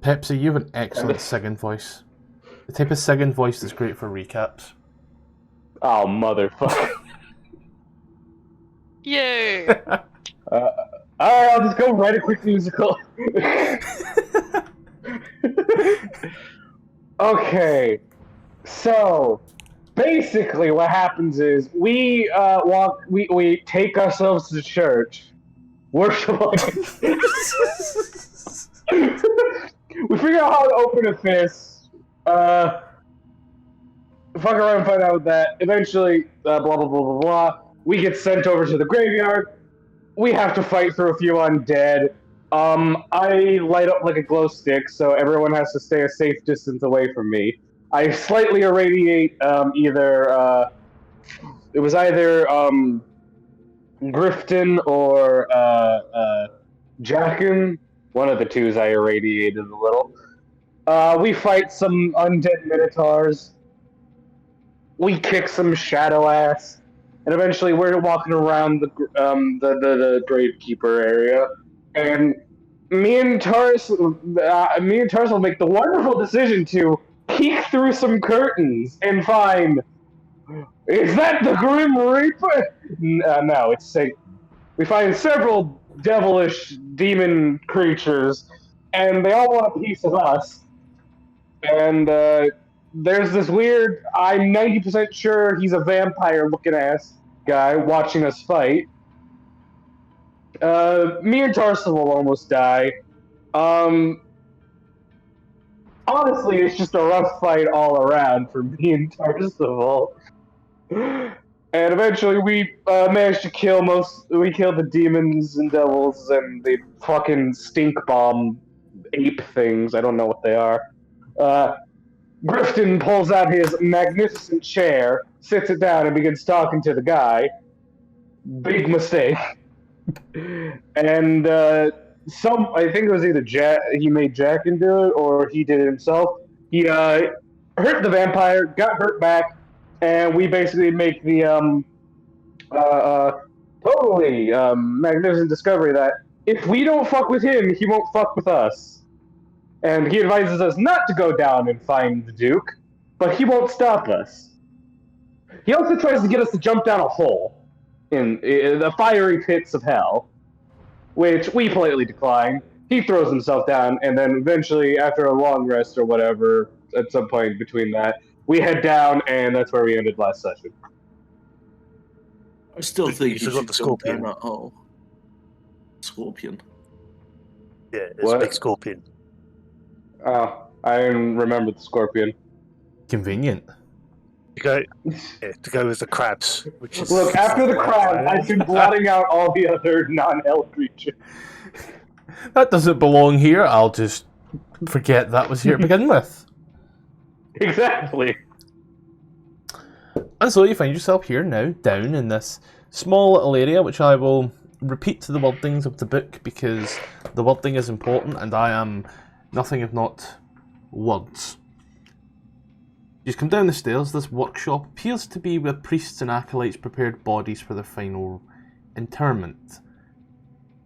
Pepsi, you have an excellent singing voice. The type of singing voice that's great for recaps. Oh, motherfucker. Yay! Alright, I'll just go write a quick musical. Okay, so basically what happens is we we take ourselves to church, worship like we figure out how to open a fist, fuck around and find out with that. Eventually, blah blah blah blah blah. We get sent over to the graveyard. We have to fight through a few undead. I light up like a glow stick, so everyone has to stay a safe distance away from me. I slightly irradiate it was either Grifton or Jackin. One of the twos I irradiated a little. We fight some undead minotaurs. We kick some shadow ass, and eventually we're walking around the gravekeeper area, and me and Taurus will make the wonderful decision to peek through some curtains and find. Is that the Grim Reaper? No, it's Satan. We find several devilish demon creatures, and they all want a piece of us. And there's this weird, I'm 90% sure he's a vampire-looking ass guy watching us fight. Me and Tfarcevol almost die. Honestly, it's just a rough fight all around for me and Tfarcevol. And eventually we managed to kill the demons and devils and the fucking stink bomb ape things. I don't know what they are. Grifton pulls out his magnificent chair, sits it down, and begins talking to the guy. Big mistake. And I think it was either he made Jack do it, or he did it himself. He hurt the vampire, got hurt back, and we basically make the totally magnificent discovery that if we don't fuck with him, he won't fuck with us. And he advises us not to go down and find the Duke, but he won't stop us. He also tries to get us to jump down a hole in the fiery pits of hell, which we politely decline. He throws himself down, and then eventually, after a long rest or whatever, at some point between that, we head down, and that's where we ended last session. I still think you forgot the scorpion. Down that hole. Scorpion. Yeah, there's a big scorpion. Oh, I didn't remember the scorpion. Convenient. To go with the crabs. Which is Look, after the crab, I've been blotting out all the other non-hell creatures. That doesn't belong here. I'll just forget that was here to begin with. Exactly. And so you find yourself here now, down in this small little area, which I will repeat to the wordings of the book, because the wording is important, and I am nothing if not words. You come down the stairs. This workshop appears to be where priests and acolytes prepared bodies for their final interment.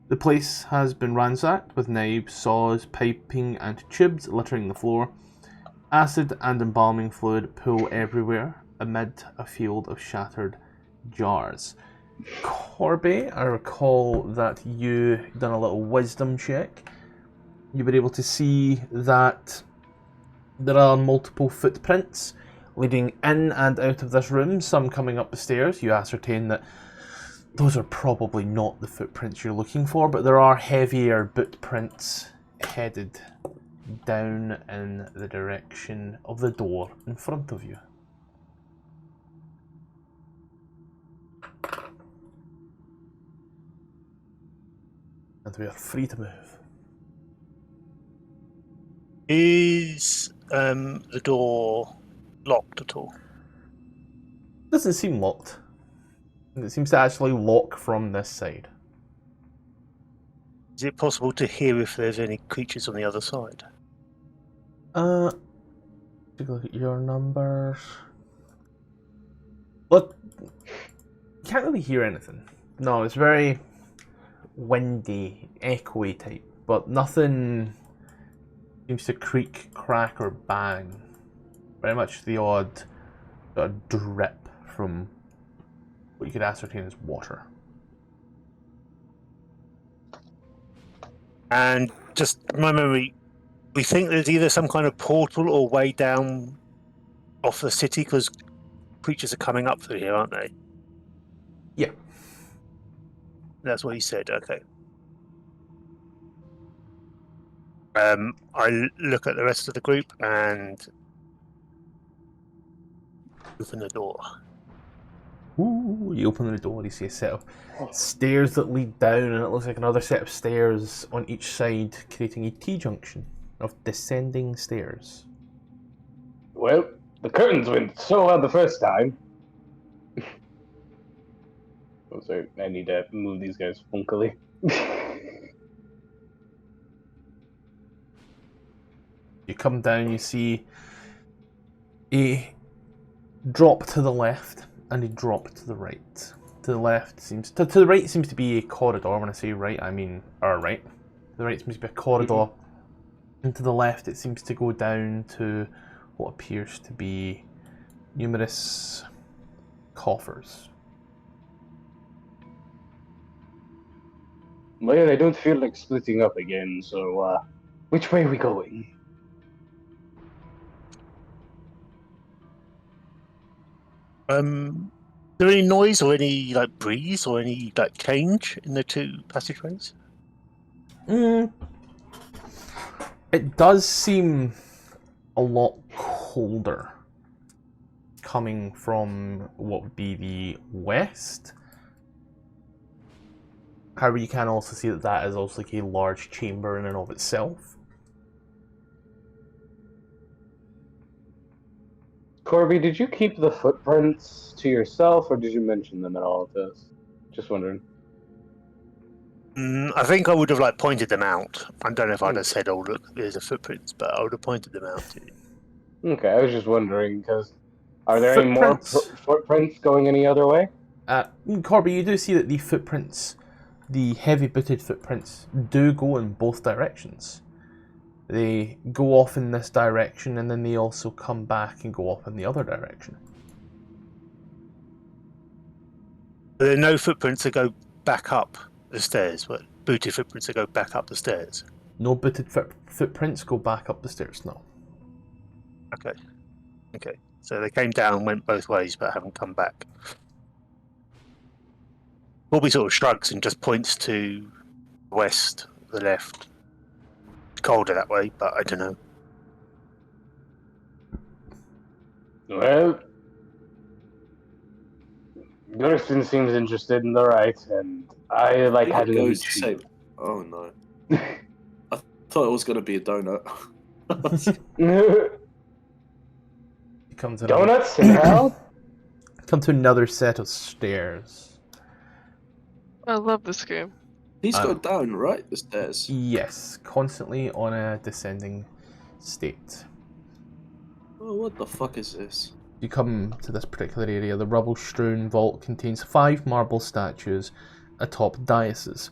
The place has been ransacked, with knives, saws, piping and tubes littering the floor. Acid and embalming fluid pool everywhere amid a field of shattered jars. Corby, I recall that you done a little wisdom check. You were able to see that there are multiple footprints leading in and out of this room, some coming up the stairs. You ascertain that those are probably not the footprints you're looking for, but there are heavier boot prints headed down in the direction of the door in front of you. And we are free to move. Is the door locked at all? Doesn't seem locked. It seems to actually lock from this side. Is it possible to hear if there's any creatures on the other side? Take a look at your numbers. Look, you can't really hear anything. No, it's very windy, echoey type, but nothing seems to creak, crack, or bang. Very much the odd drip from what you could ascertain as water. And just my memory, we think there's either some kind of portal or way down off the city because creatures are coming up through here, aren't they? Yeah. That's what he said. Okay. I look at the rest of the group and open the door. Ooh, you open the door, you see a set of stairs that lead down, and it looks like another set of stairs on each side, creating a T-junction of descending stairs. Well, the curtains went so well the first time. Oh, sorry, I need to move these guys funkily. You come down, you see a drop to the left and a drop to the right. To the left seems to the right seems to be a corridor. When I say right, I mean our right. To the right seems to be a corridor, and to the left it seems to go down to what appears to be numerous coffers. Well, I don't feel like splitting up again, so which way are we going? Is there any noise or any like breeze or any like change in the two passageways? It does seem a lot colder coming from what would be the west. However, you can also see that that is also like a large chamber in and of itself. Corby, did you keep the footprints to yourself, or did you mention them at all to us? Just wondering. I think I would have like pointed them out. I don't know if I'd have said, "Oh, look, there's the footprints," but I would have pointed them out to you. Okay, I was just wondering because are there any more footprints going any other way? Corby, you do see that the footprints, the heavy-booted footprints, do go in both directions. They go off in this direction, and then they also come back and go off in the other direction. There are no footprints that go back up the stairs, but booted footprints that go back up the stairs. No booted footprints go back up the stairs, no. Okay. So they came down, went both ways, but haven't come back. Bobby sort of shrugs and just points to the west, the left. It's colder that way, but I don't know. Well, Gersten seems interested in the right, and I like having a cheap. Oh no. I thought it was going to be a donut. Donuts in hell? Come to another set of stairs. I love this game. He's got down, right? The stairs. Yes, constantly on a descending state. Oh, what the fuck is this? You come to this particular area. The rubble-strewn vault contains 5 marble statues atop daises.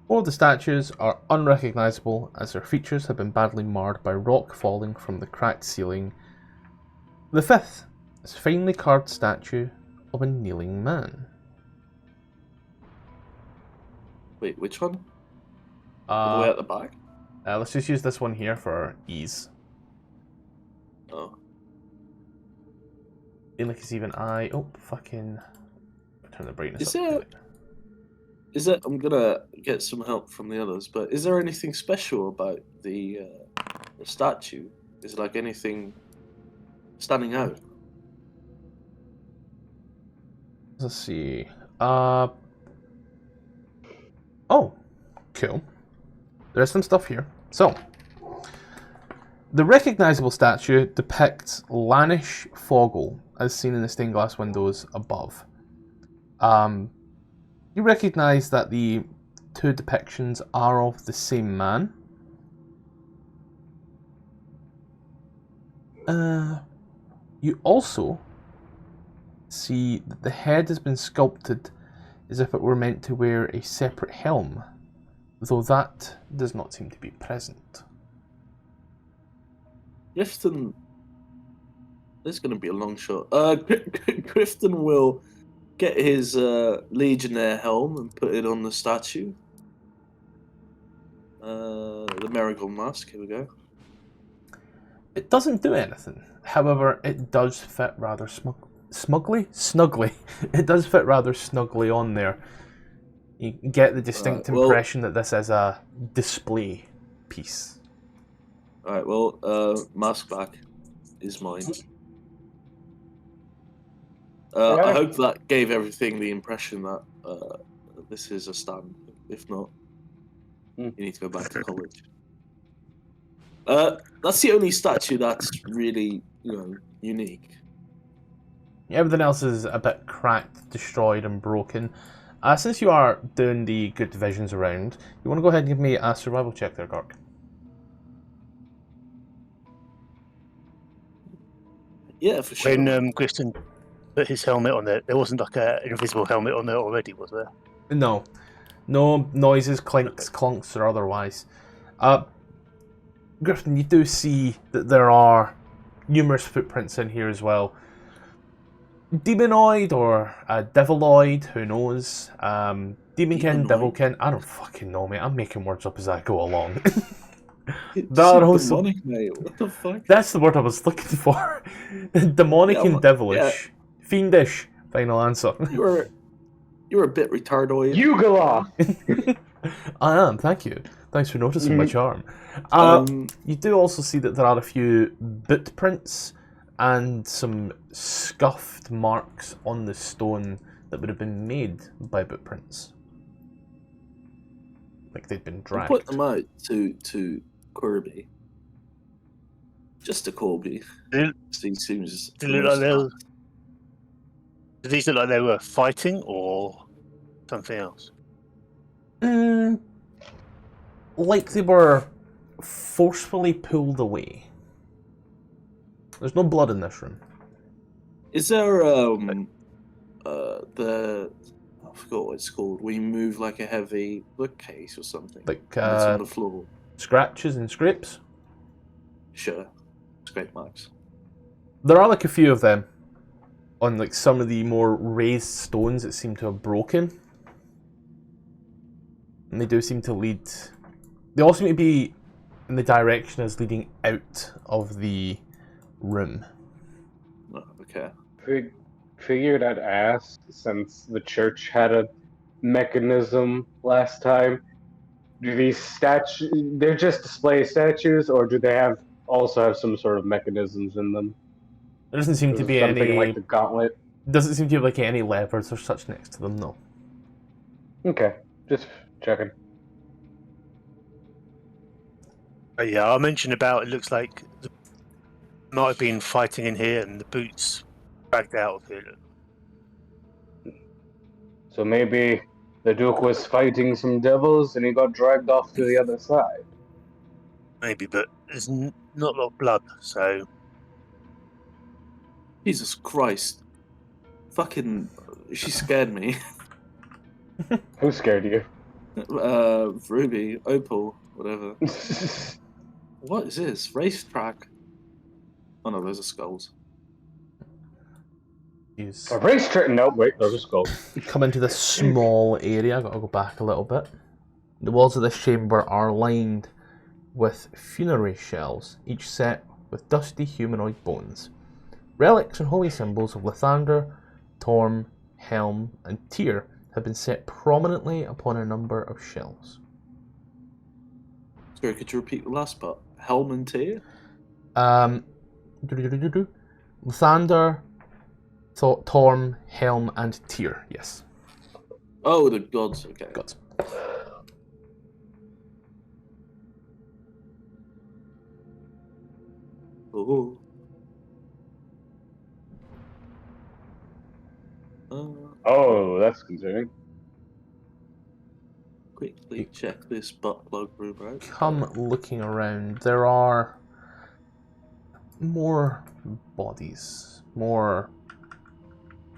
4 of the statues are unrecognisable as their features have been badly marred by rock falling from the cracked ceiling. The 5th is a finely carved statue of a kneeling man. Wait, which one? All the way at the back? Let's just use this one here for ease. Oh. Feel like it's even I. Oh, fucking. Turn the brightness Is up. Is it? I'm gonna get some help from the others, but is there anything special about the statue? Is like anything standing out? Let's see. Oh, cool. There's some stuff here. So, the recognisable statue depicts Lanish Fogel, as seen in the stained glass windows above. You recognise that the 2 depictions are of the same man. You also see that the head has been sculpted as if it were meant to wear a separate helm, though that does not seem to be present. Grifton. This is going to be a long shot. Grifton will get his Legionnaire helm and put it on the statue. The Marigold mask. Here we go. It doesn't do anything. However, it does fit rather snugly. It does fit rather snugly on there. You get the distinct impression that this is a display piece. Alright, well, mask back is mine. I hope that gave everything the impression that this is a stand. If not, you need to go back to college. That's the only statue that's really, unique. Everything else is a bit cracked, destroyed, and broken. Since you are doing the good visions around, you want to go ahead and give me a survival check there, Gark. Yeah, for sure. When Grifton put his helmet on there wasn't like an invisible helmet on there already, was there? No. No noises, clinks, clunks, or otherwise. Grifton, you do see that there are numerous footprints in here as well. Demonoid or deviloid, who knows? Demonkin, devilkin, I don't fucking know, mate. I'm making words up as I go along. That also, demonic, mate. What the fuck? that's the word I was looking for. Demonic and devilish. Fiendish. Final answer. You're a bit retardoid. Yugala! I am, thank you. Thanks for noticing my charm. You do also see that there are a few boot prints and some scuffed marks on the stone that would have been made by boot prints. Like they'd been dragged. Put them out to Kirby. Just to Corby. These seems. Do these look like they were fighting or something else? Like they were forcefully pulled away. There's no blood in this room. Is there I forgot what it's called. We move like a heavy bookcase or something. Like it's on the floor. Scratches and scrapes? Sure. Scrape marks. There are like a few of them on like some of the more raised stones that seem to have broken. And they do seem to lead... They all seem to be in the direction as leading out of the room. Oh, okay. Figured I'd ask, since the church had a mechanism last time, do these statues, they're just display statues, or do they also have some sort of mechanisms in them? There doesn't seem to be something any... like the gauntlet? Doesn't seem to be like any levers or such next to them, no. Okay, just checking. Yeah, I'll mention about it looks like might have been fighting in here and the boots dragged out of here. So maybe the Duke was fighting some devils and he got dragged off to the other side. Maybe, but there's not a lot of blood, so... Jesus Christ. Fucking... She scared me. Who scared you? Ruby, Opel, whatever. What is this? Racetrack? Oh no, those are skulls. A racetrack? No, wait, those are skulls. Come into this small area. I've got to go back a little bit. The walls of this chamber are lined with funerary shells, each set with dusty humanoid bones. Relics and holy symbols of Lathander, Torm, Helm, and Tyr have been set prominently upon a number of shelves. Sorry, could you repeat the last part? Helm and Tyr? Lathander, Torm, Helm, and Tyr, yes. Oh, the gods, okay. Gods. Oh. Oh, that's concerning. Quickly check this butt plug room out. Come looking around. There are more bodies, more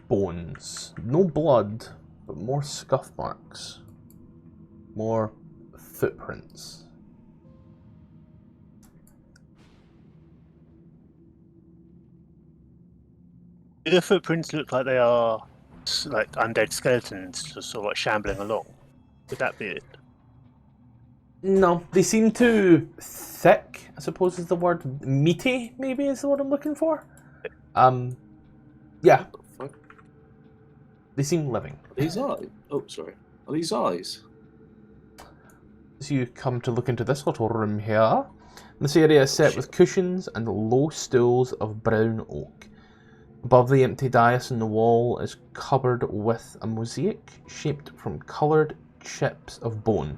bones. No blood, but more scuff marks, more footprints. the footprints look like they are like undead skeletons, just sort of like shambling along? Would that be it? No, they seem too thick, I suppose is the word. Meaty, maybe, is the word I'm looking for. Yeah, What the fuck? they seem living. Are these eyes? Oh, sorry. Are these eyes? So you come to look into this little room here. This area is set with cushions and low stools of brown oak. Above the empty dais on the wall is covered with a mosaic shaped from coloured chips of bone,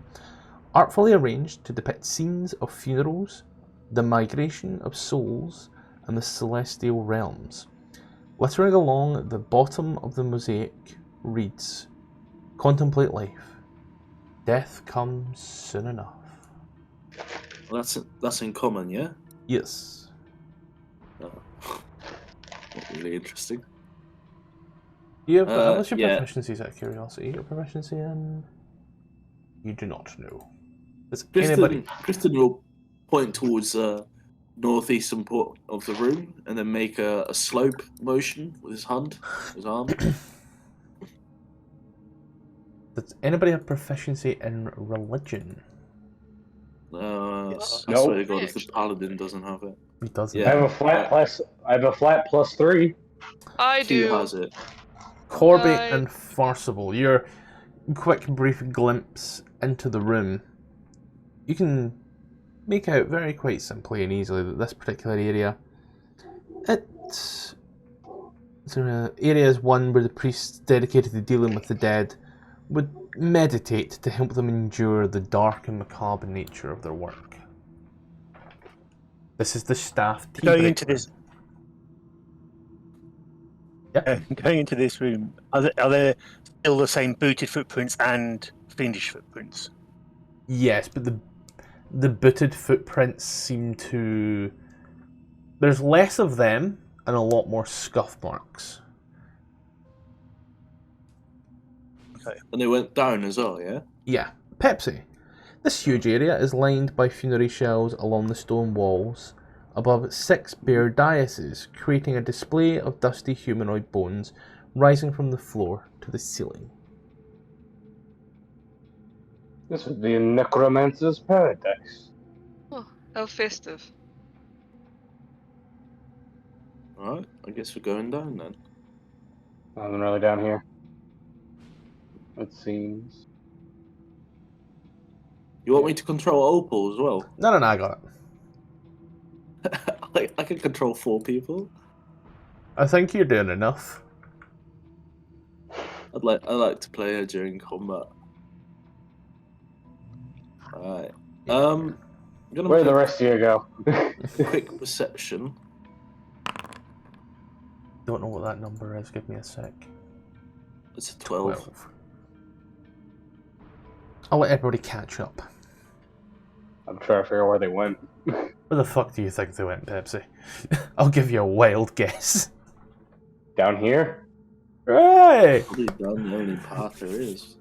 artfully arranged to depict scenes of funerals, the migration of souls, and the celestial realms. Littering along the bottom of the mosaic reads, "Contemplate life. Death comes soon enough." Well, that's in common, yeah? Yes. Oh. Not really interesting. You have, what's your yeah. proficiencies out of curiosity? Your proficiency in... You do not know. Does Kristen, anybody... Kristen will point towards northeastern part of the room and then make a slope motion with his hand, his arm. Does anybody have proficiency in religion? I Nope. swear to God, if the paladin doesn't have it. He doesn't. Yeah. I have a flat +3. I Q do. has it. Corby I- and Tfarcevol, your quick brief glimpse into the room, you can make out very quite simply and easily that this particular area, area is one where the priests dedicated to dealing with the dead would meditate to help them endure the dark and macabre nature of their work. This is the staff tea Going break into this, Yep. going into this room, are there still the same booted footprints and fiendish footprints? Yes, but the booted footprints seem to... There's less of them and a lot more scuff marks. Okay. And they went down as well, yeah? Yeah. Pepsi. This huge area is lined by funerary shells along the stone walls, above 6 bare daises, creating a display of dusty humanoid bones rising from the floor to the ceiling. This would be a necromancer's paradise. Oh, how festive. Alright, I guess we're going down then. Nothing really down here. It seems. You want me to control Opel as well? No, I got it. I can control 4 people. I think you're doing enough. I like to play her during combat. Alright. I'm gonna Where'd make the rest of you go? a quick perception. Don't know what that number is, give me a sec. It's a 12. I'll let everybody catch up. I'm trying to figure out where they went. Where the fuck do you think they went, Pepsi? I'll give you a wild guess. Down here? Right! Probably down the only path there is.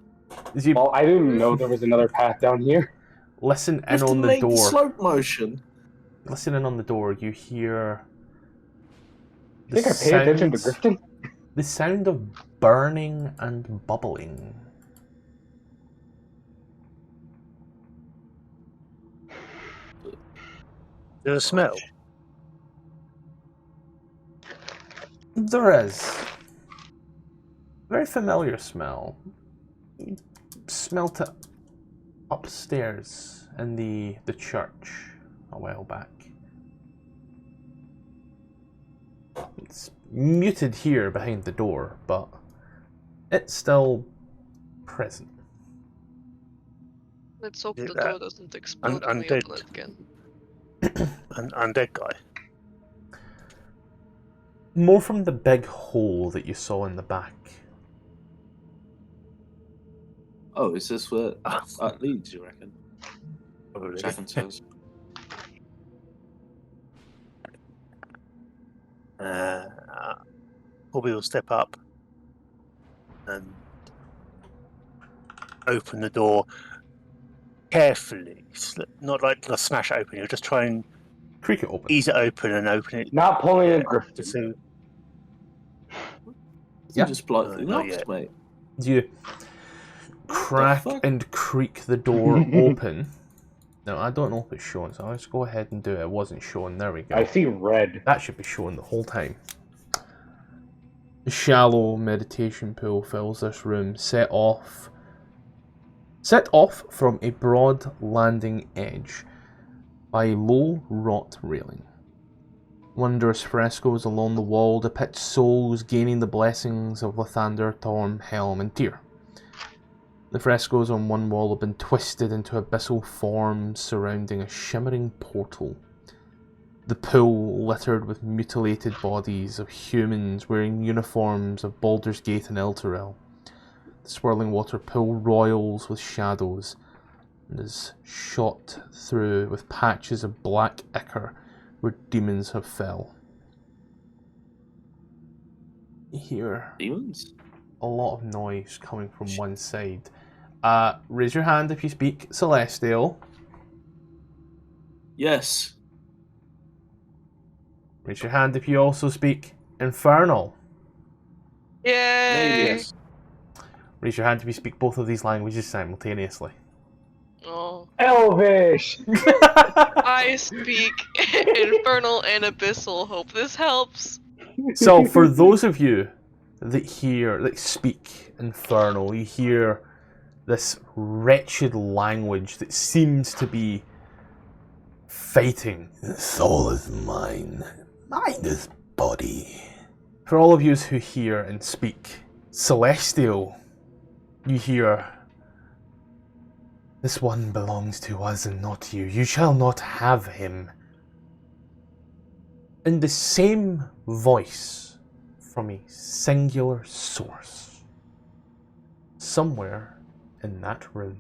As you Well, I didn't know there was another path down here. listen in Have to on the make door. slope motion. Listen in on the door, you hear... I think I paid attention to Grifton. The sound of burning and bubbling. There's a smell. There is. Very familiar smell. You smelt it upstairs in the church a while back. It's muted here behind the door, but it's still present. Let's hope Yeah, the that- door doesn't explode when we undead. open it again. An undead guy. More from the big hole that you saw in the back. Oh, is this where that leads, you reckon? Probably. Jackson says. Bobby will step up and open the door carefully. Not like to smash it open. You'll just try and Creak it open. ease it open and open it. Not pulling a Yeah, Grifton. so Yeah. Just politely Not knocked, yet. mate. You crack fuck? and creak the door open. Now, I don't know if it's showing, so let's go ahead and do it. It wasn't showing. There we go. I see red. That should be showing the whole time. A shallow meditation pool fills this room, set off from a broad landing edge by a low wrought railing. Wondrous frescoes along the wall depict souls gaining the blessings of Lathander, Torm, Helm, and Tyr. The frescoes on one wall have been twisted into abyssal forms surrounding a shimmering portal. The pool littered with mutilated bodies of humans wearing uniforms of Baldur's Gate and Elturel. The swirling water pool roils with shadows and is shot through with patches of black ichor where demons have fell. You hear Demons? a lot of noise coming from one side. Raise your hand if you speak Celestial. Yes. Raise your hand if you also speak Infernal. Yay! Yes. Raise your hand if you speak both of these languages simultaneously. Oh. Elvish! I speak infernal and abyssal. Hope this helps. So, for those of you that speak Infernal, you hear this wretched language that seems to be fighting. The soul is mine. Mine is body. For all of you who hear and speak Celestial, you hear, this one belongs to us and not you. You shall not have him. In the same voice from a singular source, somewhere in that room.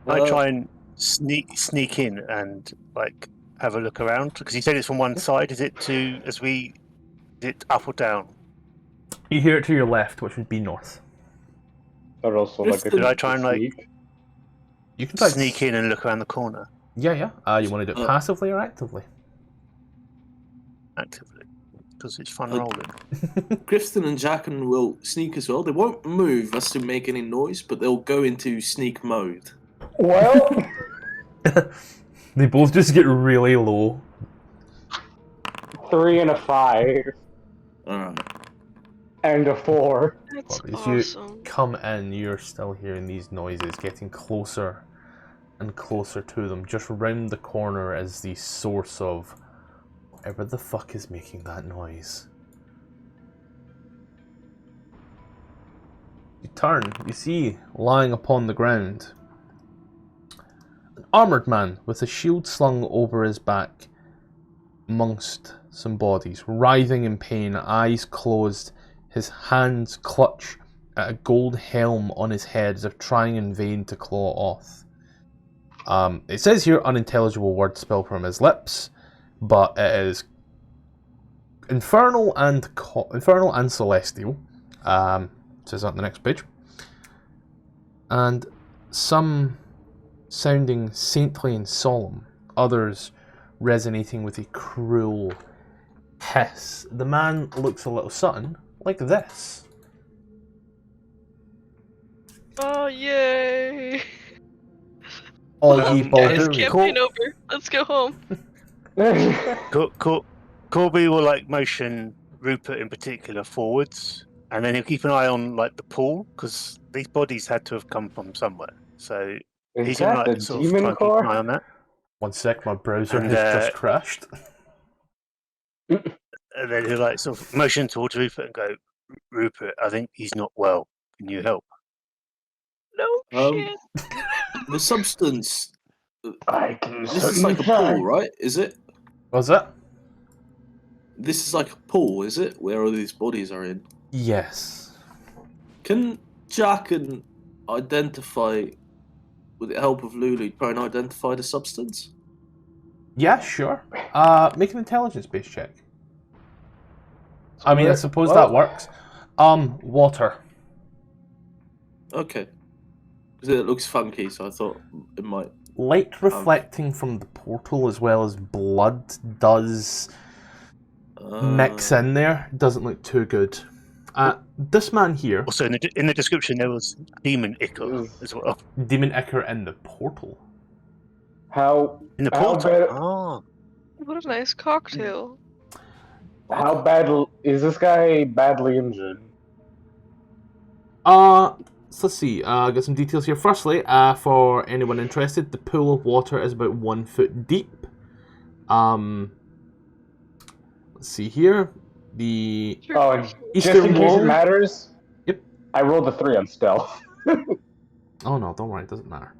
I try and sneak in and like have a look around because you said it's from one side. Is it up or down? You hear it to your left, which would be north. But also like Did I try and, like, sneak. You can try to Sneak in and look around the corner Yeah. You want to do it passively or actively? actively because it's fun Uh, rolling. Grifton and Jacken will sneak as well. They won't move as to make any noise, but they'll go into sneak mode. Well, They both just get really low. 3 and a 5 Alright. and a 4. That's But as you awesome. come in, you're still hearing these noises getting closer and closer to them. Just round the corner is the source of whatever the fuck is making that noise. You turn, you see, lying upon the ground, an armoured man with a shield slung over his back amongst some bodies, writhing in pain, eyes closed, his hands clutch at a gold helm on his head as if trying in vain to claw off. It says here unintelligible words spill from his lips, but it is infernal and celestial. It says that on the next page, and some sounding saintly and solemn, others resonating with a cruel hiss. The man looks a little something like this. Oh, yay! All ye Guys, Baldur. campaign over. Let's go home. Corby will like motion Rupert in particular forwards, and then he'll keep an eye on like the pool because these bodies had to have come from somewhere. So Is he's gonna that the like sort of try demon and keep an eye core? on that. 1 sec, my browser And, has just crashed. And then he'll like sort of motion towards Rupert and go, Rupert, I think he's not well. Can you help? No Um, shit. The substance. I can This is like a pool, right? Is it? Was it? This is like a pool, is it? Where all these bodies are in. Yes. Can Jacken identify, with the help of Lulu, try and identify the substance? Yeah, sure. Make an intelligence-based check. I mean, I suppose Well- that works. Water. Okay. Because it looks funky, so I thought it might. Light reflecting from the portal as well as blood does mix in there. It doesn't look too good. This man here, Also, in the description, there was Demon Ichor as well. Demon Ichor in the portal. How In the How portal? bad- Ah. What a nice cocktail. how bad is this guy badly injured? So let's see. Got some details here. Firstly, for anyone interested, the pool of water is about 1 foot deep. Let's see here. The Oh, and just Eastern in case wall. it matters, Yep. I rolled a 3 on stealth. Oh no, don't worry, it doesn't matter.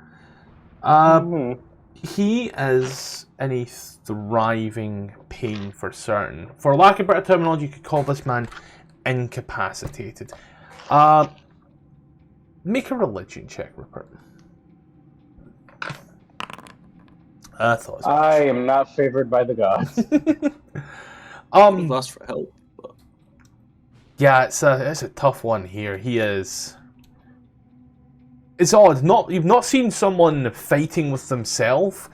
Mhm. He is in a thriving pain for certain. For lack of better terminology, you could call this man incapacitated. Make a religion check, Rupert. I thought as much. I am not favored by the gods. I've asked for help. But... Yeah, it's a tough one here. He is. It's odd. You've not seen someone fighting with themselves.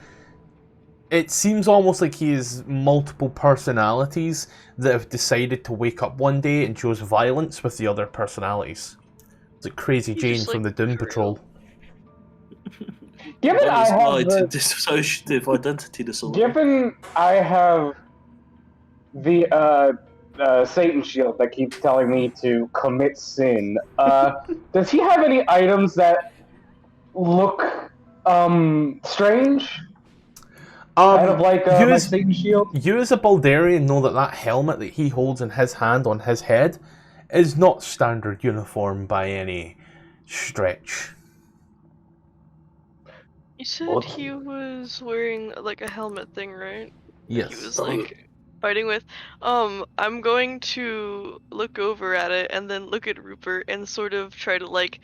It seems almost like he has multiple personalities that have decided to wake up one day and chose violence with the other personalities. It's like Crazy He's Jane just, from the like, Doom crazy. Patrol. Given I have dissociative identity disorder. Given I have the Satan shield that keeps telling me to commit sin, does he have any items that look strange? Kind of like my Satan shield? You as a Baldurian know that helmet that he holds in his hand on his head is not standard uniform by any stretch. You said he was wearing like a helmet thing, right? Yes. He was like fighting with. I'm going to look over at it and then look at Rupert and sort of try to like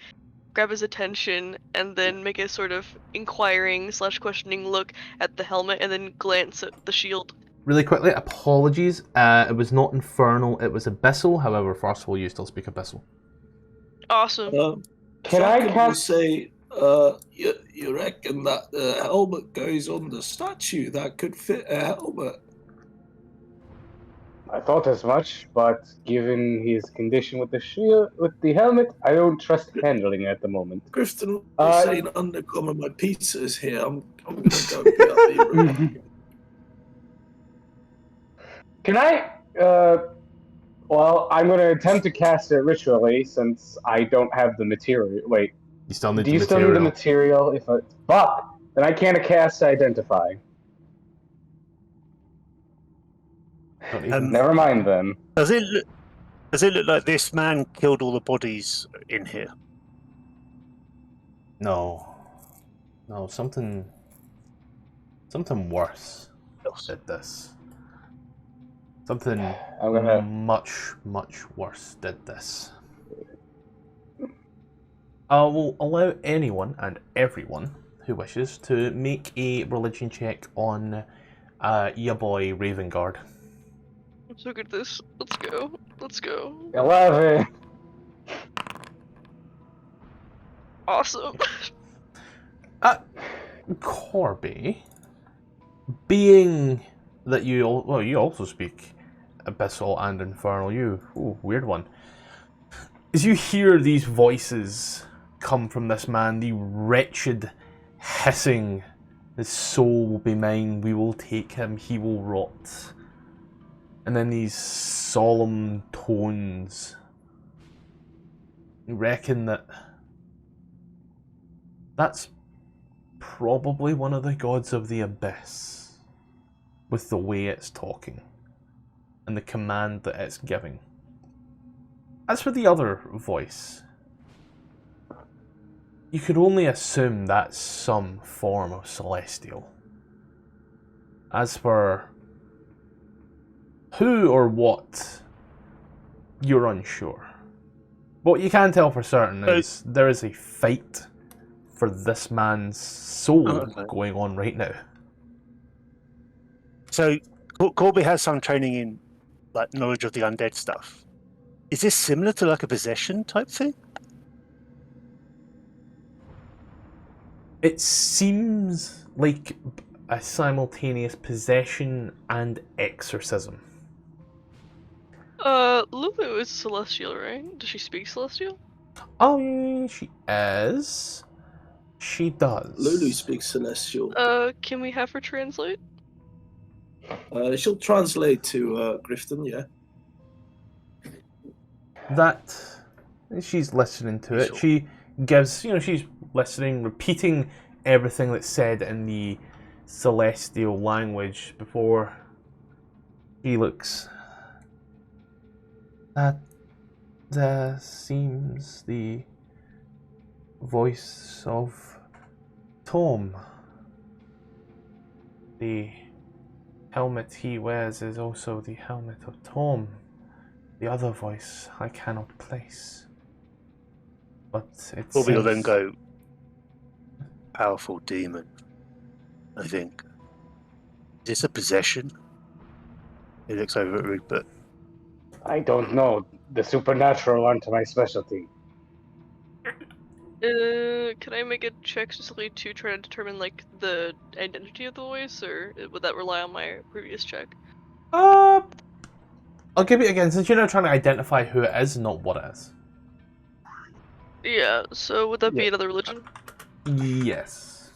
grab his attention and then make a sort of inquiring / questioning look at the helmet and then glance at the shield. Really quickly, apologies. It was not infernal, it was abyssal. However, Tfarcevol, you still speak abyssal. Awesome. Can I cast... say, you reckon that the helmet goes on the statue that could fit a helmet? I thought as much, but given his condition with the shield, with the helmet, I don't trust handling it at the moment. Kristen was saying undercover my pizza is here. I'm gonna go pick up the room. Can I, well, I'm going to attempt to cast it ritually since I don't have the material. Wait, You still need do the you still material. need the material? If I, fuck, then I can't cast Identify. Don't even- Never mind then. Does it look like this man killed all the bodies in here? No, something worse did this. Something I'm gonna... much worse did this. I will allow anyone and everyone who wishes to make a religion check on your boy Ravengard. I'm so good at this. Let's go. 11. Awesome. Corby, being that you also speak abyssal and infernal, weird one. As you hear these voices come from this man, the wretched hissing, his soul will be mine, we will take him, he will rot. And then these solemn tones. You reckon that's probably one of the gods of the abyss, with the way it's talking and the command that it's giving. As for the other voice, you could only assume that's some form of celestial. As for who or what, you're unsure. What you can tell for certain is there is a fight for this man's soul going on right now. So Corby has some training in like knowledge of the undead stuff. Is this similar to like a possession type thing? It seems like a simultaneous possession and exorcism. Lulu is celestial, right? Does she speak celestial? Oh, yeah, she is. She does. Lulu speaks celestial. Can we have her translate? She'll translate to Grifton, yeah. That she's listening to it. Sure. She gives, she's listening, repeating everything that's said in the celestial language before she looks. That seems the voice of Tom. The helmet he wears is also the helmet of Tom. The other voice I cannot place. But it Probably will then seems- go powerful demon, I think. Is this a possession? He looks over at Rupert. I don't know. The supernatural aren't my specialty. Can I make a check specifically to try to determine like the identity of the voice, or would that rely on my previous check? I'll give it again, since you're now trying to identify who it is, not what it is. Yeah, so would that be Yeah. another religion? Yes.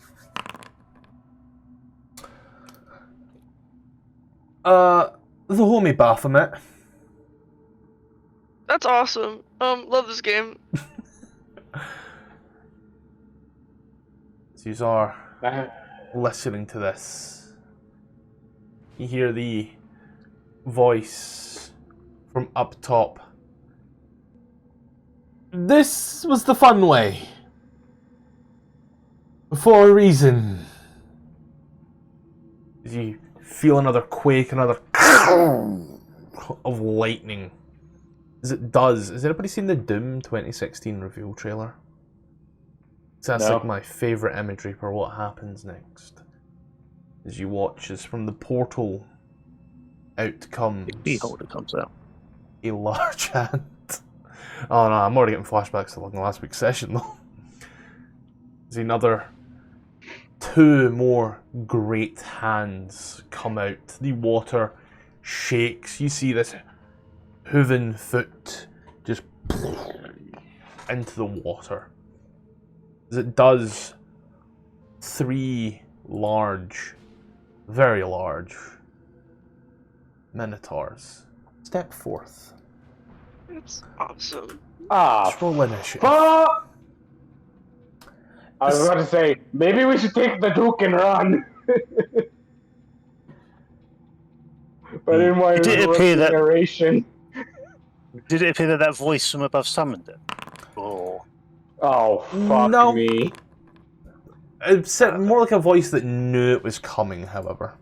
The homie Baphomet. That's awesome. Love this game. These are listening to this. You hear the voice from up top. This was the fun way. For a reason. As you feel another quake, another of lightning. As it does. Has anybody seen the Doom 2016 reveal trailer? That's No. like my favourite imagery for what happens next. As you watch, as from the portal out comes The key holder comes out. a large hand. Oh no, I'm already getting flashbacks to last week's session though. There's another two more great hands come out. The water shakes. You see this hooven foot just into the water. As it does, three large, very large minotaurs step forth. That's awesome. Ah, Roll initiative. fuck! I was about to say, maybe we should take the Duke and run. But in my Did it appear that- narration. Did it appear that voice from above summoned it? Or Oh, fuck No. me. It's more like a voice that knew it was coming, however.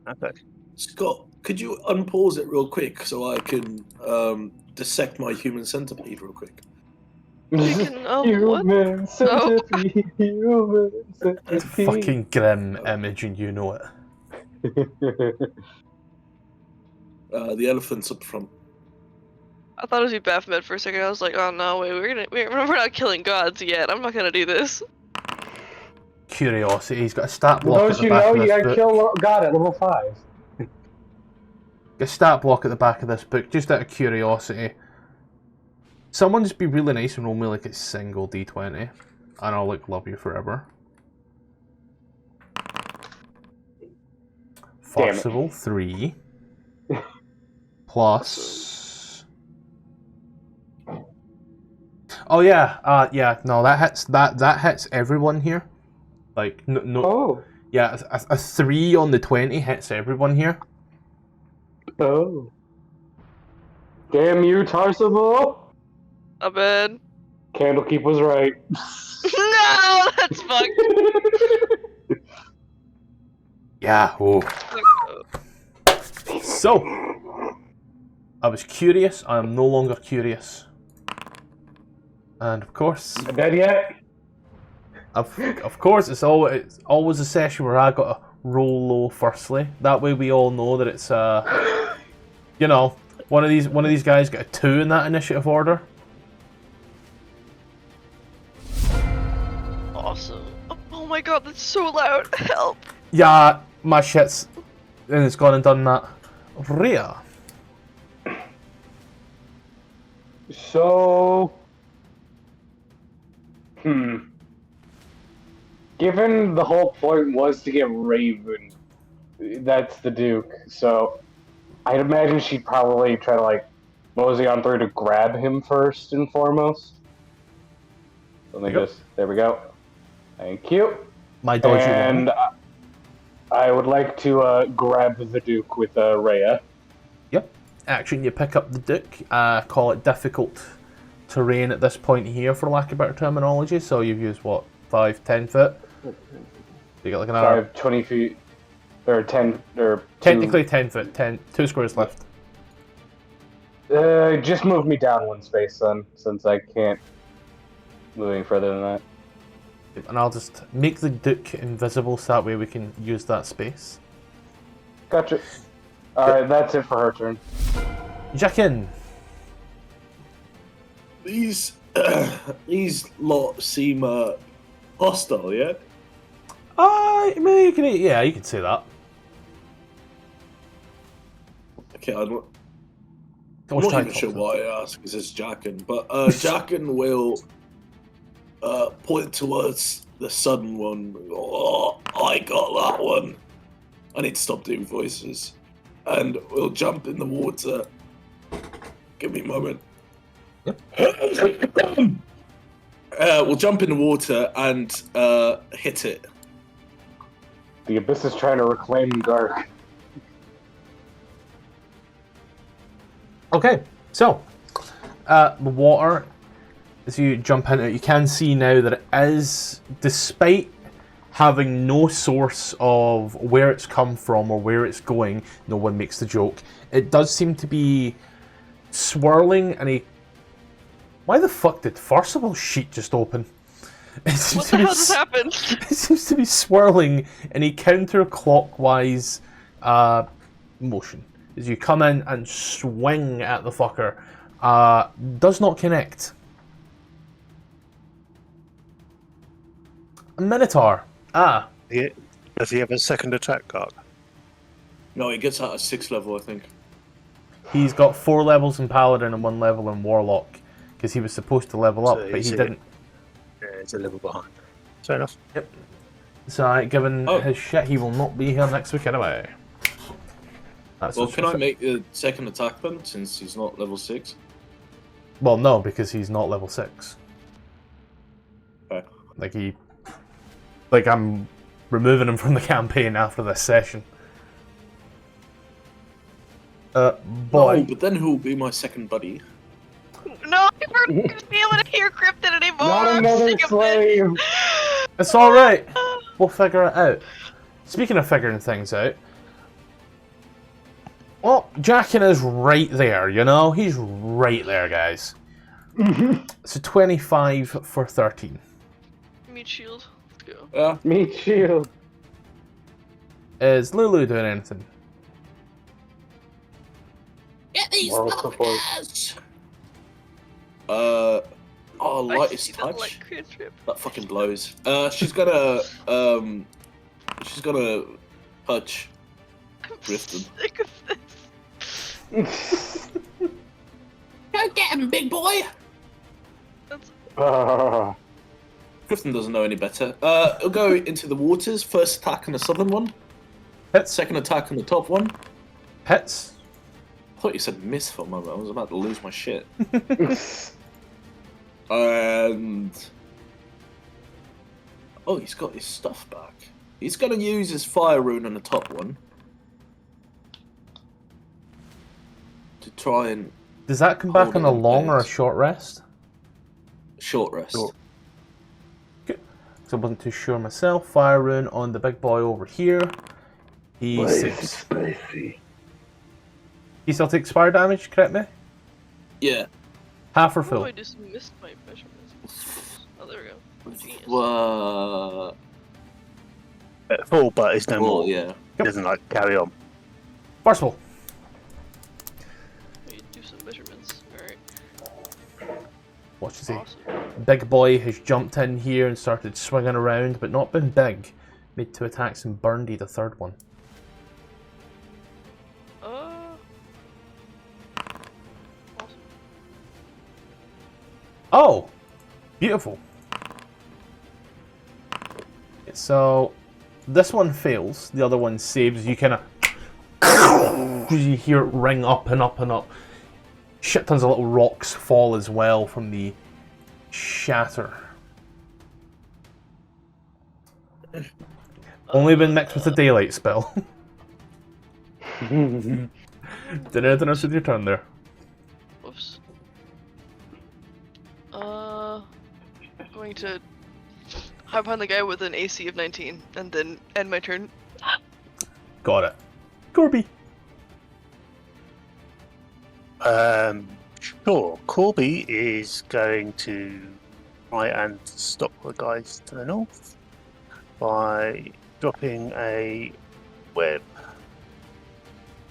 okay. Scott, could you unpause it real quick so I can dissect my human centipede real quick? You can, what? Human centipede, human It's a centipede. fucking grim image and you know it. The elephant's up front. I thought it was Baphomet for a second. I was like, oh no, wait, we're not killing gods yet. I'm not gonna do this. Curiosity. He's got a stat block at Don't the you back know of you this gotta book. kill God at level 5? A stat block at the back of this book, just out of curiosity. Someone just be really nice and roll me like a single d20, and I'll like love you forever. Damn it. Tfarcevol 3 plus. Oh yeah, no, that hits everyone here. Like no, Oh. yeah, a 3 on the 20 hits everyone here. Oh. Damn you, Tfarcevol! I bet. Candlekeep was right. No, that's fucked. Yeah. Oh. So, I was curious. I am no longer curious. And of course, Not dead yet? of course, it's always a session where I got to roll low firstly. That way, we all know that it's you know, one of these guys got a 2 in that initiative order. Awesome. Oh my god, that's so loud. Help. Yeah, my shit's and it's gone and done that. Rhea. So, given the whole point was to get Raven, that's the Duke. So, I'd imagine she'd probably try to like mosey on through to grab him first and foremost. Let me just. There we go. Thank you. My dodgy And one. I would like to grab the Duke with Rhea. Yep. Action, you pick up the Duke. Call it difficult terrain at this point here, for lack of better terminology. So you've used, what, 5, 10 foot? You got like another... 5, 20 feet. Or 10, or... Technically 10 foot, 2 squares left. Just move me down 1 space then, since I can't move any further than that. And I'll just make the Duke invisible so that way we can use that space. Gotcha. Alright, that's it for her turn. Jack in. These lot seem hostile, yeah? I mean, you can say that. Okay, I'm not Let's try even and sure talk why I asked, because it's Jackin, but Jackin will point towards the sudden one. Oh, I got that one. I need to stop doing voices. And we'll jump in the water. Give me a moment. Yep. We'll jump in the water and hit it. The Abyss is trying to reclaim Gark. Okay, so the water, as you jump into it, you can see now that it is, despite having no source of where it's come from or where it's going, no one makes the joke, it does seem to be swirling in a... Why the fuck did Tfarcevol sheet just open? What the hell just happened? It seems to be swirling in a counterclockwise motion. As you come in and swing at the fucker, does not connect. A minotaur. Does he have a second attack card? No, he gets out at 6th level, I think. He's got 4 levels in paladin and 1 level in warlock, because he was supposed to level up, So but he he's didn't. Yeah, he's a level behind. Fair enough. Yep. So, given his shit, he will not be here next week anyway. That's Well, what's can I fit. make the second attack then, since he's not level 6? Well, no, because he's not level 6. Okay. Like, I'm removing him from the campaign after this session. Boy. No, but then who'll be my second buddy? No, I'm not gonna be able to hear Cryptid anymore. Not I'm another sick of slave! this. It's alright. We'll figure it out. Speaking of figuring things out, well, Jackin is right there, you know? He's right there, guys. So 25 for 13. Meat shield. Let's go. Yeah. Meat shield. Is Lulu doing anything? Get these Moral support. motherfuckers! Oh, I lightest see that touch. light cantrip. That fucking blows. She's gonna touch I'm Riften. sick of this. Go get him, big boy! That's... Riften doesn't know any better. He'll go into the waters. First attack on the southern one. Hits. Second attack on the top one. Hits. I thought you said miss for a moment. I was about to lose my shit. And oh, he's got his stuff back. He's gonna use his fire rune on the top one to try and Does that come back Hold on a it in long or a place. short rest? short rest. Short. Good. So I wasn't too sure myself. Fire rune on the big boy over here. He saves. He still takes fire damage, correct me? Yeah. Half or Oh, full? I just missed my measurements. Oh, there we go. Genius. Full, but it's no Well, more. yeah. He doesn't like carry on. First of all, Let me do some measurements. Alright. watch to see. Awesome. Big boy has jumped in here and started swinging around, but not been big. Made 2 attacks and burned the third one. Awesome. Beautiful. So this one fails, the other one saves. You kind of you hear it ring up and up and up. Shit tons of little rocks fall as well from the shatter. Only been mixed with a daylight spell. Did anything else with your turn there? Whoops. Going to hop on the guy with an AC of 19 and then end my turn. Got it. Corby. Sure. Corby is going to try and stop the guys to the north by dropping a web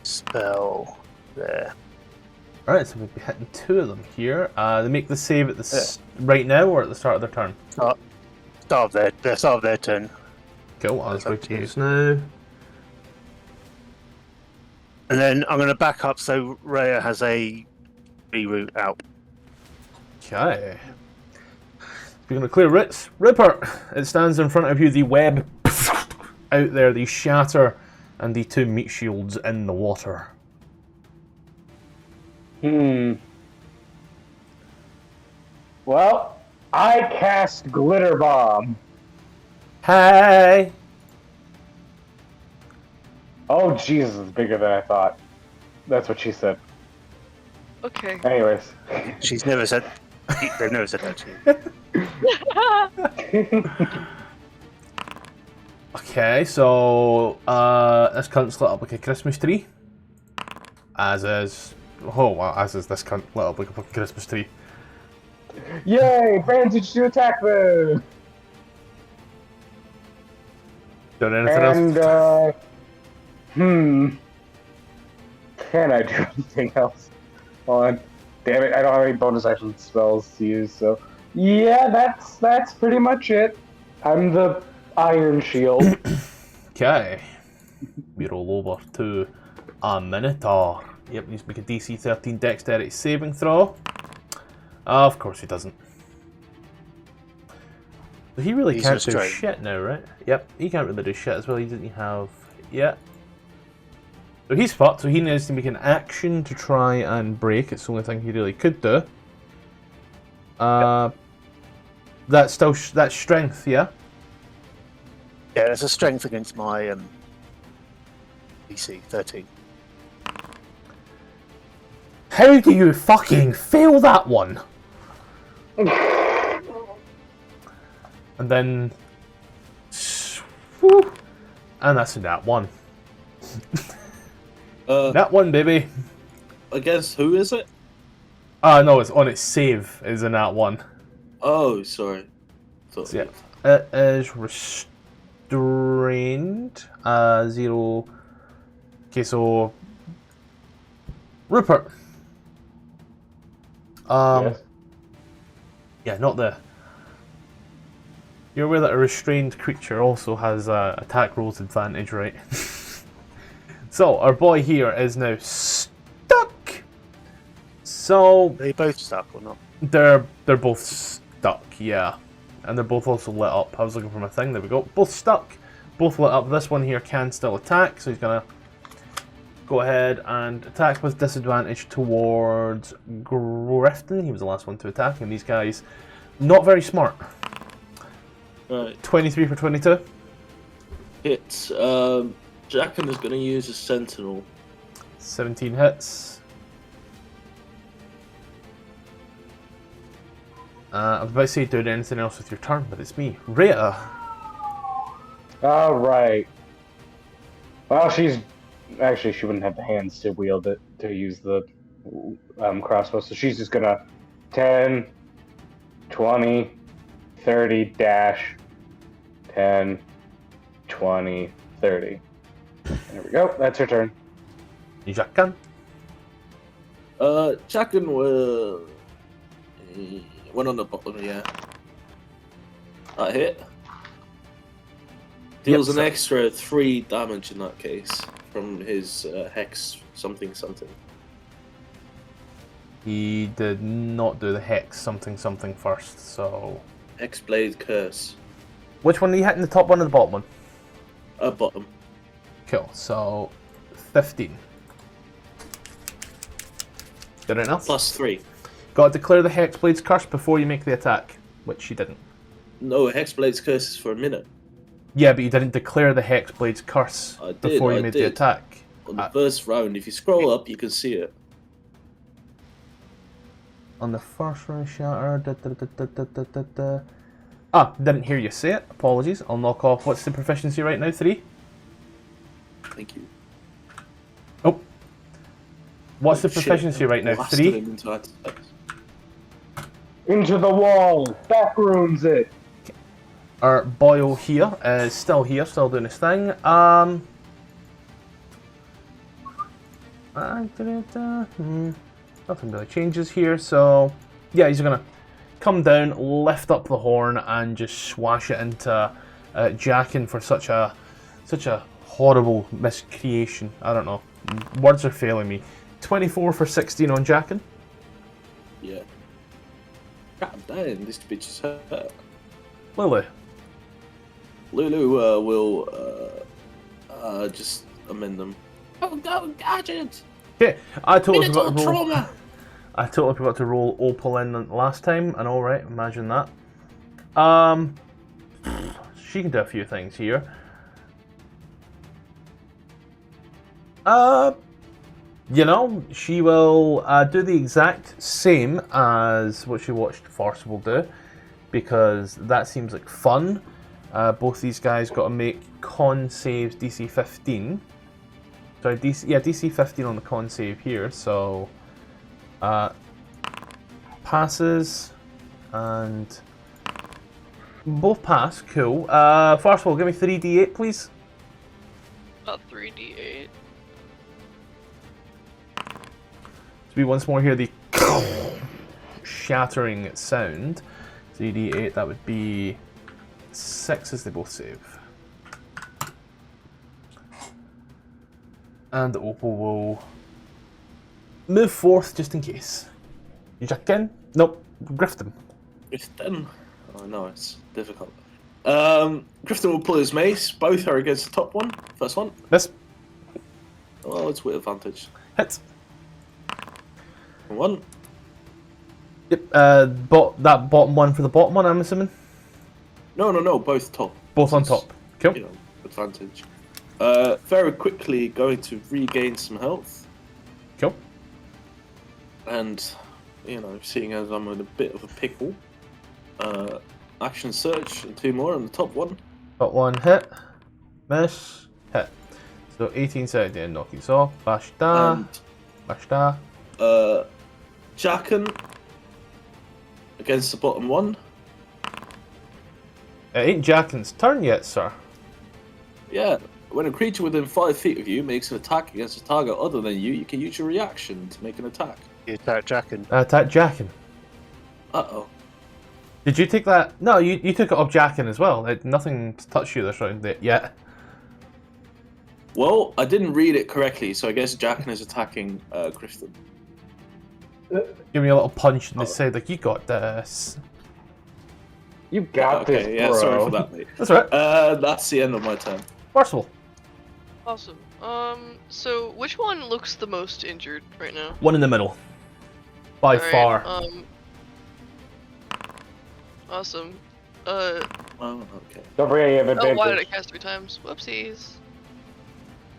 spell there. Alright, so we'll be hitting 2 of them here. They make the save at the right now or at the start of their turn? Start of their turn. Cool, I'll just wait to use now. And then I'm going to back up so Rhea has a reroute out. Okay. Speaking of clear routes, Rupert! It stands in front of you, the web out there, the shatter, and the 2 meat shields in the water. Well, I cast Glitter Bomb. Hey! Oh, Jesus, it's bigger than I thought. That's what she said. Okay. Anyways. She's never said. They've never said that to you. Okay, so this cunt's lit up like a Christmas tree. As is this cunt lit up like a fucking Christmas tree. Yay! Advantage to attack them! Done anything else? Can I do anything else? Hold on. Damn it, I don't have any bonus action spells to use, so... Yeah, that's pretty much it. I'm the Iron Shield. Okay. We roll over to a minotaur. Yep, needs to make a DC 13 dexterity saving throw. Of course he doesn't. So he really can't do shit now, right? Yep, he can't really do shit as well. He doesn't have... Yeah. So he's fucked, so he needs to make an action to try and break. It's the only thing he really could do. Yep. That's strength, yeah? Yeah, that's a strength against my DC 13. How do you fucking fail that one? And then... Whew, and that's a nat 1. Nat 1, baby. Against who is it? No, it's on its save is a nat 1. Oh, sorry. So, yeah. It is restrained. 0. Okay, so... Rupert. Yes. Yeah, not the... You're aware that a restrained creature also has attack rolls advantage, right? So, our boy here is now stuck! So... Are they both stuck or not? They're both stuck, yeah. And they're both also lit up. I was looking for my thing, there we go. Both stuck, both lit up. This one here can still attack, so he's gonna go ahead and attack with disadvantage towards Grifton. He was the last one to attack, and these guys, not very smart. Right. 23 for 22. Hits. Jacken is going to use a sentinel. 17 hits. I was about to say do anything else with your turn, but it's me. Rhea. Alright. Well, she's... Actually, she wouldn't have the hands to wield it, to use the crossbow, so she's just gonna 10, 20, 30, dash, 10, 20, 30. There we go, that's her turn. Jacken. Jacken will... One on the bottom, yeah. That hit. Deals an extra 3 damage in that case from his hex something something. He did not do the hex something first, so... Hexblade Curse. Which one are you hitting, the top one or the bottom one? Bottom. Cool, so 15. Did it enough? +3. Got to declare the Hexblade's curse before you make the attack, which you didn't. No, Hexblade's Curse is for a minute. Yeah, but you didn't declare the Hexblade's curse I did, before you I made the did. attack. On the first round, if you scroll up, you can see it. On the first round shatter... Ah, didn't hear you say it. Apologies. I'll knock off. What's the proficiency right now? 3? Thank you. Oh. What's the Shit, proficiency right now? blasted 3? him into attacks. Into the wall. Back rooms it. Our Boyle here is still here, still doing his thing. Nothing really changes here, so yeah, he's gonna come down, lift up the horn, and just swash it into Jackin for such a horrible miscreation. I don't know. Words are failing me. 24 for 16 on Jackin. Yeah. God damn, this bitch is hurt. Lily. Lulu will just amend them. Oh, go, gadget! Okay, I totally Minotaur forgot to roll. trauma! I totally forgot to roll Opel in last time. I know, right? Imagine that. She can do a few things here. You know, she will do the exact same as what she watched Tfarcevol do, because that seems like fun. Both these guys got to make con saves DC 15. Sorry, DC 15 on the con save here, so passes and both pass, cool. Tfarcevol, give me 3d8 please. 3d8. So we once more hear the shattering sound. 3d8, that would be 6 as they both save. And the Opal will move forth just in case. You jack in? Nope, Grifton. Grifton? Oh no, it's difficult. Grifton will pull his mace. Both are against the top one. First one. This Well, it's with advantage. hits. One. Yep, that bottom one for the bottom one, I'm assuming? No, both top. Both on It's, top. Cool. You know, advantage. Very quickly going to regain some health. Cool. And, you know, seeing as I'm in a bit of a pickle, action search and 2 more on the top one. Got one hit. Miss. Hit. So 18 seconds then knock it off. Bash da. And Bash da. Jackin against the bottom one. It ain't Jackin's turn yet, sir. Yeah, when a creature within 5 feet of you makes an attack against a target other than you, you can use your reaction to make an attack. You attack Jackin. Attack Jackin. Uh-oh. Did you take that? No, you took it off Jackin as well. Nothing touched you this round yet. Well, I didn't read it correctly, so I guess Jackin is attacking Grifton. Give me a little punch in the side, like, you got this. You got this, Okay, yeah, bro. sorry for that, mate. That's right. That's the end of my turn. Tfarcevol. Awesome. So which one looks the most injured right now? One in the middle. By Alright, far. Awesome. Oh, okay. Don't forget you have Oh, advantage. why did I cast 3 times? Whoopsies.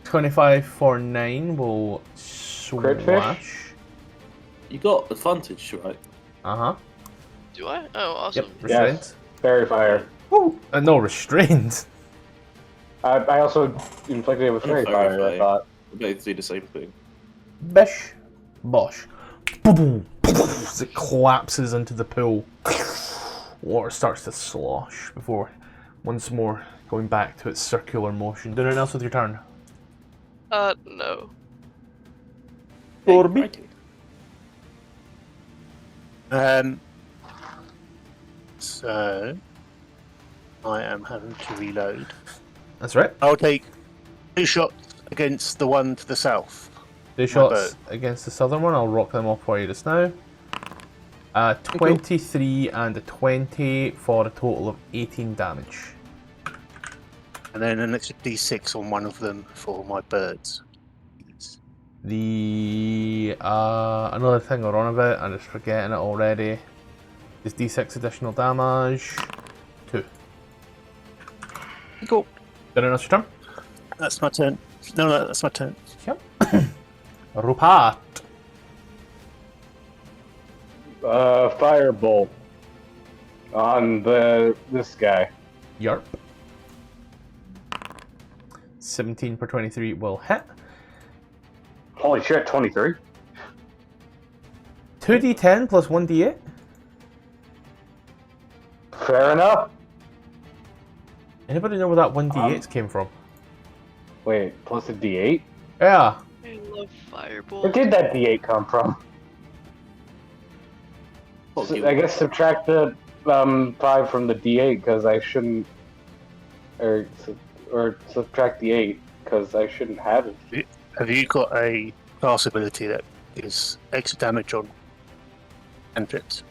25 for 9 will Crit fish? swash. You got advantage, right? Uh-huh. Do I? Oh, awesome. Yep, restrained. Yes. Fairy fire. Woo! No, restrained. I also inflicted it with fairy Fairy fire, I fire. thought. They do the same thing. Bish. Bosh. Boom. As it collapses into the pool. Water starts to slosh before once more going back to its circular motion. Do anything else with your turn? No. Corby? Righty. So I am having to reload. That's right. I'll take 2 shots against the one to the south. 2 shots against the southern one. I'll rock them off for you just now. 23 and a 20 for a total of 18 damage. And then an extra d6 on one of them for my birds. The another thing we're on about, I'm just forgetting it already, is d6 additional damage. 2. Cool. Did I not your turn? That's my turn. No, that's my turn. Yep. Rupert. Firebolt on this guy. Yarp. 17 per 23 will hit. Holy shit, 23. 2d10 plus 1d8. Fair enough. Anybody know where that 1d8s came from? Wait, plus a D8? Yeah. I love Firebolt. Where did that D8 come from? So I guess subtract the 5 from the D8 because I shouldn't, or subtract the 8 because I shouldn't have it. Have you got a class ability that is extra damage on cantrips?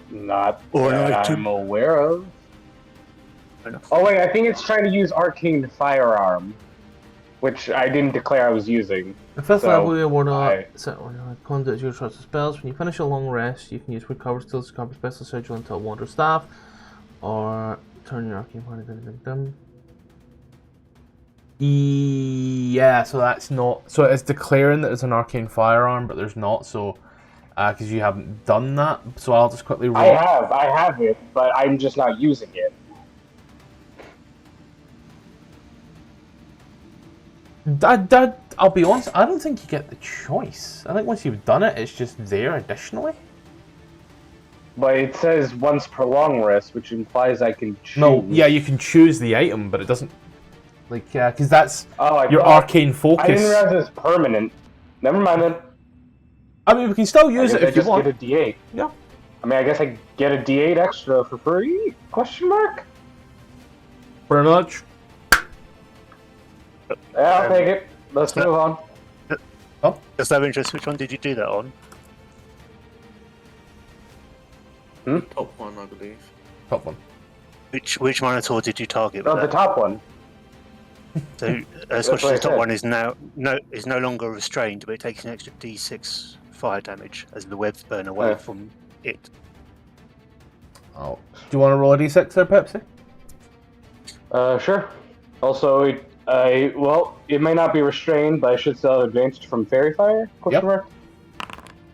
Not Or an that item. I'm aware of. Fair enough. Oh wait, I think it's trying to use Arcane Firearm, which I didn't declare I was using. The 5th So, level, you want I- to set on conduit your shots of spells. When you finish a long rest, you can use recover skills to copy special sigil into a wander staff, or turn your arcane party. Yeah, so that's not. So it's declaring that it's an arcane firearm, but there's not. So because you haven't done that, so I'll just quickly roll. I have it, but I'm just not using it. I'll be honest, I don't think you get the choice. I think once you've done it, it's just there additionally. But it says once per long rest, which implies I can choose. No, yeah, you can choose the item, but it doesn't. Like, yeah, because that's your thought- arcane focus. I didn't realize it was permanent. Never mind then. I mean, we can still use it I if you just want. get a D8. Yeah. I mean, I guess I get a D8 extra for free? Question mark? For a nudge. Yeah, I'll take it. Let's move on. Just out of interest, which one did you do that on? Top one, I believe. Top one. Which minotaur did you target? Oh, with the that? top one. So That's Squashy what I the top said. one is now no longer restrained, but it takes an extra d6 fire damage as the webs burn away Yeah. from it. Oh. Do you want to roll a d6 there, Pepsi? Sure. Also, it may not be restrained, but I should still have advantage from fairy fire? Question mark?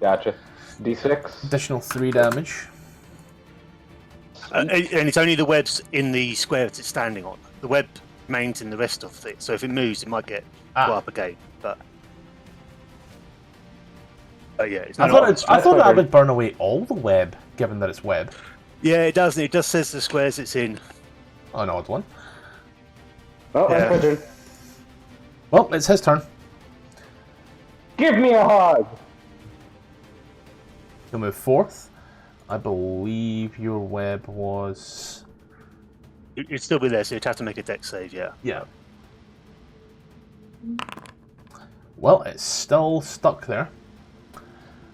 Gotcha. D6. Additional 3 damage. And it's only the webs in the square that it's standing on. The web remains in the rest of it, so if it moves, it might go up again. But yeah, it's I not. thought that would burn away all the web, given that it's web. Yeah, it does. It just says the squares it's in. Oh, no, it's one. Oh, Yeah. that's my turn. Well, it's his turn. Give me a hug! He'll move 4th. I believe your web was... It'd still be there, so you'd have to make a dex save. Yeah. Yeah. Well, it's still stuck there.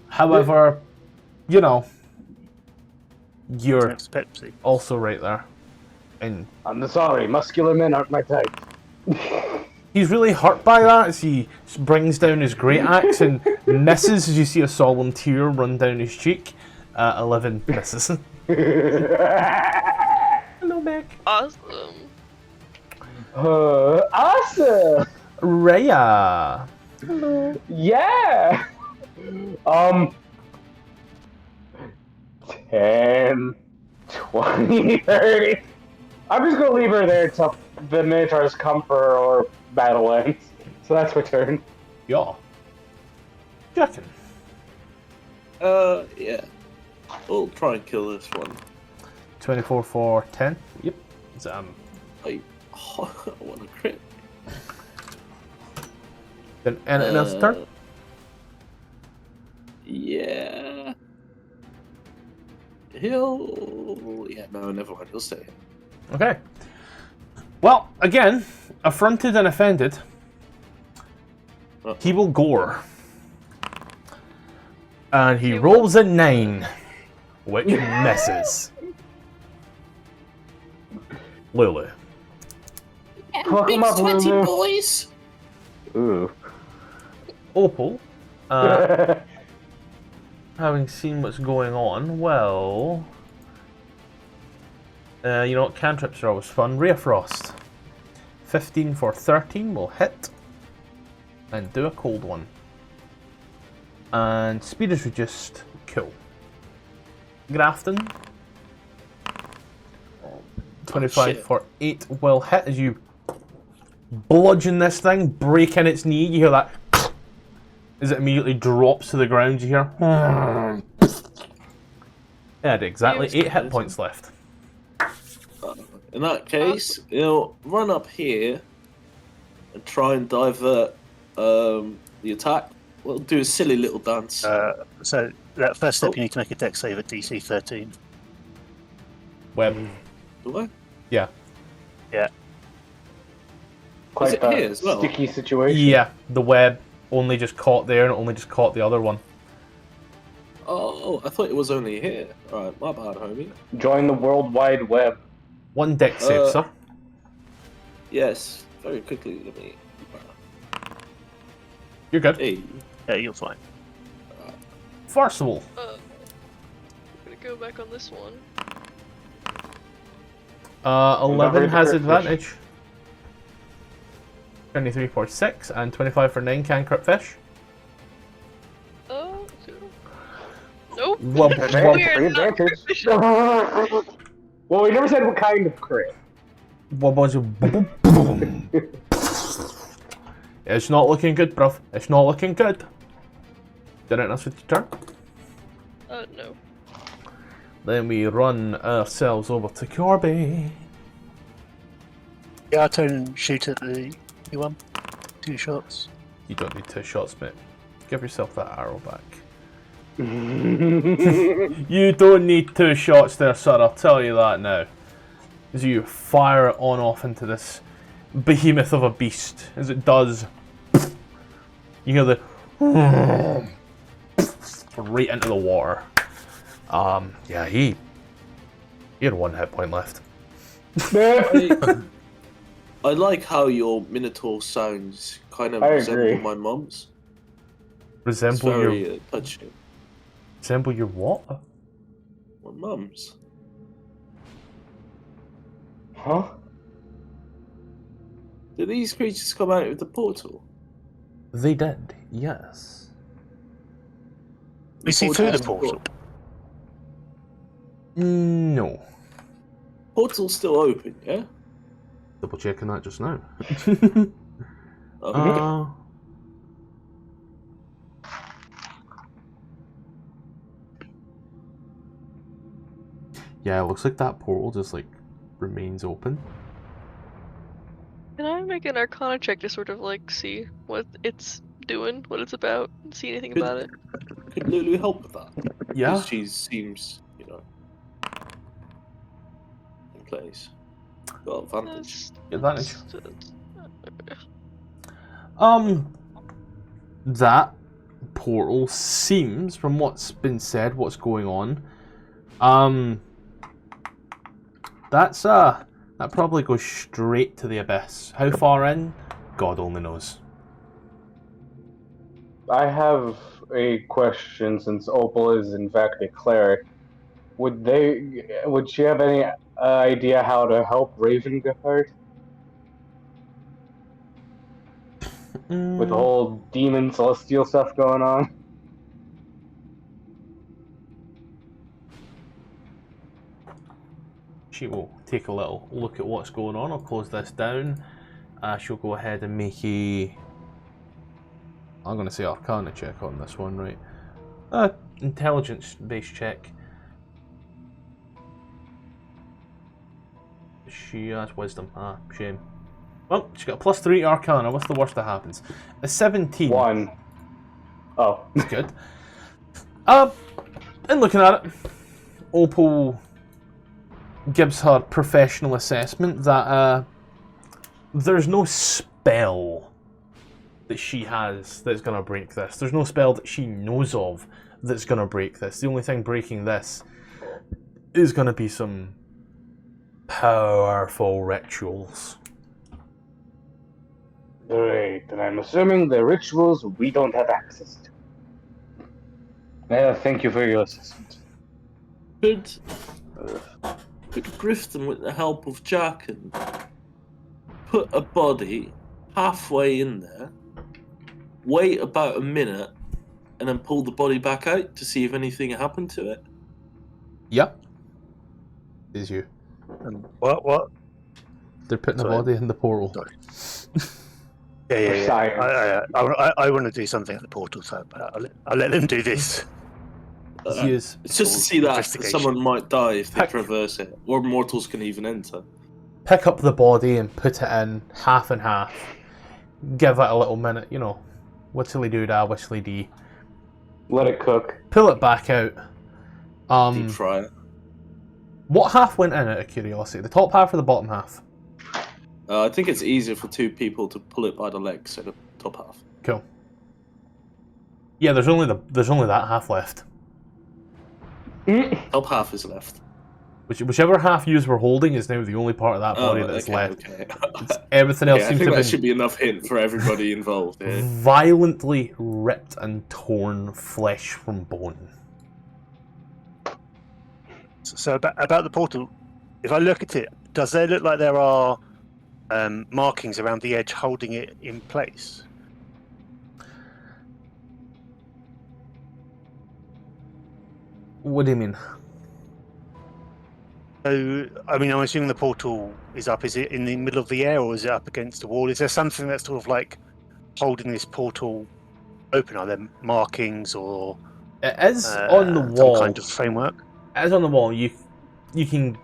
However, you know, you're Next Pepsi. also right there. And I'm sorry, muscular men aren't my type. he's really hurt by that as he brings down his great axe and misses as you see a solemn tear run down his cheek. 11 misses. Hello, Beck. Awesome. Awesome! Rhea. Yeah! 10, 20, 30. I'm just gonna leave her there till the Minotaurs come for her or battle ends. So that's my turn. Yeah. Jackin. Yeah. We'll try and kill this one. 24 for 10. Yep. I want to crit. Then anything else turn? Yeah. Yeah, no, never mind. He'll stay. Okay. Well, again, affronted and offended, He will gore. And he He rolls a 9, which misses. Lulu. Fuck Big him up, sweaty Lulu. boys. Ooh. Opel, having seen what's going on, well... you know what, cantrips are always fun. Ray of Frost. 15 for 13 will hit. And do a cold one. And speed is reduced. Cool. Grafton. 25 shit. for 8 will hit as you bludgeon this thing, break in its knee. You hear that as it immediately drops to the ground. You hear. It had exactly 8 hit points left. In that case, run up here and try and divert the attack. We'll do a silly little dance. So that first step, you need to make a dex save at DC 13. Web. Do I? Yeah. Yeah. Quite it here as well? sticky situation. Yeah, the web only just caught there and it only just caught the other one. Oh, I thought it was only here. Alright, my bad, homie. Join the World Wide Web. One deck save, sir. Yes, very quickly, let me. You're good. Hey. Yeah, you're fine. Tfarcevol. I'm gonna go back on this one. 11 Remember has the crit fish. advantage. 23 for 6 and 25 for 9 can crit fish. Oh, nope. Wub, We wub, are not Advantage. Well, we never said what kind of crit. wub was a boom, boom. It's not looking good, bruv. It's not looking good. Didn't else with your turn. No. Then we run ourselves over to Corby. Yeah, I'll turn and shoot at the new one. 2 shots. You don't need 2 shots, mate. Give yourself that arrow back. You don't need 2 shots there, sir. I'll tell you that now. As you fire it on off into this behemoth of a beast, as it does, you hear the right into the water. Yeah, he had 1 hit point left. I like how your minotaur sounds kind of I resemble agree. my mum's. It's Resemble very your touching. resemble your what? My mum's. Huh? Do these creatures come out of the portal? They did, yes. We see through the portal. No. Portal's still open, yeah? Double checking that just now. Okay. Yeah, it looks like that portal just like remains open. Can I make an Arcana check to sort of like see what it's doing, what it's about, and see anything about it? Could Lulu help with that? Yeah. Because she seems, in place. Got advantage. Advantage. That portal seems, from what's been said, what's going on, that probably goes straight to the abyss. How far in? God only knows. I have a question since Opel is in fact a cleric. Would she have any idea how to help Ravengard with the whole demon celestial stuff going on? She will take a little look at what's going on. I'll close this down. She'll go ahead and make a... I'm going to say Arcana check on this one, right? Intelligence-based check. She has wisdom. Ah, shame. Well, she got a +3 Arcana. What's the worst that happens? A 17. 1. Oh. That's good. And looking at it, Opal gives her professional assessment that there's no spell that she has that's going to break this. There's no spell that she knows of that's going to break this. The only thing breaking this is going to be some powerful rituals. Great, and I'm assuming the rituals we don't have access to. Thank you for your assistance. Could Grifton, with the help of Jack, and put a body halfway in there, wait about a minute, and then pull the body back out to see if anything happened to it? Yep. Is you. What? They're putting Sorry. the body in the portal. Sorry. Yeah. Science. I want to do something at the portal, so I'll let them do this. He is. It's just to see that Investigation. someone might die if they Heck. traverse it, or mortals can even enter. Pick up the body and put it in half and half. Give it a little minute, you know. Whistly do da, whistly dee. Let it cook. Pull it back out. Deep fry it. What half went in out of curiosity? The top half or the bottom half? I think it's easier for two people to pull it by the legs, so the top half. Cool. Yeah, there's only that half left. Top half is left. Whichever half you were holding is now the only part of that body that's left. Okay. Everything else I seems think to that have should be enough hint for everybody involved. Yeah. been violently ripped and torn flesh from bone. So about the portal, if I look at it, does there look like there are markings around the edge holding it in place? What do you mean? So, I mean, I'm assuming the portal is up. Is it in the middle of the air, or is it up against the wall? Is there something that's sort of like holding this portal open? Are there markings or It is on the wall. some kind of framework? It is on the wall. You can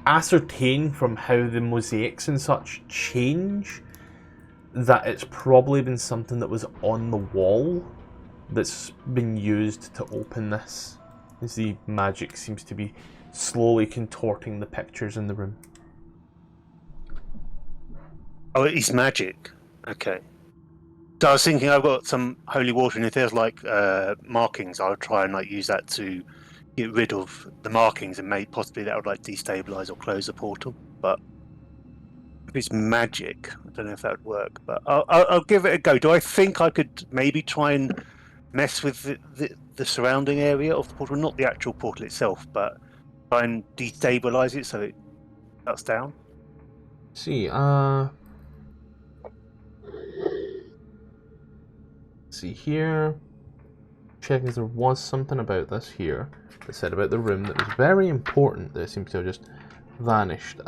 ascertain from how the mosaics and such change that it's probably been something that was on the wall that's been used to open this, as the magic seems to be slowly contorting the pictures in the room. Oh, it's magic. Okay. So I was thinking I've got some holy water, and if there's like markings, I would try and like use that to get rid of the markings, and maybe possibly that would like destabilize or close the portal. But if it's magic, I don't know if that would work. But I'll give it a go. Do I think I could maybe try and mess with the surrounding area of the portal, not the actual portal itself, but try and destabilize it so it shuts down? See, see here. Checking if there was something about this here that said about the room that was very important that seems to have just vanished.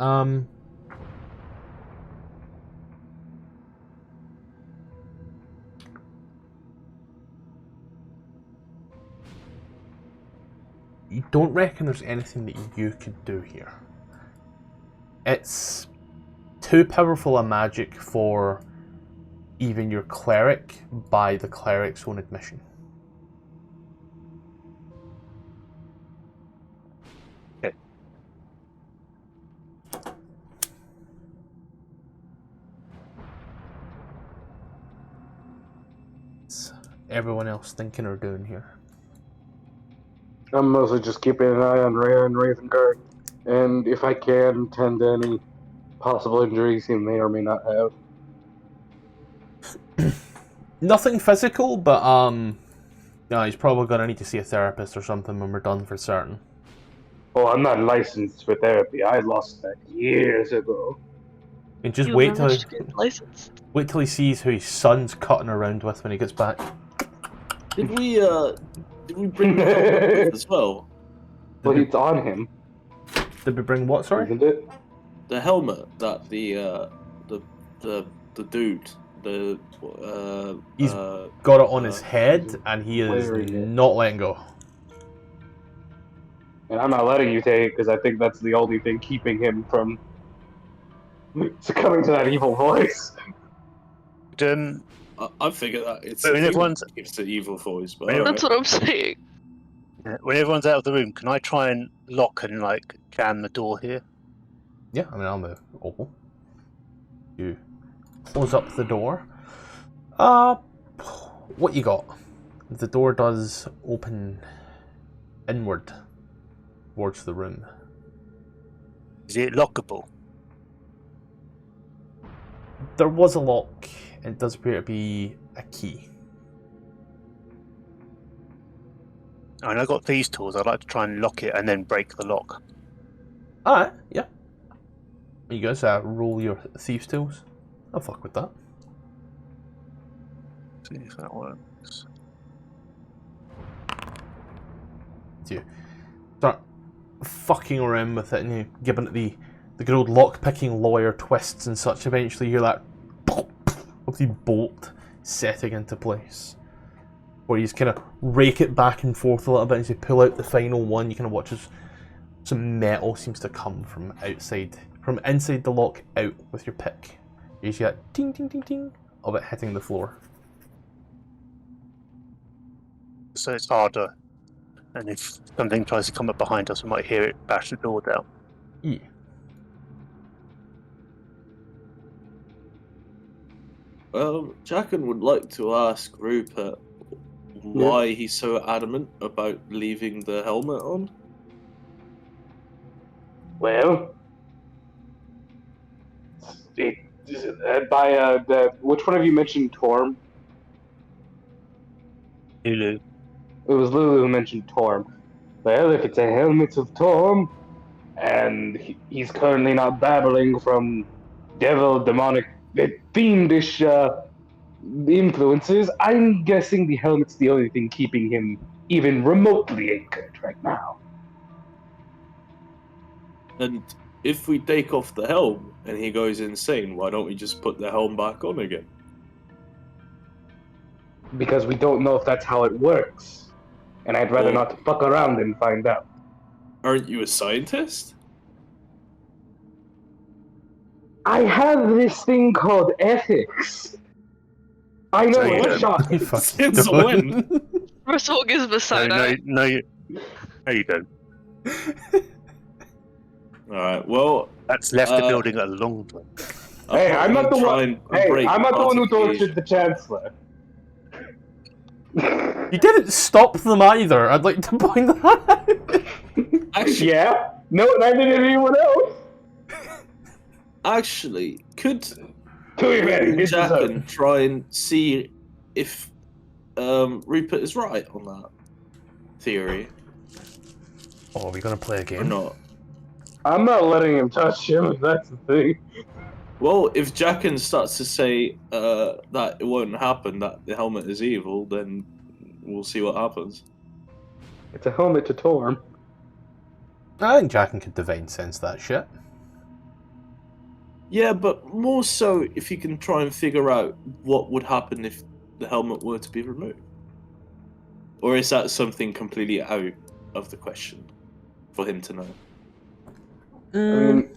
You don't reckon there's anything that you could do here? It's too powerful a magic for even your cleric by the cleric's own admission. Okay. What's everyone else thinking or doing here? I'm mostly just keeping an eye on Rhea and Ravengard, and if I can, tend to any possible injuries he may or may not have. Nothing physical, but no, he's probably gonna need to see a therapist or something when we're done for certain. Oh, I'm not licensed for therapy. I lost that years ago. And just You wait till managed to get licensed. he sees who his son's cutting around with when he gets back. Did we bring the helmet as well? Well, it's on him, Did we bring what? Sorry. isn't it? The helmet that the dude, He's got it on his head, and he is wearing it. not letting go. And I'm not letting you take it because I think that's the only thing keeping him from succumbing to that evil voice. I figure that it's But when the evil voice, but When- That's what I'm saying. When everyone's out of the room, can I try and lock and like jam the door here? Yeah, I mean, I'll move. Opel. You close up the door. What you got? The door does open inward towards the room. Is it lockable? There was a lock, and it does appear to be a key. And I got these tools. I'd like to try and lock it and then break the lock. Alright, yeah. You guys roll your thieves' tools. I'll fuck with that. See if that works. You start fucking around with it and you giving it the good old lock-picking lawyer twists and such. Eventually you hear that of the bolt setting into place. Where you just kind of rake it back and forth a little bit as you pull out the final one. You kind of watch as some metal seems to come from inside the lock out with your pick. You see that ting ting ting ting of it hitting the floor. So it's harder. And if something tries to come up behind us, we might hear it bash the door down. Yeah. Jacken would like to ask Rupert why he's so adamant about leaving the helmet on. Well, which one of you mentioned Torm? Lulu. It was Lulu who mentioned Torm. Well, if it's a helmet of Torm, and he's currently not babbling from devil, demonic, fiendish influences, I'm guessing the helmet's the only thing keeping him even remotely anchored right now. And if we take off the helm and he goes insane, why don't we just put the helm back on again? Because we don't know if that's how it works. And I'd rather not fuck around and find out. Aren't you a scientist? I have this thing called ethics. I know, So you it's don't- You shocking. fucking Since don't. when? First of all, gives him a side eye. No, you don't. Alright, well, That's left the building a long time. Hey, I'm not the one. Hey, I'm not the one who tortured the Chancellor. You didn't stop them either. I'd like to point that out. Actually, Yeah? No, neither did anyone else. actually, could To your head, get this Jack out. and try and see if Rupert is right on that theory Oh, are we gonna play a or game? not? I'm not letting him touch him, that's the thing. Well, if Jacken starts to say that it won't happen, that the helmet is evil, then we'll see what happens. It's a helmet to Torm. I think Jacken could divine sense that shit. Yeah, but more so if you can try and figure out what would happen if the helmet were to be removed. Or is that something completely out of the question for him to know? I mean,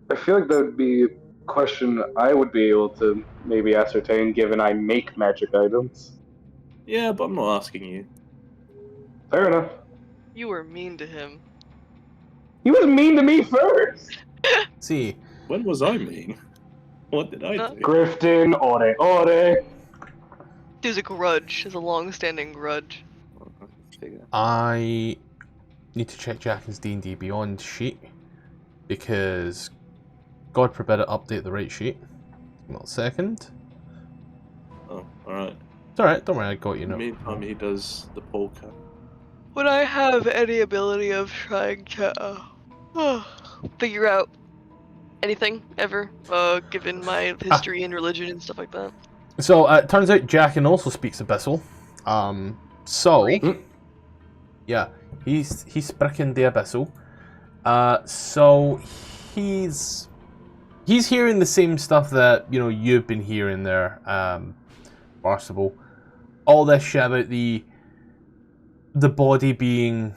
I feel like that would be a question I would be able to maybe ascertain given I make magic items. Yeah, but I'm not asking you. Fair enough. You were mean to him. He was mean to me first! See, When was I mean? What did I do? Grifton, ore. There's a grudge. There's a long-standing grudge. I need to check Jacken's D&D Beyond sheet because God forbid it update the right sheet. Not a second. Oh, alright. It's alright, don't worry, I got you now. Meantime, he does the polka. Would I have any ability of trying to figure out anything ever, given my history and religion and stuff like that? So, it turns out Jacken also speaks Abyssal. So, yeah, he's speaking the Abyssal. So he's hearing the same stuff that, you know, you've been hearing there, Tfarcevol. All this shit about the body being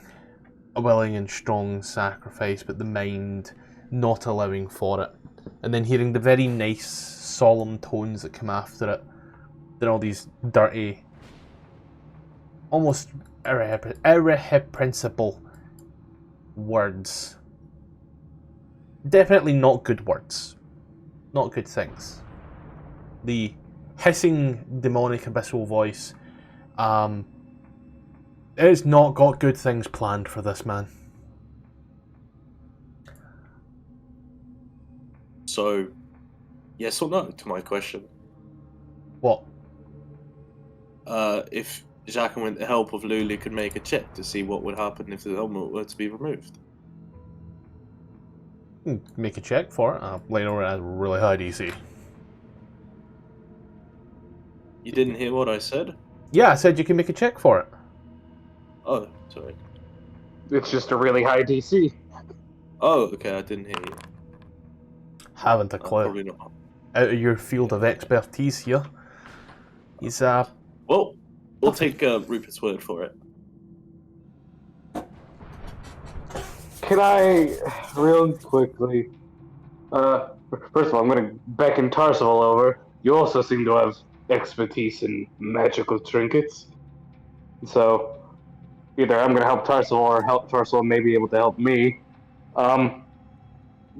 a willing and strong sacrifice, but the mind not allowing for it. And then hearing the very nice, solemn tones that come after it. Then all these dirty, almost irreprehensible words. Definitely not good words. Not good things. The hissing, demonic, abyssal voice. It's not got good things planned for this man. So, yes or no to my question? What? If Jacques, with the help of Luli, could make a check to see what would happen if the helmet were to be removed. Make a check for it. Leno has really high DC. You didn't hear what I said? Yeah, I said you can make a check for it. Oh, sorry. It's just a really high DC. Oh, okay, I didn't hear you. Haven't a clue. Probably not. Out of your field of expertise here. He's Well, we'll take Rupert's word for it. Can I, real quickly, first of all, I'm going to beckon Tfarcevol over. You also seem to have expertise in magical trinkets. So, either I'm going to help Tfarcevol or Tfarcevol may be able to help me.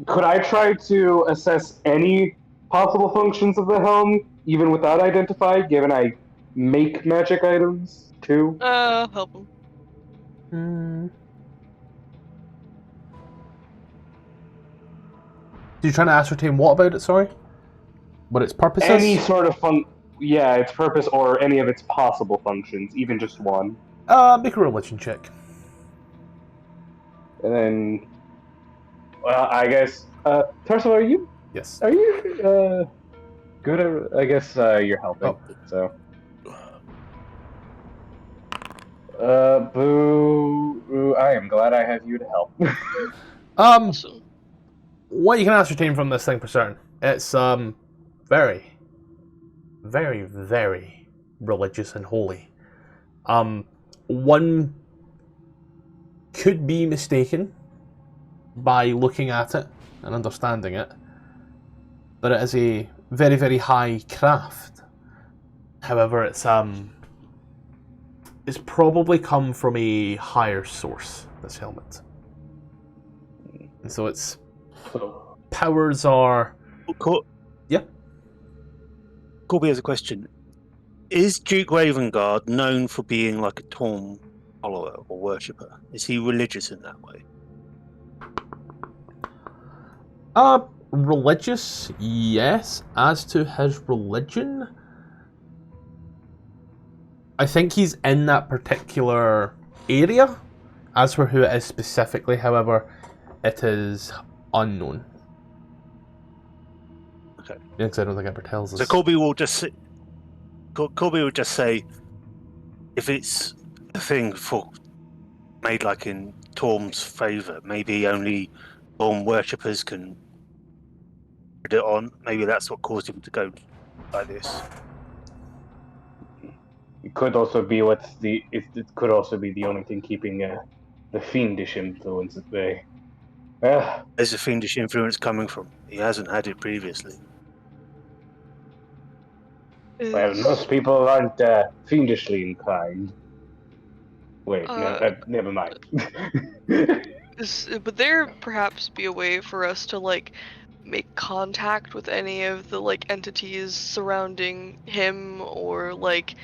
Could I try to assess any possible functions of the helm, even without identify, given I make magic items, too? Help him. You're trying to ascertain what about it, sorry? What its purpose is? Any sort of yeah, its purpose or any of its possible functions, even just one. Make a religion check. And then, well, I guess, Tfarcevol, are you Yes. good at, I guess, you're helping, so. Boo, I am glad I have you to help. Awesome. What you can ascertain from this thing for certain, it's very, very, very religious and holy. One could be mistaken by looking at it and understanding it, but it is a very, very high craft. However, it's probably come from a higher source, this helmet. And so its powers are... Yeah? Corby has a question. Is Duke Ravengard known for being like a Torm follower or worshipper? Is he religious in that way? Religious, yes. As to his religion, I think he's in that particular area. As for who it is specifically, however, it is unknown. Okay. Because I don't think it ever tells us. So Corby will just say, if it's a thing for made like in Torm's favour, maybe only Torm worshippers can put it on. Maybe that's what caused him to go like this. It could also be it could also be the only thing keeping the fiendish influence at bay. Where's the fiendish influence coming from? He hasn't had it previously. Well, most people aren't fiendishly inclined. Wait, no, never mind. Would there perhaps be a way for us to like make contact with any of the like entities surrounding him, or like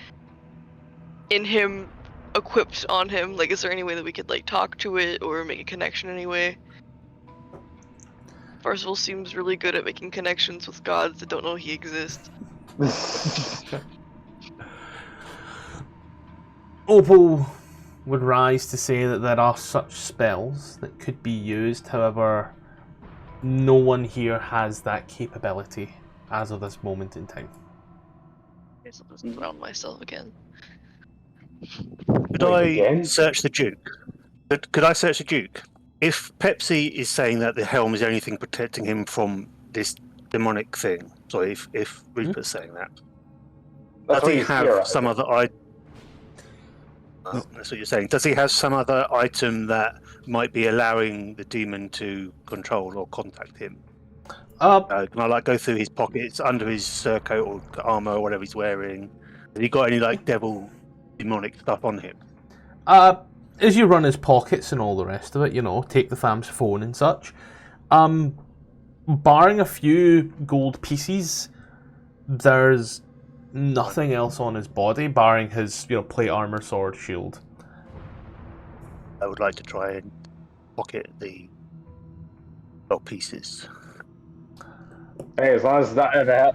in him, equipped on him? Like, is there any way that we could like talk to it or make a connection anyway? Tfarcevol seems really good at making connections with gods that don't know he exists. Opel would rise to say that there are such spells that could be used, however, no one here has that capability as of this moment in time. I guess I'll just drown myself again. Could I search the Duke? Could I search the Duke? If Pepsi is saying that the helm is the only thing protecting him from this demonic thing, sorry, if Rupert's saying that, does he have some other item? That's what you're saying. Does he have some other item that might be allowing the demon to control or contact him? Can I like go through his pockets under his surcoat or armor or whatever he's wearing? Has he got any like devil demonic stuff on him? As you run his pockets and all the rest of it, you know, take the fam's phone and such, barring a few gold pieces, there's nothing else on his body, barring his, plate armor, sword, shield. I would like to try and pocket the belt pieces. Hey, as long as it's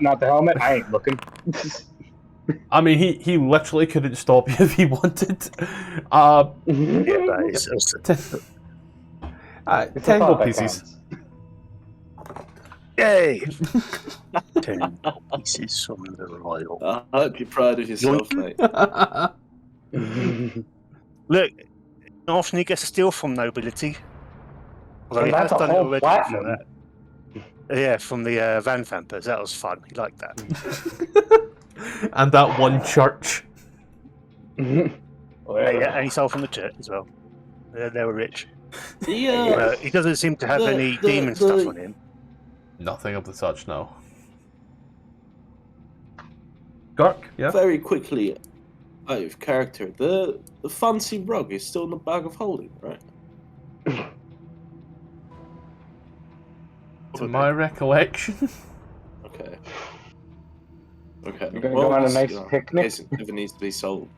not the helmet, I ain't looking. I mean, he literally couldn't stop you if he wanted. Yeah, that is also... 10 gold pieces. Yay! 10 pieces from the royal. I hope you're proud of yourself, mate. Look, often he gets a steal from nobility. Although And he has that's a done it whole already platinum. for that. Yeah, from the Van Vampers. That was fun. He liked that. And that one church. Yeah, and he sold from the church as well. They were rich. Yeah. He doesn't seem to have any demon stuff on him. Nothing of the such, no. Gark, yeah? Very quickly, out of character, the fancy rug is still in the bag of holding, right? To my recollection. Okay. Okay. You're gonna go on a nice picnic? In case it ever needs to be sold.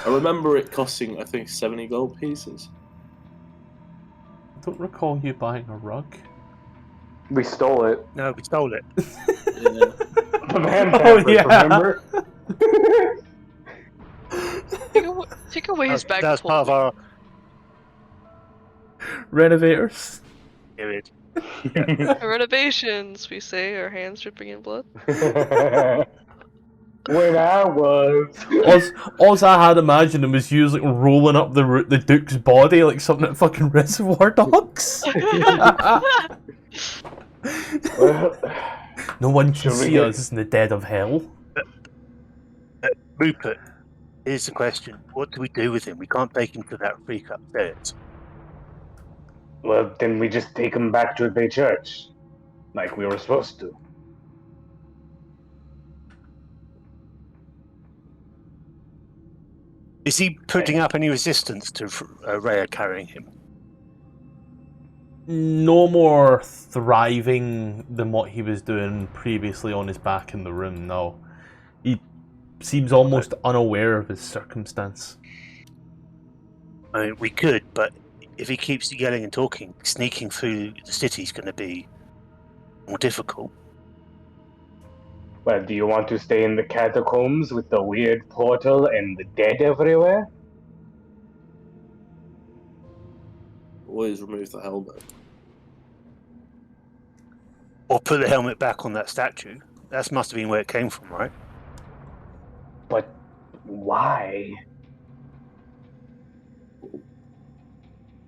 I remember it costing, I think, 70 gold pieces. I don't recall you buying a rug. We stole it. No, we stole it. Yeah. The man yeah. remember? Take away his bag. That's part of our Renovators. period. Renovations, we say, our hands dripping in blood. When I was. All I had imagined him was you like rolling up the Duke's body like something at fucking Reservoir Dogs. Well, No one can Shall we see get- us in the dead of hell. Rupert, here's the question. What do we do with him? We can't take him to that freak upstairs. well, then we just take him back to the church. Like we were supposed to. Is he putting up any resistance to Rhea carrying him? No more thriving than what he was doing previously on his back in the room, no. He seems almost unaware of his circumstance. I mean, we could, but if he keeps yelling and talking, sneaking through the city's going to be more difficult. Well, do you want to stay in the catacombs with the weird portal and the dead everywhere? Always remove the helmet. Or put the helmet back on that statue. That must have been where it came from, right? But why?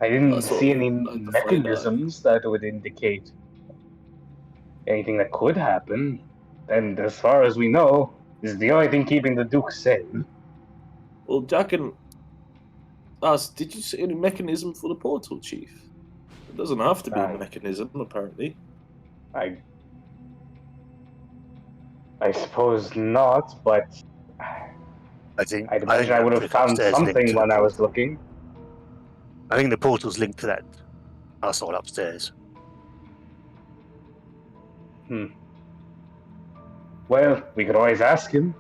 I didn't That's what see any I'd like to find out. mechanisms that would indicate anything that could happen. And as far as we know, this is the only thing keeping the Duke sane. Well, Jack and us, did you see any mechanism for the portal, Chief? It doesn't have to be a mechanism, apparently. I suppose not, but I'd imagine I would have found something when I was looking. I think the portal's linked to that asshole upstairs. Well, we could always ask him.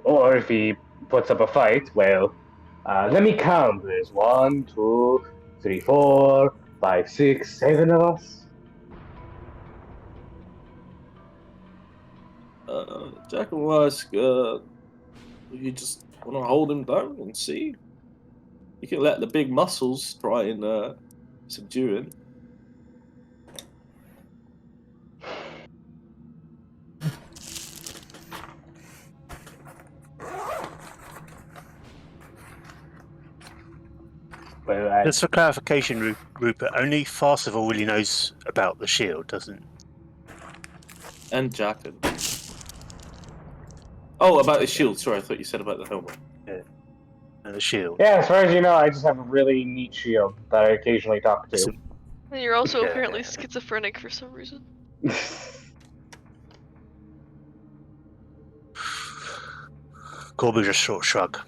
Or if he puts up a fight, well, let me count. There's 1, 2, 3, 4, 5, 6, 7 of us. Jack will ask, you just want to hold him down and see? You can let the big muscles try and subdue him. Well, Just for clarification, Rupert, only Tfarcevol really knows about the shield, doesn't? And Jack. Oh, about the shield. Sorry, I thought you said about the helmet. The shield. yeah, as far as you know, I just have a really neat shield that I occasionally talk to. So- And you're also Yeah. apparently schizophrenic for some reason. Corby just short shrug.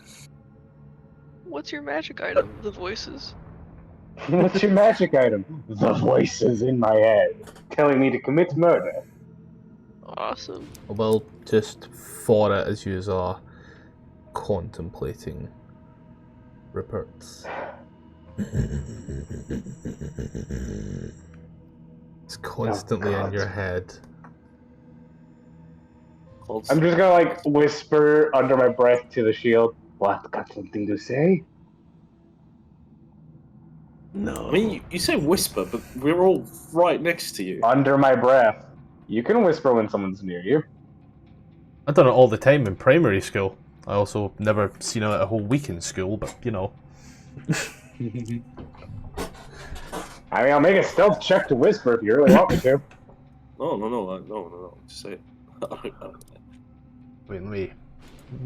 What's your magic item? The voices. What's your magic item? The voices in my head telling me to commit murder. Awesome. Well, just for it as you are contemplating Rupert's. It's constantly in your head. I'm just gonna like whisper under my breath to the shield. What? Got something to say? No. I mean, you say whisper, but we're all right next to you. Under my breath. You can whisper when someone's near you. I've done it all the time in primary school. I also never seen it a whole week in school, but you know. I mean, I'll make a stealth check to whisper if you really want me to. No. Just say it. Wait,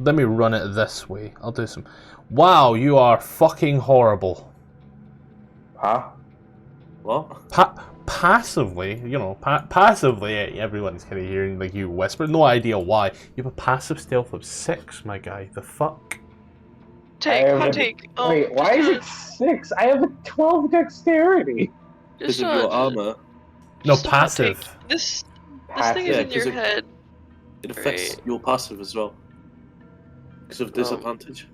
let me run it this way. I'll do some. Wow, you are fucking horrible. Huh? What? Passively, you know, passively, everyone's kind of hearing like you whisper. No idea why. You have a passive stealth of 6, my guy. The fuck? Hot take. Wait, why is it 6? I have a 12 dexterity. Because of your armor. No, just a hot passive. take. This Passive. thing is Yeah, in your 'cause head. It affects Right. your passive as well. Because of disadvantage.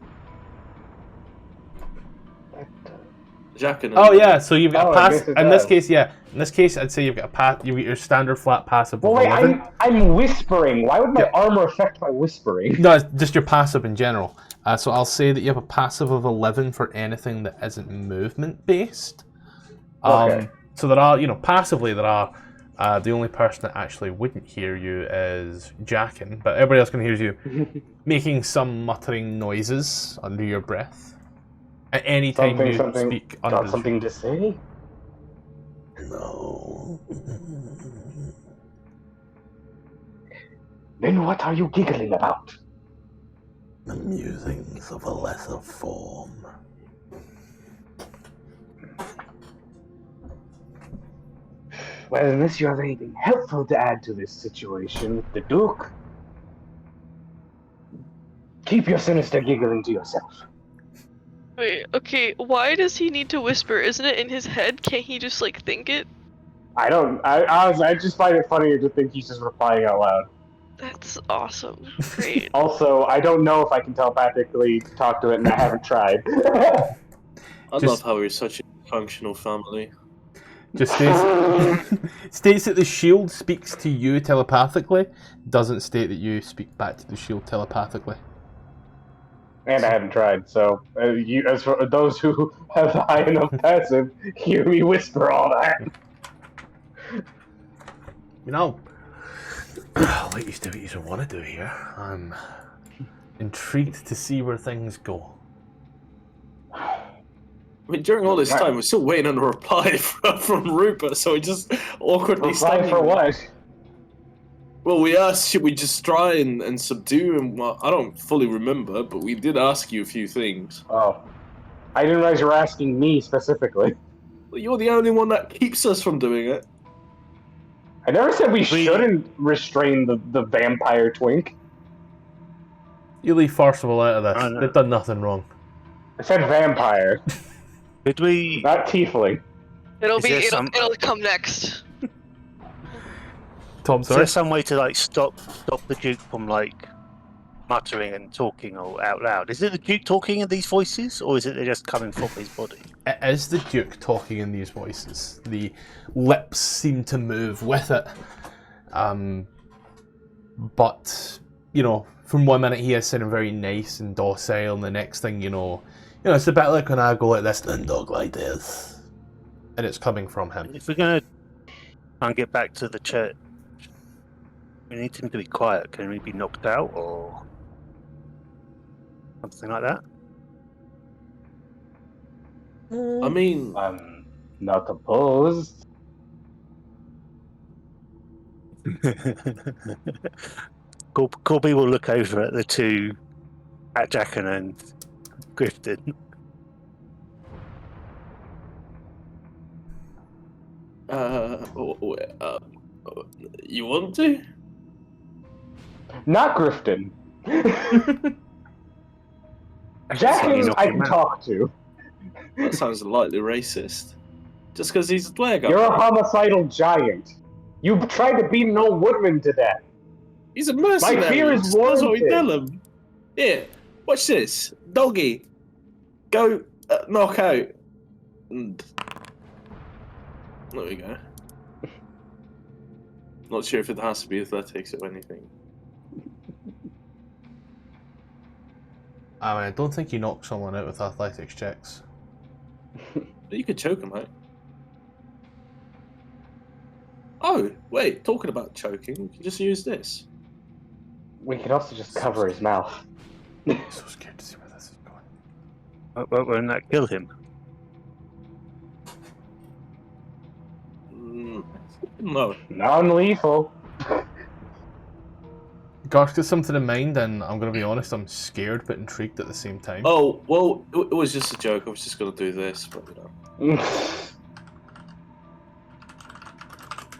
Jack and Oh yeah, so you've got Oh, a I pass. guess it In this does. case, yeah. In this case, I'd say you've got you get your standard flat passive Well, of wait, 11. I'm whispering. Why would my Yeah. armor affect my whispering? No, it's just your passive in general. So I'll say that you have a passive of 11 for anything that isn't movement based. Okay. So there are, passively there are. The only person that actually wouldn't hear you is Jackin, but everybody else can hear you making some muttering noises under your breath. At any time you speak under Got something to say? No. Then what are you giggling about? The musings of a lesser form. Well, unless you have anything helpful to add to this situation with the Duke, keep your sinister giggling to yourself. Wait, okay, why does he need to whisper? Isn't it in his head? Can't he just, like, think it? I honestly, I just find it funnier to think he's just replying out loud. That's awesome. Great. Also, I don't know if I can telepathically talk to it, and I haven't tried. I love how we're such a functional family. Just states that the shield speaks to you telepathically, doesn't state that you speak back to the shield telepathically. And I haven't tried, so as for those who have high enough passive, hear me whisper all that. I'll let you do what you want to do here. I'm intrigued to see where things go. I mean, during all this time, we're still waiting on a reply from Rupert, so we just awkwardly Reply standing for there. what? Well, we asked, should we just try and subdue him? Well, I don't fully remember, but we did ask you a few things. Oh. I didn't realize you were asking me specifically. Well, you're the only one that keeps us from doing it. I never said we shouldn't restrain the vampire twink. You leave Tfarcevol out of this. I know. They've done nothing wrong. I said vampire, Could we? not tiefling. It'll Is there it'll come next. Tom, Is there sorry? some way to like stop the Duke from like muttering and talking all out loud? Is it the Duke talking in these voices, or is it they're just coming from his body? It is the Duke talking in these voices. The lips seem to move with it. But, from one minute he is sounding very nice and docile, and the next thing it's a bit like when I go like this and dog like this. And it's coming from him. If we're gonna try and get back to the church, we need him to be quiet. Can we be knocked out or something like that? I mean, I'm not opposed. Corby will look over at the two, at Jackin and Grifton. You want to? Not Grifton. Jackins I can talk to. That sounds lightly racist. Just because he's a Dwerg. You're a homicidal giant. You tried to beat an old woodman to death. He's a mercenary. My fear is That's what we warranted. tell him. Here, watch this. Doggy, go knock out. And there we go. Not sure if it has to be athletics or anything. I mean, I don't think you knock someone out with athletics checks. But you could choke him out. Oh, wait, talking about choking, we can just use this. We could also just cover his mouth. I'm so scared to see where this is going. Won't that kill him? No. Non-lethal. Garth's got something in mind, and I'm going to be honest, I'm scared but intrigued at the same time. Oh, well, it was just a joke. I was just going to do this, but you know.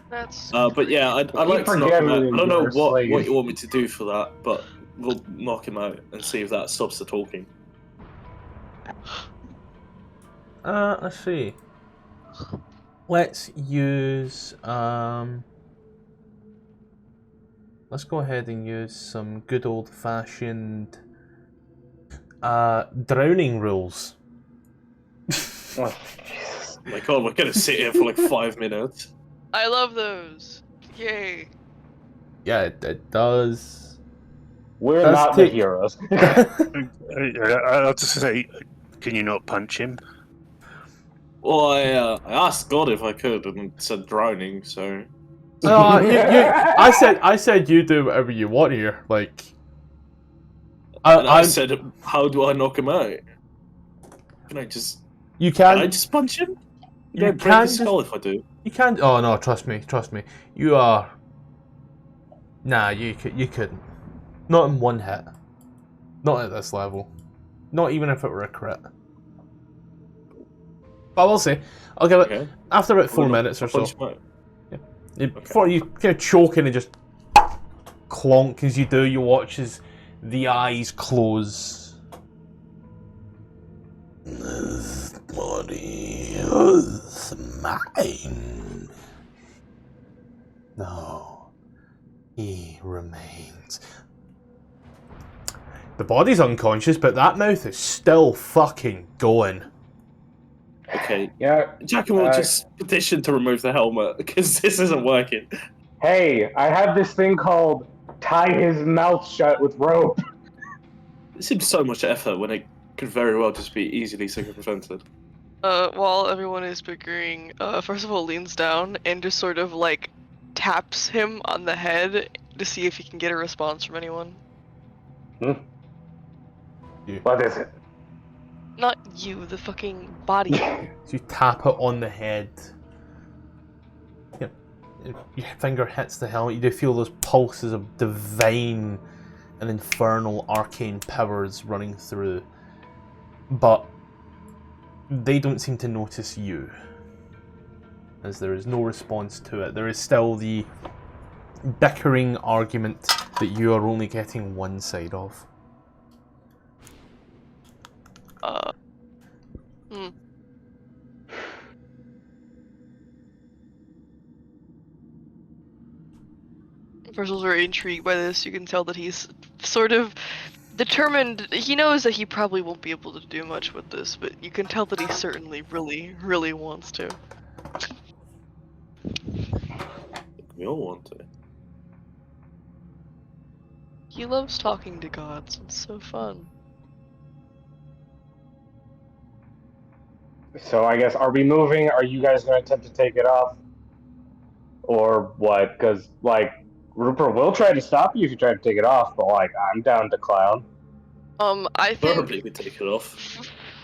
That's. But yeah, I'd like to knock him out. I don't know what you want me to do for that, but we'll knock him out and see if that stops the talking. Let's see. Let's use, let's go ahead and use some good old-fashioned, drowning rules. Oh, Jesus. Oh my god, we're going to sit here for like 5 minutes. I love those. Yay. Yeah, it does. We're Let's not take- the heroes. I'll just say, can you not punch him? Well, I asked God if I could, and it said drowning, so... I said you do whatever you want here. Like, And I I'm- said, how do I knock him out? Can I just... you Can I can. just punch him? You Can I break can his skull if I do? You can't. Oh no! Trust me. You are. Nah, you couldn't. Not in one hit. Not at this level. Not even if it were a crit. But we'll see. I'll give it Okay. after about 4 Well, minutes or so. punch him out. Before you kind of choking and just clonk as you do, you watch as the eyes close. This body is mine. No, he remains. The body's unconscious, but that mouth is still fucking going. Okay. Yeah. Jack will just petition to remove the helmet, because this isn't working. Hey, I have this thing called tie his mouth shut with rope. It seems so much effort when it could very well just be easily circumvented. While everyone is bickering, Tfarcevol leans down and just sort of like taps him on the head to see if he can get a response from anyone. What is it? Not you, the fucking body. So you tap it on the head. Your finger hits the helmet. You do feel those pulses of divine and infernal arcane powers running through. But they don't seem to notice you, as there is no response to it. There is still the bickering argument that you are only getting one side of. Tfarcevol's very intrigued by this. You can tell that he's sort of determined. He knows that he probably won't be able to do much with this, but you can tell that he certainly really, really wants to. We all want to. He loves talking to gods. It's so fun. So I guess, are we moving? Are you guys going to attempt to take it off? Or what? Because, like, Rupert will try to stop you if you try to take it off, but, like, I'm down to clown. I Probably think could take it off.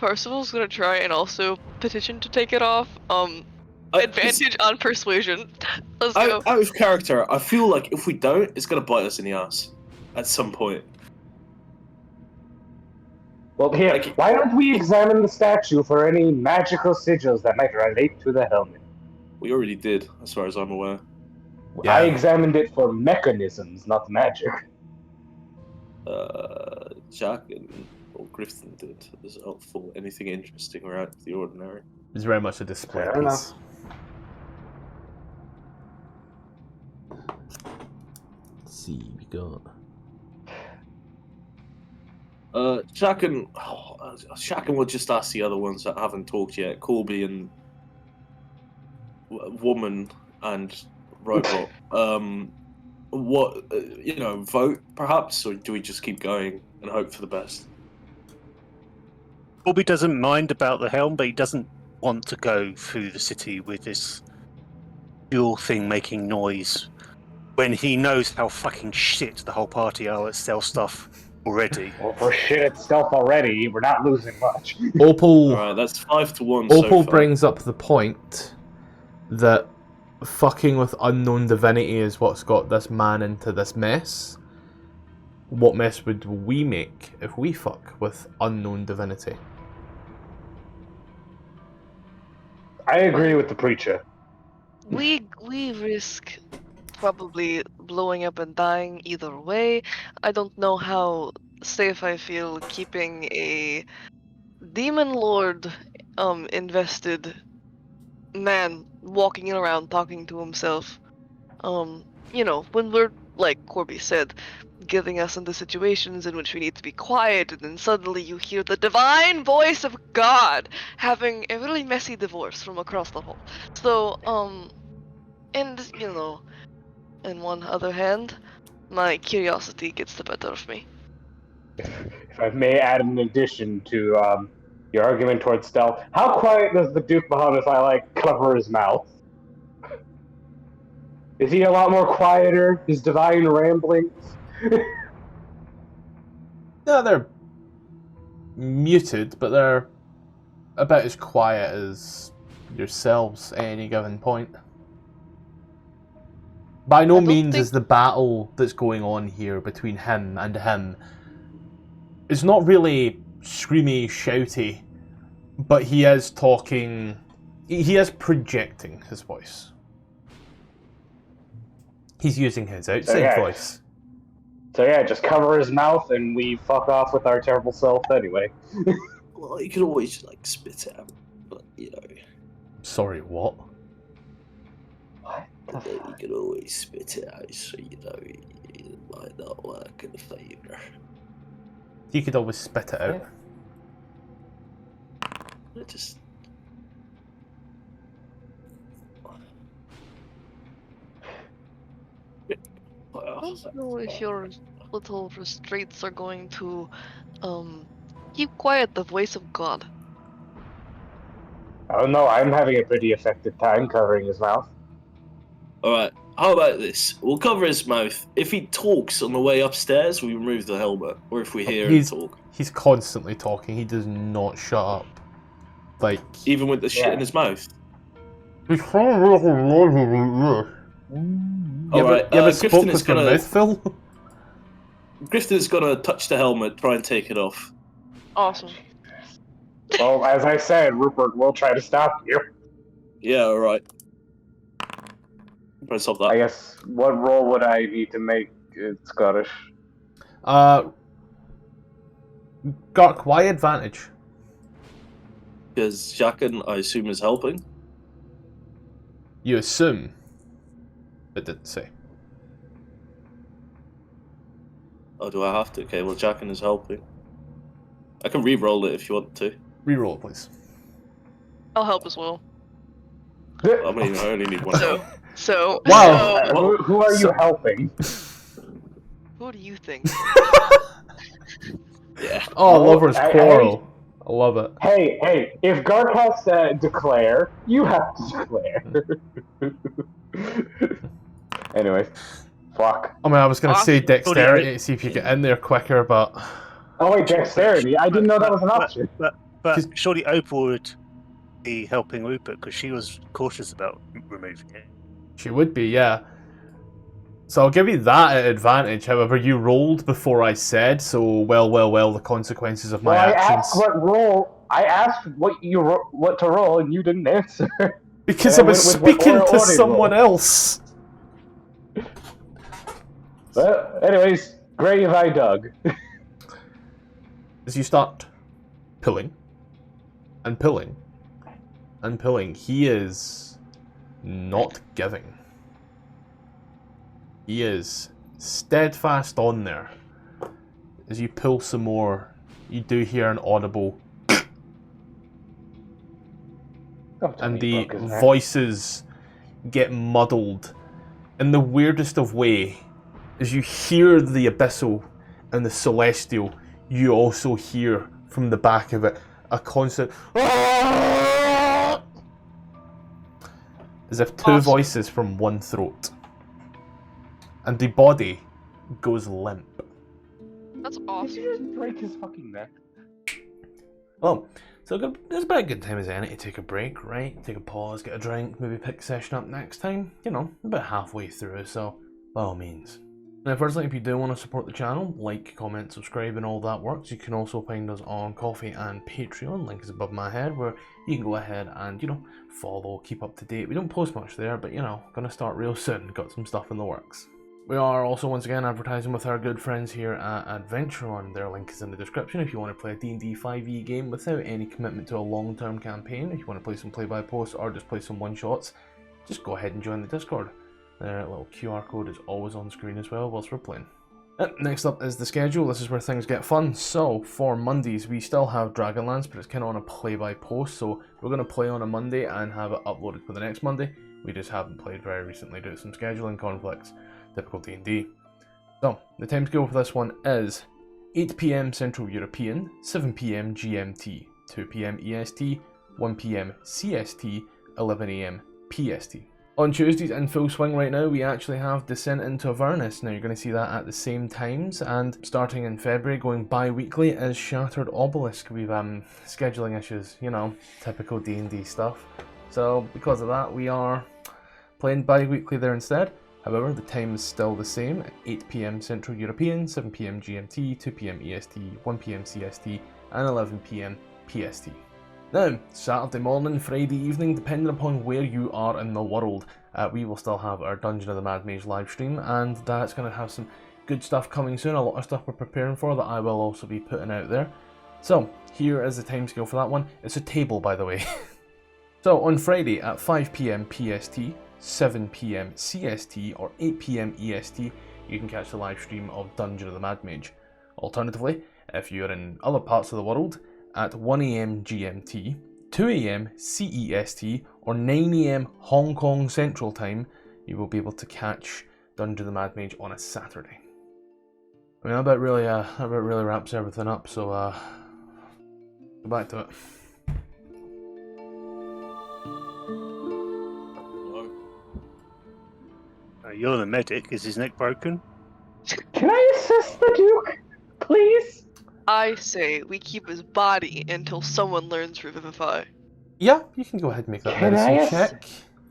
Tfarcevol's gonna try and also petition to take it off. Advantage on persuasion. Let's go. Out of character, I feel like if we don't, it's gonna bite us in the ass at some point. Well, here, why don't we examine the statue for any magical sigils that might relate to the helmet? We already did, as far as I'm aware. Yeah. I examined it for mechanisms, not magic. Jack and Griffin did as helpful. Anything interesting or out of the ordinary? It's very much a display Fair piece. enough. see, we got... Shaken will just ask the other ones that haven't talked yet. Corby and Woman and Robot. What, vote perhaps, or do we just keep going and hope for the best? Bobby doesn't mind about the helm, but he doesn't want to go through the city with this fuel thing making noise when he knows how fucking shit the whole party are at stealth stuff already. Well, if we're shit at stealth already, we're not losing much. Opel... Alright, that's 5-1 Opel so far. brings up the point that fucking with unknown divinity is what's got this man into this mess. What mess would we make if we fuck with unknown divinity? I agree with the preacher. We risk probably blowing up and dying either way. I don't know how safe I feel keeping a demon lord invested man walking around talking to himself. When we're, like Corby said, getting us into situations in which we need to be quiet, and then suddenly you hear the divine voice of God having a really messy divorce from across the hall. So, and, in one other hand, my curiosity gets the better of me. If I may add an addition to your argument towards stealth, how quiet does the Duke Bahamas cover his mouth? Is he a lot more quieter? His divine ramblings? No, they're muted, but they're about as quiet as yourselves at any given point. By no means is the battle that's going on here between him and him. It's not really screamy, shouty, but he is talking. He is projecting his voice. He's using his outside voice. So yeah, just cover his mouth and we fuck off with our terrible self anyway. Well, you can always spit it out, but Sorry, what? What? You can always spit it out, so it might not work in favour. You could always spit it out. I just. I don't know if your little restraints are going to keep quiet the voice of God. Oh no, I'm having a pretty effective time covering his mouth. Alright, how about this? We'll cover his mouth. If he talks on the way upstairs, we remove the helmet. Or if we hear him talk. He's constantly talking. He does not shut up. Even with the shit in his mouth? You ever spoke with your mouth, Phil? Grifton's gonna touch the helmet, try and take it off. Awesome. Well, as I said, Rupert will try to stop you. Yeah, alright. Try to stop that. I guess, what roll would I need to make it Scottish? Gark, why advantage? Because Shaken, I assume, is helping. You assume. It didn't say. Oh, do I have to? Okay, well, Shaken is helping. I can re-roll it if you want to. Reroll, please. I'll help as well. I mean, I only need one. Wow. Who are you helping? Who do you think? Yeah. Oh, lovers quarrel. I love it. Hey, if Gark has to declare, you have to declare. Anyways, fuck. I mean, I was going to say dexterity to see if you get in there quicker, but... Oh wait, dexterity? I didn't know that was an option. But surely Opel would be helping Rupert because she was cautious about removing it. She would be, yeah. So I'll give you that at advantage. However, you rolled before I said, so well, the consequences of my actions. I asked what to roll, and you didn't answer. Because I was speaking to someone else. Well, anyways, grave I dug. As you start pulling, and pulling, and pulling, he is not giving. He is steadfast on there. As you pull some more, you do hear an audible, and the voices get muddled in the weirdest of way. As you hear the abyssal and the celestial, you also hear from the back of it a constant as if two voices from one throat, and the body goes limp. That's Did awesome. you just break his fucking neck? Oh, so it's about a good time as any to take a break, right? Take a pause, get a drink, maybe pick the session up next time. You know, about halfway through, so by all means. Now, firstly, if you do want to support the channel, like, comment, subscribe, and all that works, you can also find us on Ko-fi and Patreon. Link is above my head, where you can go ahead and, you know, follow, keep up to date. We don't post much there, but, you know, gonna start real soon. Got some stuff in the works. We are also, once again, advertising with our good friends here at Adventure. Their link is in the description if you want to play a D&D 5e game without any commitment to a long-term campaign. If you want to play some play-by-post or just play some one-shots, just go ahead and join the Discord. Their little QR code is always on screen as well whilst we're playing. Next up is the schedule. This is where things get fun. So, for Mondays, we still have Dragonlance, but it's kind of on a play-by-post. So, we're going to play on a Monday and have it uploaded for the next Monday. We just haven't played very recently due to some scheduling conflicts. Typical D&D. So, the timescale for this one is 8 PM Central European, 7 PM GMT, 2 PM EST, 1 PM CST, 11 AM PST. On Tuesdays, in full swing right now, we actually have Descent into Avernus. Now, you're going to see that at the same times, and starting in February, going bi-weekly, is Shattered Obelisk. We've scheduling issues, you know, typical D&D stuff. So, because of that, we are playing bi-weekly there instead. However, the time is still the same, 8 PM Central European, 7 PM GMT, 2 PM EST, 1 PM CST, and 11 PM PST. Now, Saturday morning, Friday evening, depending upon where you are in the world, we will still have our Dungeon of the Mad Mage live stream, and that's going to have some good stuff coming soon, a lot of stuff we're preparing for that I will also be putting out there. So, here is the timescale for that one. It's a table, by the way. So, on Friday at 5 PM PST, 7 PM CST, or 8 PM EST, you can catch the live stream of Dungeon of the Mad Mage. Alternatively, if you're in other parts of the world, at 1 AM GMT, 2 AM CEST, or 9 AM Hong Kong Central Time, you will be able to catch Dungeon of the Mad Mage on a Saturday. I mean, that really wraps everything up, so go back to it. You're the medic. Is his neck broken? Can I assist the Duke, please? I say we keep his body until someone learns Revivify. Yeah, you can go ahead and make that Can medicine I check.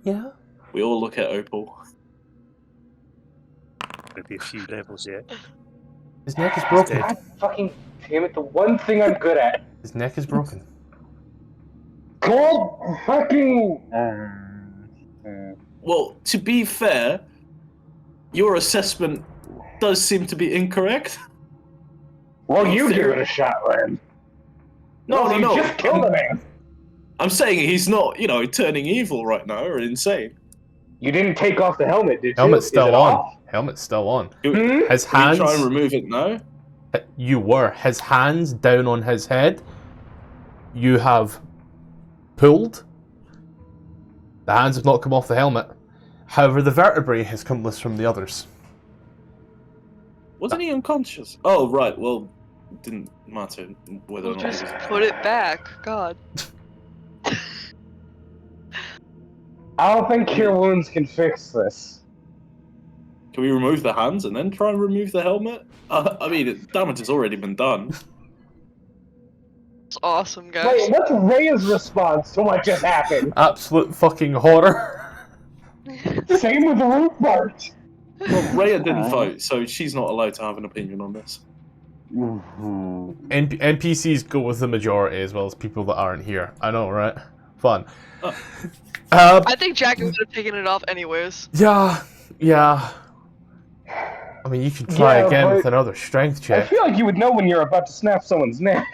Yeah. We all look at Opel. Maybe a few levels yet. His neck is broken. God fucking damn it, the one thing I'm good at. His neck is broken. Gold fucking... Well, to be fair, your assessment does seem to be incorrect. Well, you give it a shot, Ren. No. You just killed a man. I'm saying he's not, turning evil right now or insane. You didn't take off the helmet, did you? Helmet's Is still it on. off? Helmet's still on. Hmm? His Can you hands. try and remove it now? You were. His hands down on his head. You have pulled. The hands have not come off the helmet. However, the vertebrae has come loose from the others. Wasn't he unconscious? Oh, right. Well, it didn't matter whether or We'll not he just was. put it back. God. I don't think Cure Wounds can fix this. Can we remove the hands and then try and remove the helmet? I mean, damage has already been done. It's awesome, guys. Wait, what's Rhea's response to what just happened? Absolute fucking horror. Same with Rupert. Well, Rhea didn't vote, so she's not allowed to have an opinion on this. NPCs go with the majority as well as people that aren't here. I know, right? Fun. I think Jackie would have taken it off anyways. Yeah. I mean, you can try Yeah, again but with another strength I check. feel like you would know when you're about to snap someone's neck.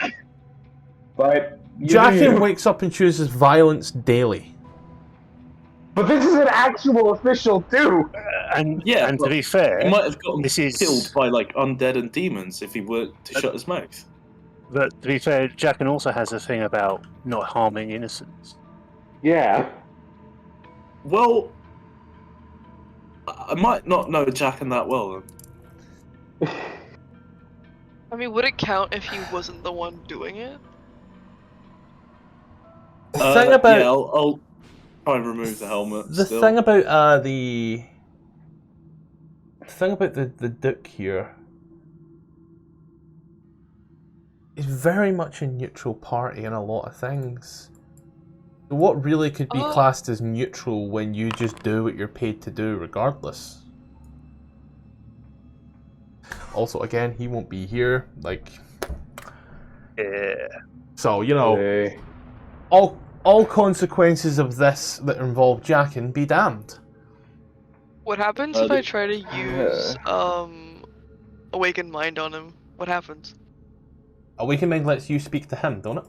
But Jackie wakes up and chooses violence daily. But this is an actual official too. And Yeah, and to but be fair, He might have gotten this is killed by like undead and demons if he were to shut his mouth. But to be fair, Jacken also has a thing about not harming innocents. Yeah. Well, I might not know Jacken that well. Then. I mean, would it count if he wasn't the one doing it? The thing about yeah, I'll try and remove the helmet. the still. thing about the thing about the Duke here is very much a neutral party in a lot of things. What really could be classed as neutral when you just do what you're paid to do regardless? Also, again, he won't be here, like... Yeah. So, you know, Hey. all consequences of this that involve Jacken be damned. What happens if I try to use Awakened Mind on him? What happens? Awakened Mind lets you speak to him, don't it?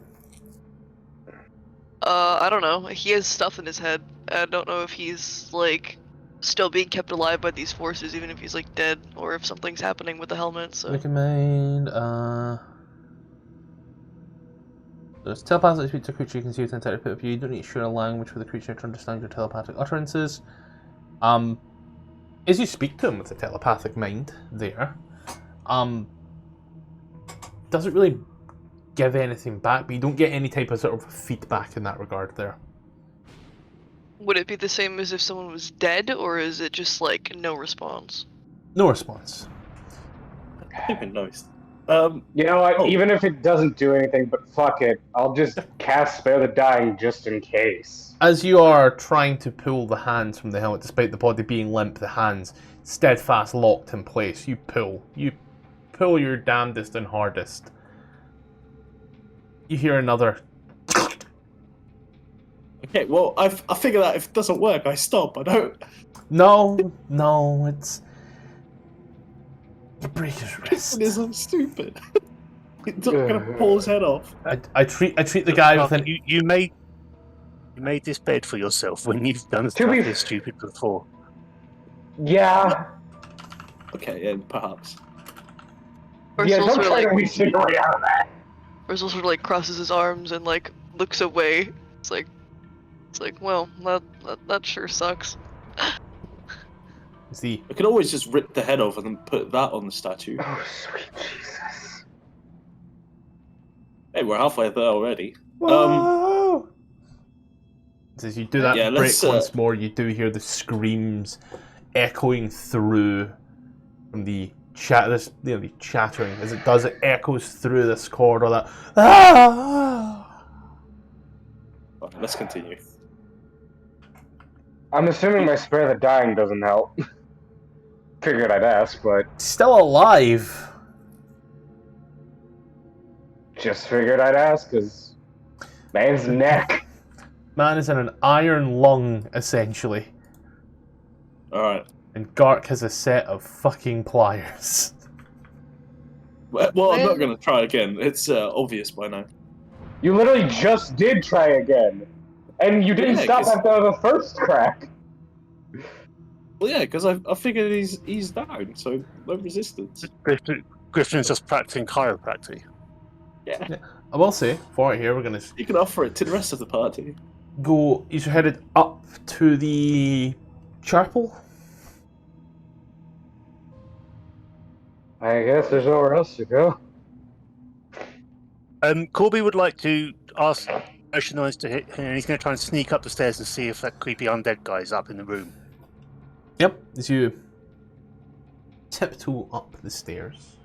I don't know. He has stuff in his head. I don't know if he's, like, still being kept alive by these forces, even if he's, like, dead, or if something's happening with the helmet, so... Awakened Mind, There's telepathic speech to a creature you can see with entire pit of view. You don't need to share a language for the creature to understand your telepathic utterances. As you speak to him with the telepathic mind there, doesn't really give anything back, but you don't get any type of sort of feedback in that regard there. Would it be the same as if someone was dead, or is it just, like, no response? No response. Even nice. You know what? Even if it doesn't do anything, but fuck it, I'll just cast Spare the Dying just in case. As you are trying to pull the hands from the helmet, despite the body being limp, the hands steadfast locked in place, you pull your damnedest and hardest. You hear another. Okay, well, I figure that if it doesn't work, I stop. I don't. No, it's. You break his wrist. It is so stupid. It's not gonna pull his head off. I treat the guy with an. You made this bed for yourself when you've done stuff this stupid before. Yeah. Okay, yeah, perhaps. Or Yeah, Soul don't sort of, try like, to weasel your way out of that. or Soul sort of, like, crosses his arms and, like, looks away. It's like, well, that sure sucks. See, I could always just rip the head off and then put that on the statue. Oh, sweet Jesus. Hey, we're halfway there already. whoa! As you do that Yeah, break let's, once more, you do hear the screams echoing through from the the chattering. As it does, it echoes through this corridor. That Okay, let's continue. I'm assuming my Spare the Dying doesn't help. Figured I'd ask, but still alive. just figured I'd ask, because man's neck. Man is in an iron lung, essentially. Alright. And Gark has a set of fucking pliers. Well, I'm not gonna try again. It's obvious by now. You literally just did try again. And you didn't Yeah, stop 'cause- after the first crack. Well, yeah, because I figured he's down, so no resistance. Griffin's just practicing chiropractic. Yeah. I will say, for it here, we're going to You can offer it to the rest of the party. go. You're headed up to the chapel. I guess there's nowhere else to go. Corby would like to ask Ocean Eyes to hit, and he's going to try and sneak up the stairs and see if that creepy undead guy's up in the room. Yep, as you tiptoe up the stairs,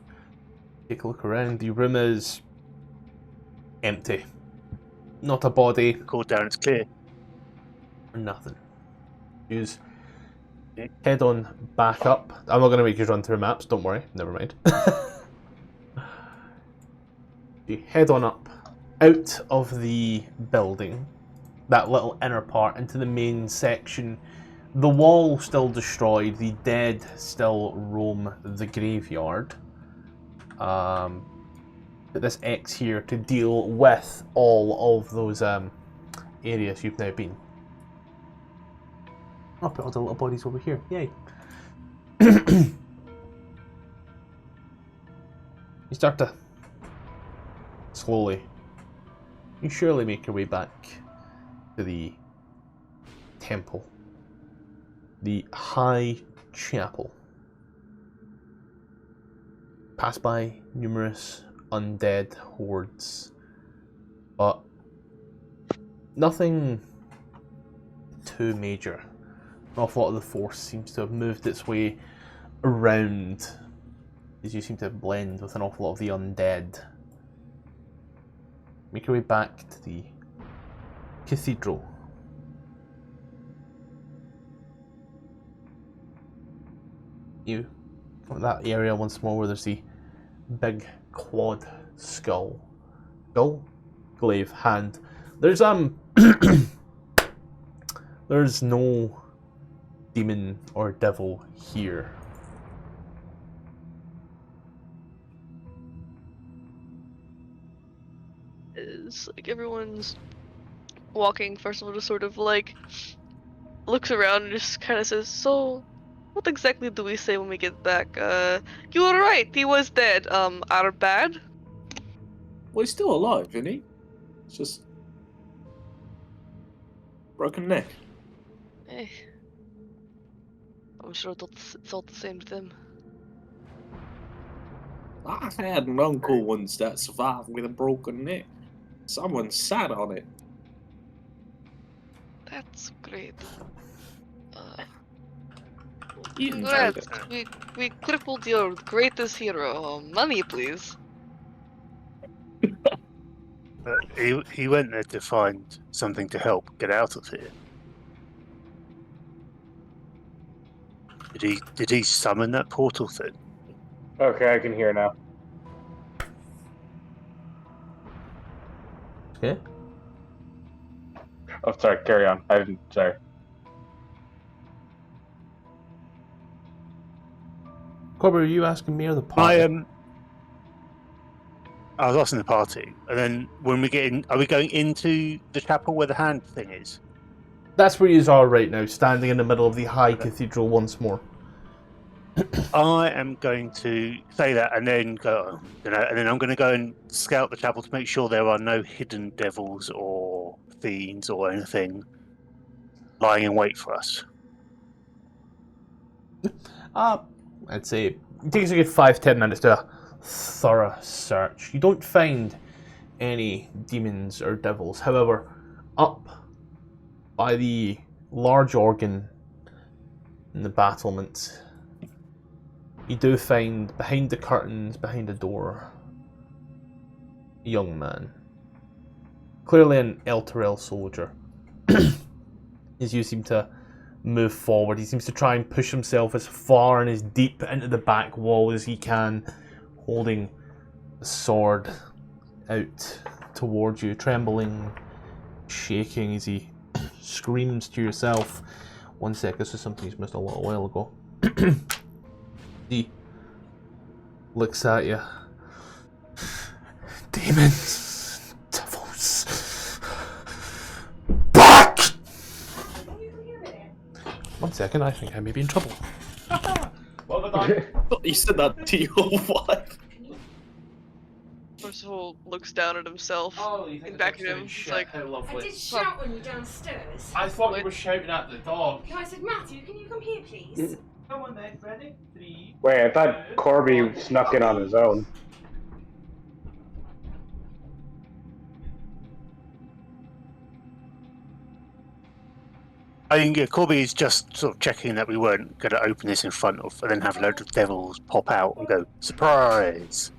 take a look around. The room is empty. Not a body, Called down, it's clear. nothing. Use head on back up. I'm not going to make you run through maps, don't worry, never mind. You head on up, out of the building, that little inner part, into the main section. The wall still destroyed, the dead still roam the graveyard. Put this X here to deal with all of those areas you've now been. I'll put all the little bodies over here, yay. You start to slowly, you surely make your way back to the temple, the High Chapel. Pass by numerous undead hordes, but nothing too major. An awful lot of the force seems to have moved its way around, as you seem to blend with an awful lot of the undead. Make your way back to the cathedral. You from that area once more where there's the big quad skull. Glaive hand. There's there's no demon or devil here. Is like everyone's walking first of all, just sort of like looks around and just kind of says, "So, what exactly do we say when we get back? You were right. He was dead. Our bad." Well, he's still alive, isn't he? It's just broken neck. Eh. I'm sure it's all the same to them. I had an uncle once that survived with a broken neck. Someone sat on it. That's great. You enjoyed Congrats. it. We crippled your greatest hero. Money, please. He went there to find something to help get out of here. Did he summon that portal thing? Okay, I can hear now. Okay. Oh, sorry. Carry on. I didn't. Sorry. Corby, are you asking me or the party? I was asking the party, and then when we get in, are we going into the chapel where the hand thing is? That's where you are right now, standing in the middle of the High Cathedral once more. I am going to say that, and then go, and then I'm going to go and scout the chapel to make sure there are no hidden devils or fiends or anything lying in wait for us. I'd say it takes a good 5-10 minutes to a thorough search. You don't find any demons or devils. However, up by the large organ in the battlement, you do find behind the curtains, behind the door, a young man. Clearly an Elturel soldier. As you seem to move forward, he seems to try and push himself as far and as deep into the back wall as he can, holding a sword out towards you, trembling, shaking as he screams to yourself. 1 sec, this is something he's missed a little while ago. He looks at you. Demons, devils, back! 1 second, I think I may be in trouble. What have I done? You said that to your wife. Tfarcevol looks down at himself. Oh, you And back at him, it's like, how I lovely. did shout when you were downstairs. I thought you were shouting at the dog. I said, Matthew, can you come here, please? Come on then, ready? 3. Wait, I thought Corby snuck in on his own. I think Corby is just sort of checking that we weren't going to open this in front of, and then have a load of devils pop out and go, surprise!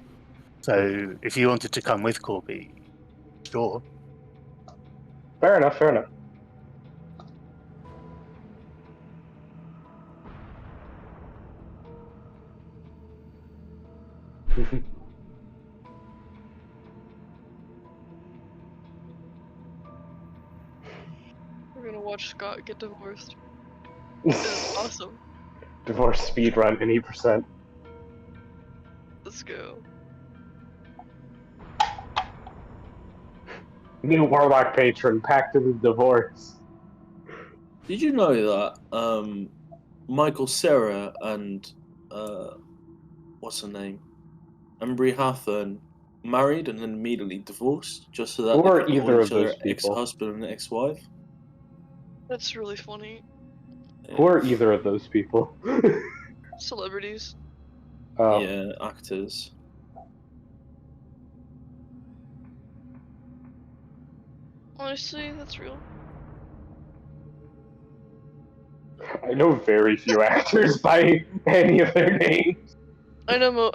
So, if you wanted to come with Corby, sure. Fair enough, fair enough. we're gonna watch Scott get divorced. This is awesome. Divorce speed run any percent. Let's go. New Warlock patron, pact to the divorce. Did you know that Michael Cera and what's her name? Embry Hathorn married and then immediately divorced just so that Who they are could call either each of those other people? ex-husband and ex-wife. That's really funny. Who are either of those people? Celebrities. Oh. Yeah, actors. Honestly, that's real. I know very few actors by any of their names. I know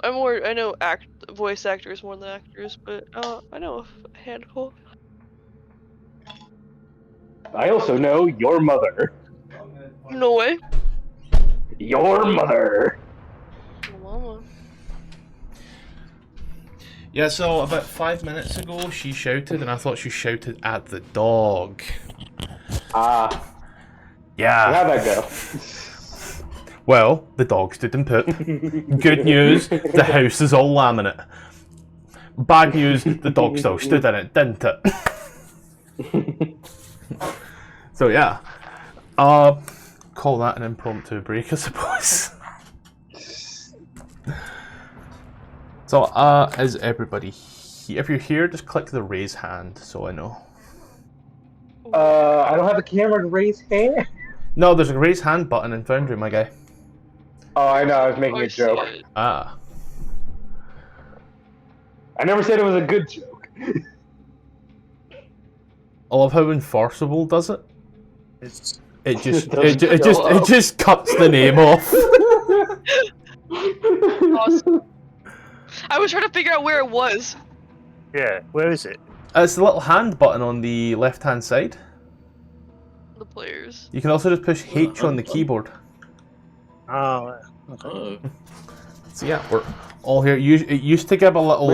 voice actors more than actors, but I know a handful. I also know your mother. No way. Your mother. Mama. Yeah, so about 5 minutes ago she shouted, and I thought she shouted at the dog. Yeah. How'd that go? Well, the dog stood and put. Good news, the house is all laminate. Bad news, the dog still stood in it, didn't it? So yeah. Call that an impromptu break, I suppose. So, is everybody here? If you're here, just click the raise hand so I know. I don't have a camera to raise hand. No, there's a raise hand button in Foundry, my guy. Oh, I know, I was making I a see joke. it. Ah. I never said it was a good joke. I love how when Tfarcevol does it. It's It just doesn't it just cuts the name off. Awesome. I was trying to figure out where it was. yeah. Where is it? It's the little hand button on the left hand side. The players. You can also just push H on the keyboard. Oh, Oh. So yeah, we're all here. It used to give a little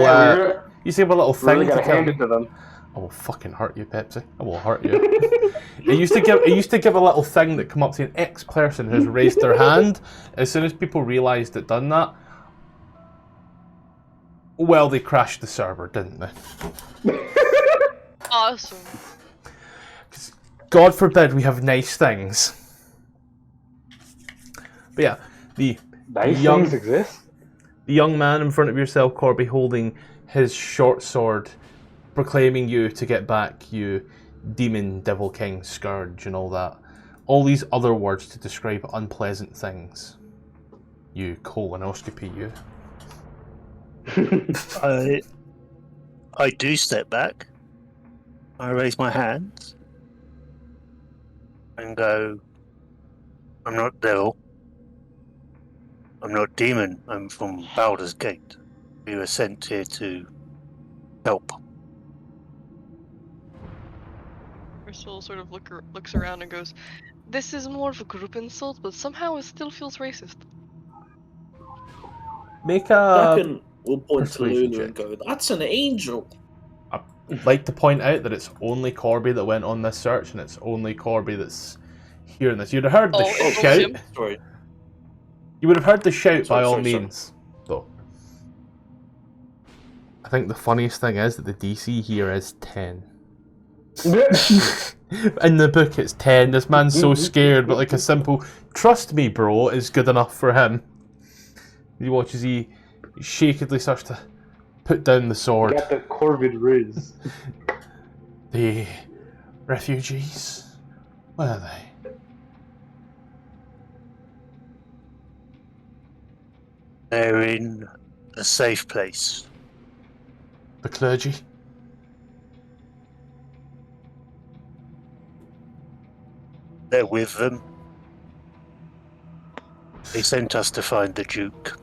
used to give a little Really thing gotta to tell hand me. it to them. I will fucking hurt you, Pepsi. I will hurt you. It used to give a little thing that come up saying X person has raised their hand. As soon as people realised it done that, well, they crashed the server, didn't they? Awesome. God forbid we have nice things. But yeah, the Nice young things exist? the young man in front of yourself, Corby, holding his short sword, proclaiming you to get back, you demon, devil king, scourge, and all that. All these other words to describe unpleasant things. You colonoscopy, you. I do step back. I raise my hands and go, I'm not devil. I'm not demon. I'm from Baldur's Gate. We were sent here to help. Crystal sort of looks around and goes, "This is more of a group insult, but somehow it still feels racist." Make a... Second, we'll point to persuasion Lulu and check. go, that's an angel. I'd like to point out that it's only Corby that went on this search, and it's only Corby that's hearing this. You'd have heard the Oh, it's shout. him. Sorry. You would have heard the shout by Sorry, all sorry. means, though. I think the funniest thing is that the DC here is 10. In the book it's 10. This man's so scared, but like a simple "trust me, bro" is good enough for him. He watches, he shakily starts to put down the sword. Got the Corvid Riz. The refugees? Where are they? They're in a safe place. The clergy? They're with them. They sent us to find the Duke.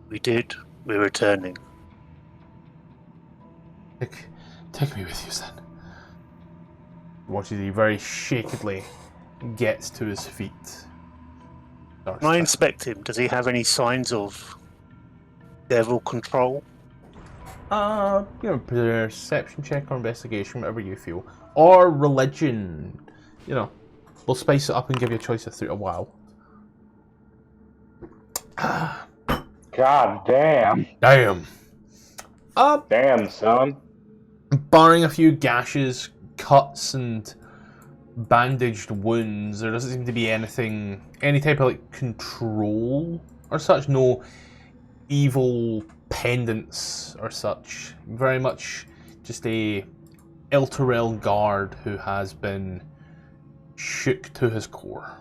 We did. We're returning. Take me with you, son. Watches, he very shakily gets to his feet. Can I inspect him? Does he have any signs of devil control? Perception check or investigation, whatever you feel. Or religion. You know, we'll spice it up and give you a choice of 3 a wow. God damn. Damn. Damn, son. Barring a few gashes, cuts, and bandaged wounds. There doesn't seem to be any type of like control or such. No evil pendants or such. Very much just a Elturel guard who has been shook to his core.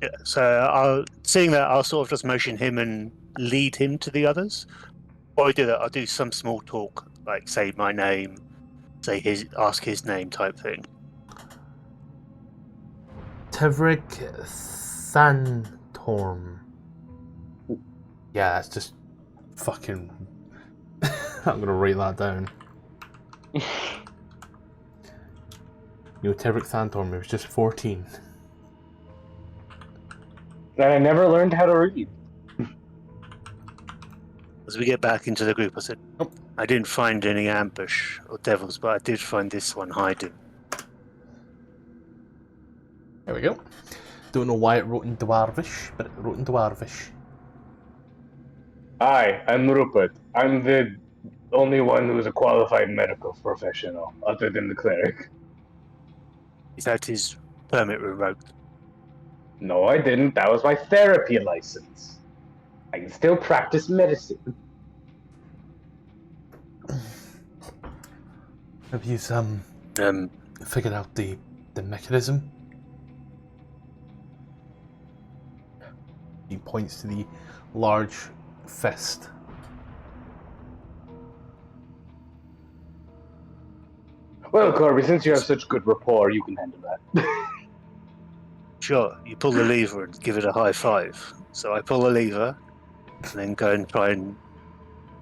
Yeah, so seeing that, I'll sort of just motion him and lead him to the others. While I do that, I'll do some small talk, like say my name, ask his name type thing. Tevrik Thantorm. Yeah, it's just fucking... I'm gonna write that down. Tevrik Thantorm, he was just 14. And I never learned how to read. As we get back into the group, I said, Oh. I didn't find any ambush or devils, but I did find this one hiding. There we go. Don't know why it wrote in Dwarvish, but it wrote in Dwarvish. Hi, I'm Rupert. I'm the only one who is a qualified medical professional, other than the cleric. Is that his permit revoked? No, I didn't. That was my therapy license. I can still practice medicine. Have you figured out the mechanism? He points to the large fist. Well, Corby, since you have such good rapport, you can handle that. Sure, you pull the lever and give it a high five. So I pull the lever and then go and try and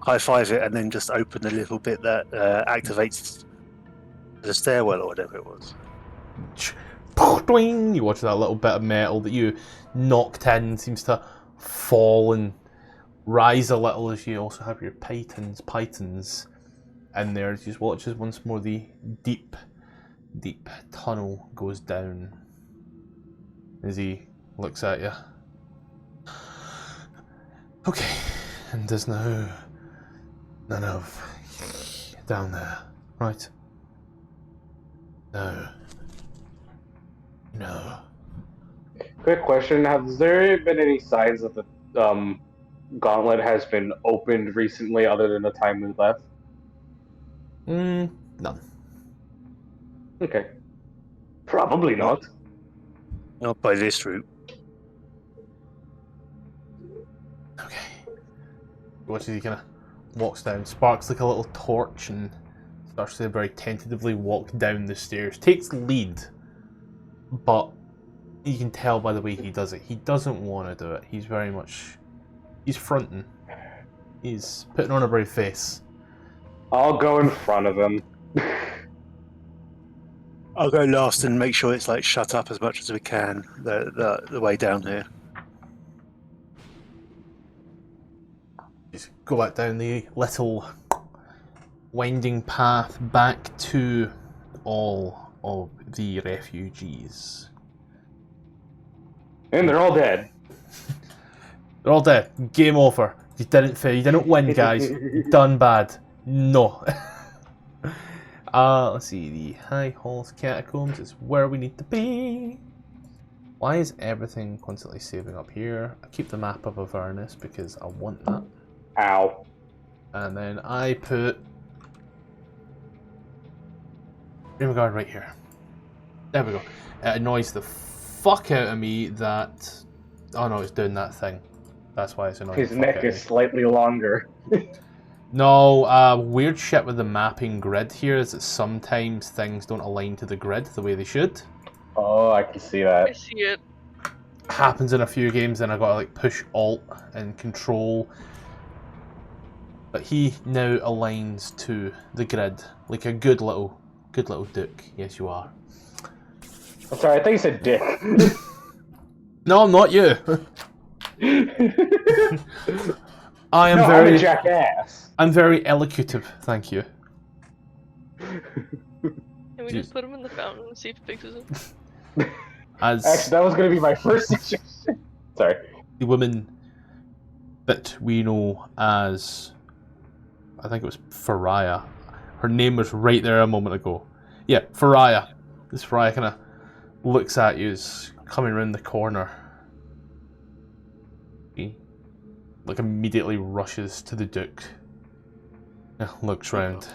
high five it and then just open the little bit that activates the stairwell or whatever it was. Doing! You watch that little bit of metal that you knocked in seems to fall and rise a little as you also have your pythons in there. Just watches once more the deep tunnel goes down as he looks at you. Okay, and there's none of down there, right? No. Quick question: has there been any signs that the gauntlet has been opened recently, other than the time we left? None. Okay. Probably not. Not by this route. Okay. Watches he kind of walks down, sparks like a little torch, and starts to very tentatively walk down the stairs. Takes lead, but you can tell by the way he does it. He doesn't want to do it. He's very much... He's fronting. He's putting on a brave face. I'll go in front of him. I'll go last and make sure it's like shut up as much as we can the way down here. Just go back down the little winding path back to all of the refugees. And they're all dead. They're all dead. Game over. You didn't fail. You didn't win, guys. Done bad. No. Let's see. The High Halls Catacombs is where we need to be. Why is everything constantly saving up here? I keep the map of Avernus because I want that. Ow. And then I put Guard right here. There we go. It annoys the fuck out of me that... Oh no, it's doing that thing. That's why it's annoying. His neck is slightly longer. No, weird shit with the mapping grid here is that sometimes things don't align to the grid the way they should. Oh, I can see I that. see it. Happens in a few games, and I gotta like push Alt and Control. But he now aligns to the grid like a good little duke. Yes, you are. I'm sorry, I thought you said dick. No, I'm not you. I am no, very I'm a jackass. I'm very elocutive, thank you. Can we just put him in the fountain and see if it fixes it? As That was going to be my first suggestion. Sorry. the woman that we know as, I think it was Faria. Her name was right there a moment ago. Yeah, Faria. This Faria kind of looks at you as coming around the corner. He like immediately rushes to the Duke. Yeah, looks round.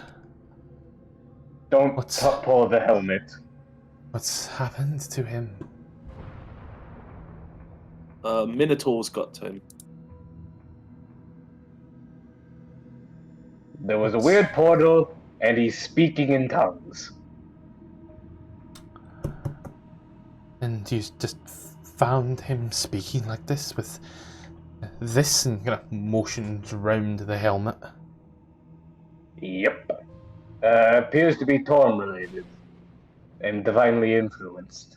Don't What's- pull the helmet. What's happened to him? Minotaur's got to him. There was a weird portal, and he's speaking in tongues. And you just found him speaking like this with this and kind of motions round the helmet. Yep. Appears to be Torm related and divinely influenced.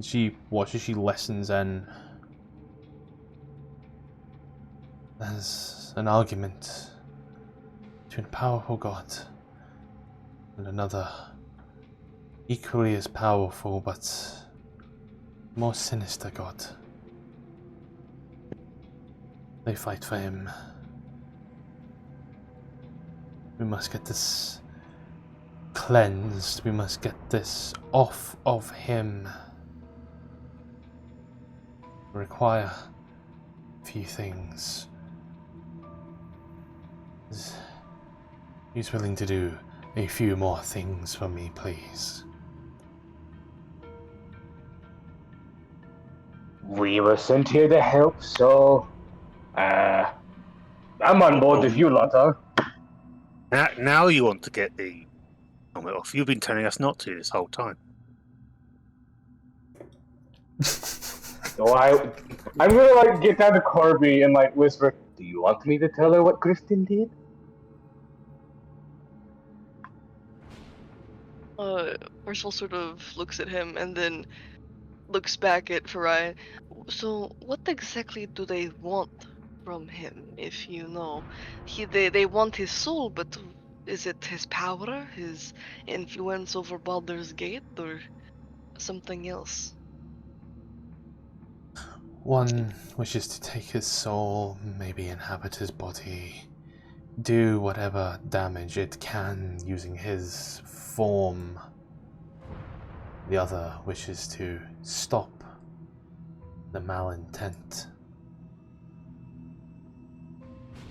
She watches, she listens in. There's an argument between a powerful god and another equally as powerful but more sinister god. They fight for him. We must get this cleansed. We must get this off of him. We require a few things. He's willing to do a few more things for me, please. We were sent here to help, so I'm on board if you lot are. Now you want to get the helmet off. You've been telling us not to this whole time. So I'm gonna like get down to Corby and like whisper, "Do you want me to tell her what Kristen did?" Ursula sort of looks at him and then looks back at Farai. So, what exactly do they want from him, if you know? They want his soul, but is it his power, his influence over Baldur's Gate, or something else? One wishes to take his soul, maybe inhabit his body, do whatever damage it can using his form. The other wishes to stop the malintent.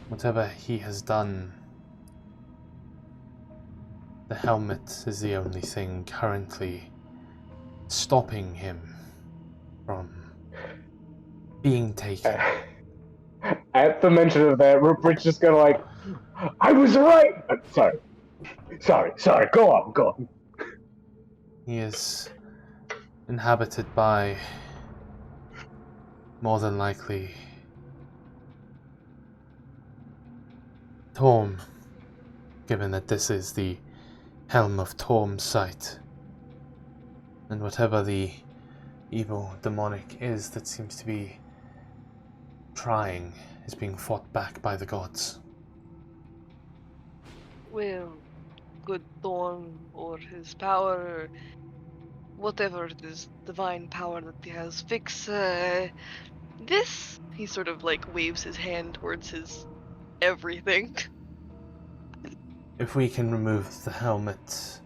Whatever he has done, the helmet is the only thing currently stopping him from being taken. At the mention of that, Rupert's just gonna like, "I was right." Sorry. Go on. He is inhabited by, more than likely, Torm, given that this is the helm of Torm's site. And whatever the evil demonic is that seems to be trying is being fought back by the gods. Well, good Thorn, or his power, or whatever it is, divine power that he has, fix this. He sort of like waves his hand towards his everything. If we can remove the helmet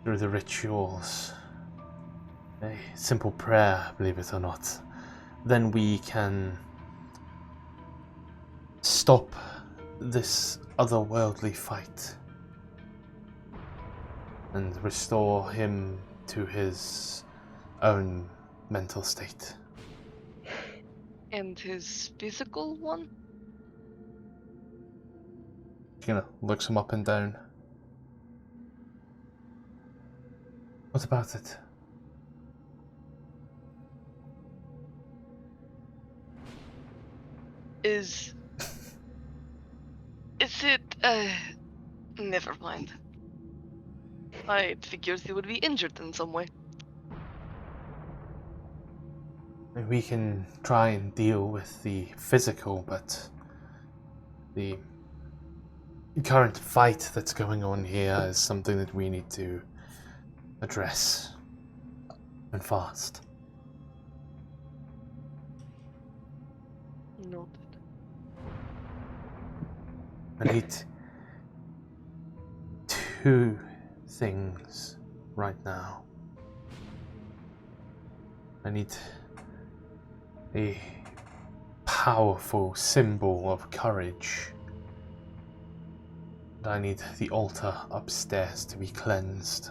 through the rituals, a simple prayer, believe it or not, then we can stop this otherworldly fight and restore him to his own mental state. And his physical one? She kind of looks him up and down. What about it? Is it, never mind. I figured he would be injured in some way. We can try and deal with the physical, but the current fight that's going on here is something that we need to address. and fast. Noted. I need two things right now. I need a powerful symbol of courage. And I need the altar upstairs to be cleansed.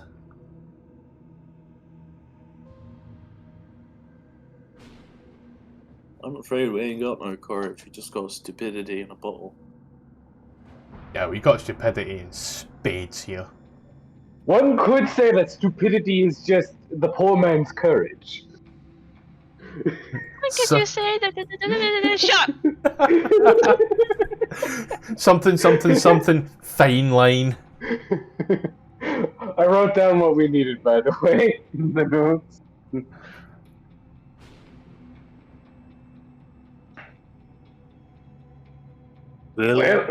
I'm afraid we ain't got no courage. We just got stupidity in a bottle. Yeah, we got stupidity in spades here. One could say that stupidity is just the poor man's courage. What could So- you say? Shut up! something, fine line. I wrote down what we needed, by the way, in the notes. Will, Well,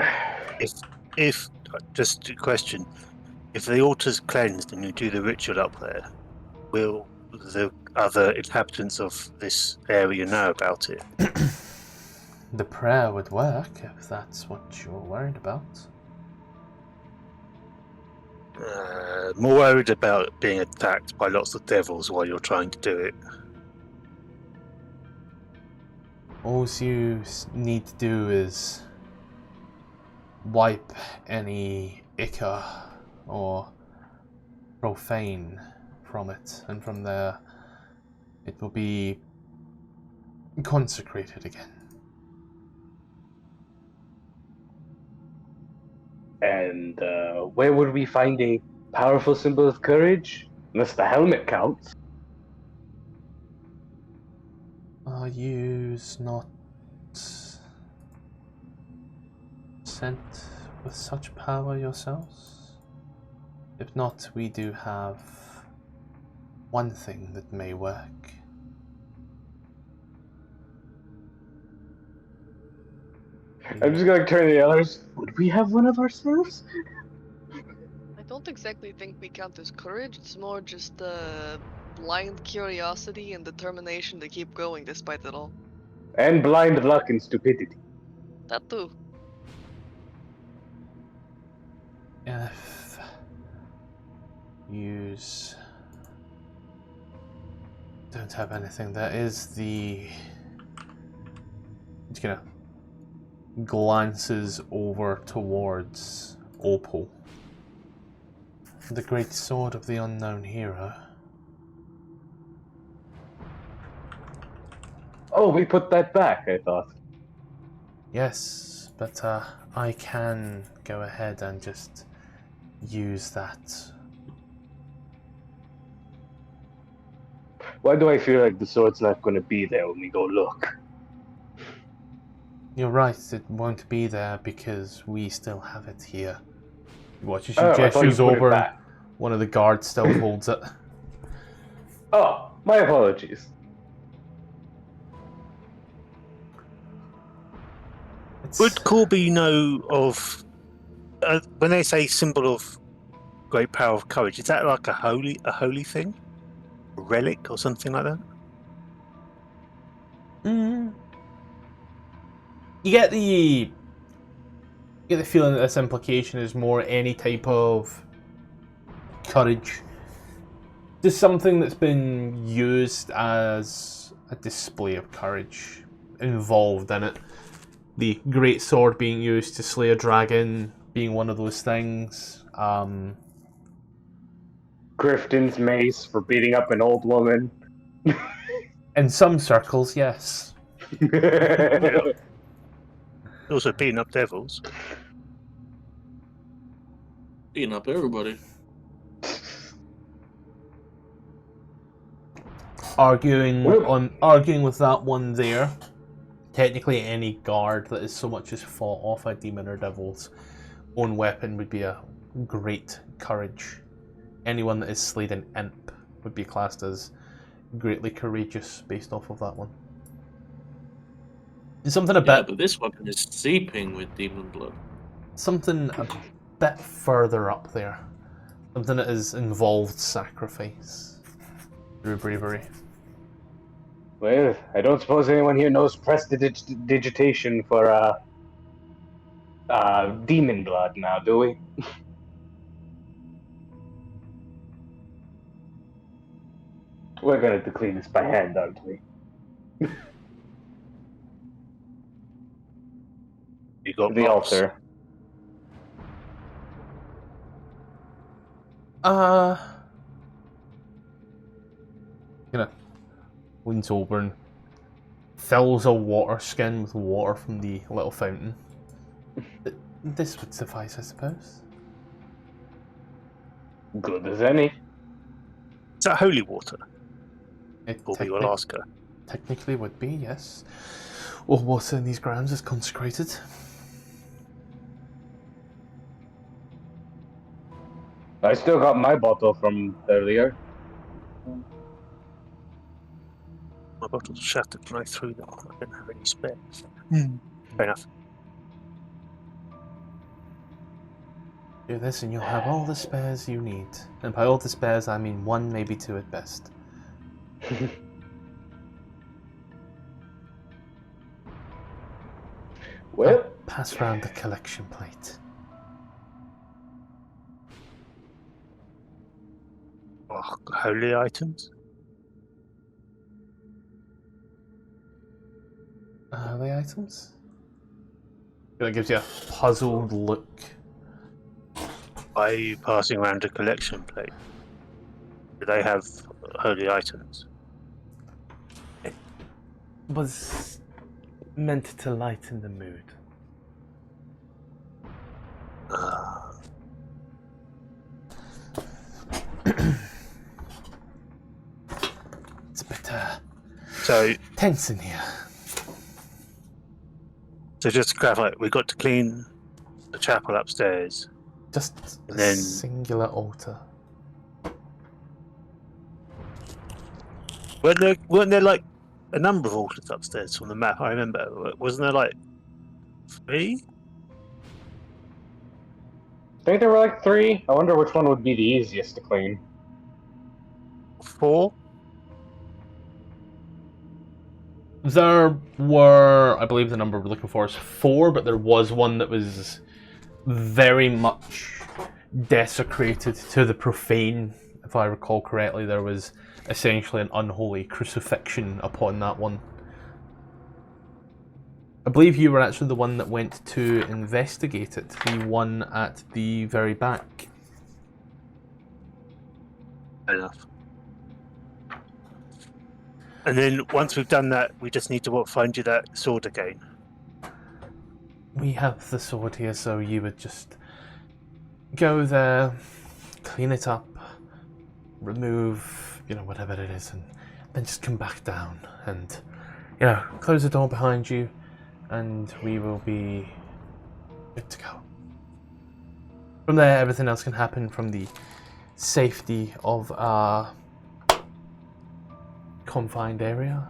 if just a question, if the altar's cleansed and you do the ritual up there, will the other inhabitants of this area know about it? The prayer would work if that's what you're worried about. More worried about being attacked by lots of devils while you're trying to do it. All you need to do is wipe any ichor or profane from it, and from there it will be consecrated again. and where would we find a powerful symbol of courage? Unless the helmet counts. Are you not sent with such power yourselves? If not, we do have one thing that may work. I'm just gonna turn to the others. Would we have one of ourselves? I don't exactly think we count as courage. It's more just blind curiosity and determination to keep going despite it all. And blind luck and stupidity. That too. If you don't have anything, there is the... Just gonna glances over towards Opel. The great sword of the unknown hero. Oh, we put that back, I thought. Yes, but I can go ahead and just use that. Why do I feel like the sword's not gonna be there when we go look? You're right, it won't be there because we still have it here. Watches Oh, your I thought you gestures put it over, back. one of the guards still holds it. Oh, my apologies. Would Corby know of when they say symbol of great power of courage? Is that like a holy thing, a relic or something like that? You get the feeling that this implication is more any type of courage. Just something that's been used as a display of courage involved in it. The great sword being used to slay a dragon being one of those things. Grifton's mace for beating up an old woman. In some circles, yes. Also beating up devils. Beating up everybody. Arguing with that one there. Technically, any guard that is so much as fought off a demon or devil's own weapon would be a great courage. Anyone that is slayed an imp would be classed as greatly courageous based off of that one. Something a Yeah, bit, but this weapon is seeping with demon blood. something a bit further up there. Something that has involved sacrifice. Through bravery. Well, I don't suppose anyone here knows prestidigitation for demon blood now, do we? We're gonna have to clean this by hand, aren't we? You got The mops. altar. Leans over and fills a water skin with water from the little fountain. This would suffice, I suppose. Good as any. Is that holy water? It Bobby will ask her. technically would be, yes. All water in these grounds is consecrated. I still got my bottle from earlier. My bottle's shattered right through them. I don't have any spares. Fair enough. Do this and you'll have all the spares you need. And by all the spares, I mean 1, maybe 2 at best. Well, Pass round the collection plate. Oh, holy items? The items? That gives you a puzzled look. Why are you passing around a collection plate? Do they have holy items? It was meant to lighten the mood. It's a bit So tense in here. just to clarify, we got to clean the chapel upstairs. Just a And then- singular altar. Weren't there like a number of altars upstairs from the map? I remember. Wasn't there like 3? I think there were like 3. I wonder which one would be the easiest to clean. 4? There were, I believe the number we're looking for is 4, but there was one that was very much desecrated to the profane. If I recall correctly, there was essentially an unholy crucifixion upon that one. I believe you were actually the one that went to investigate it, the one at the very back. Fair enough. And then once we've done that, we just need to find you that sword again. We have the sword here, so you would just go there, clean it up, remove, whatever it is, and then just come back down and, close the door behind you, and we will be good to go. From there, everything else can happen from the safety of our confined area.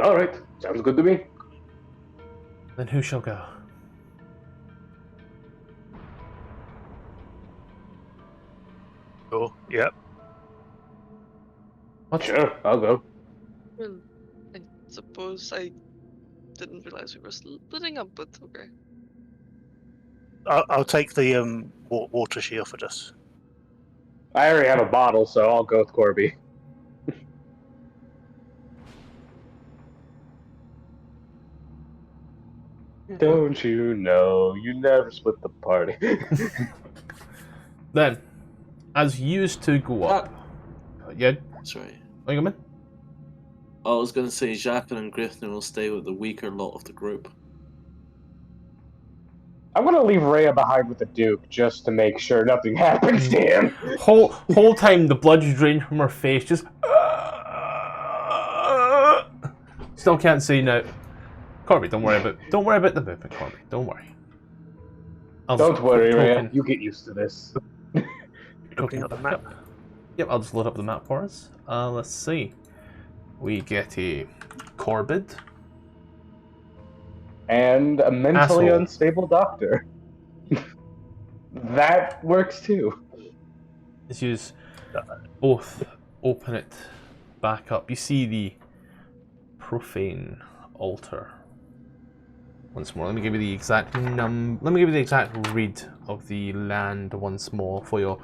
Alright, sounds good to me. Then who shall go? Sure. Yep. What? Sure, I'll go. Well, I suppose I didn't realize we were splitting up, but okay. I'll take the water she offered us. I already have a bottle, so I'll go with Corby. Don't you know, you never split the party. Then, as used to go up. Yeah, Sorry. what you mean? I was going to say Jacques and Griffin will stay with the weaker lot of the group. I'm gonna leave Rhea behind with the Duke, just to make sure nothing happens to him. Whole time the blood's drained from her face, just still can't see now. Corby, don't worry about the movement, Corby. Don't worry. I'll Don't just worry, put Rhea. token- You get used to this. Looking at the map. Yep, I'll just load up the map for us. Let's see. We get a Corbid. And a mentally Asshole. unstable doctor. That works too. As you both open it back up, you see the profane altar. Once more, let me give you the exact read of the land once more for your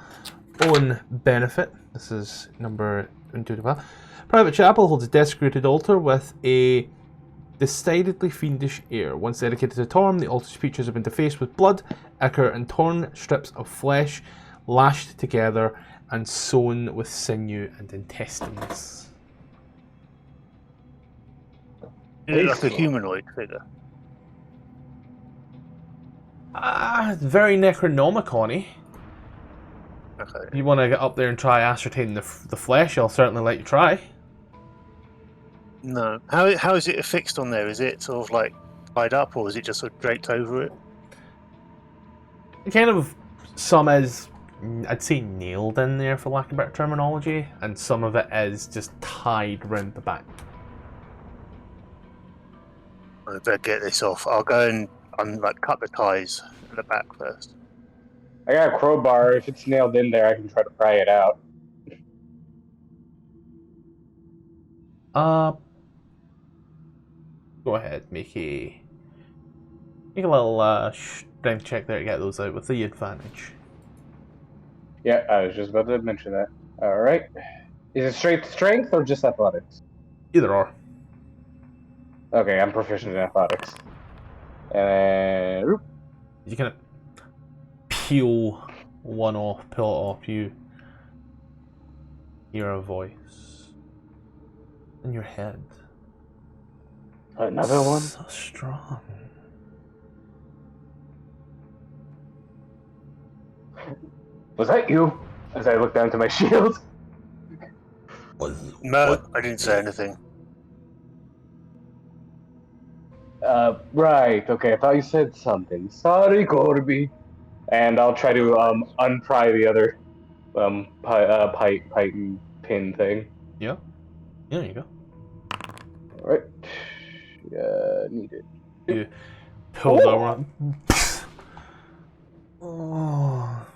own benefit. This is number 125. Private chapel holds a desecrated altar with a decidedly fiendish air. Once dedicated to Torm, the altar's features have been defaced with blood, ichor, and torn strips of flesh, lashed together and sewn with sinew and intestines. Is it like a humanoid figure? Very Necronomicon-y. Okay. If you want to get up there and try ascertain the flesh, I'll certainly let you try. No. How is it affixed on there? Is it sort of like tied up, or is it just sort of draped over it? Kind of, some is, I'd say, nailed in there for lack of better terminology, and some of it is just tied round the back. I better get this off. I'll go and cut the ties at the back first. I got a crowbar. If it's nailed in there, I can try to pry it out. Go ahead, make a little strength check there to get those out with the advantage. Yeah, I was just about to mention that. Alright. Is it straight strength or just athletics? Either or. Okay, I'm proficient in athletics. And You kind of peel one off, pull it off, you hear a voice in your head. another one? So strong. Was that you? As I look down to my shield. No, I didn't say anything. Right, okay, I thought you said something. Sorry, Corby. And I'll try to, unpry the other, pipe and pin thing. Yeah. Yeah, there you go. Alright. Need it. You pull that one. Oh.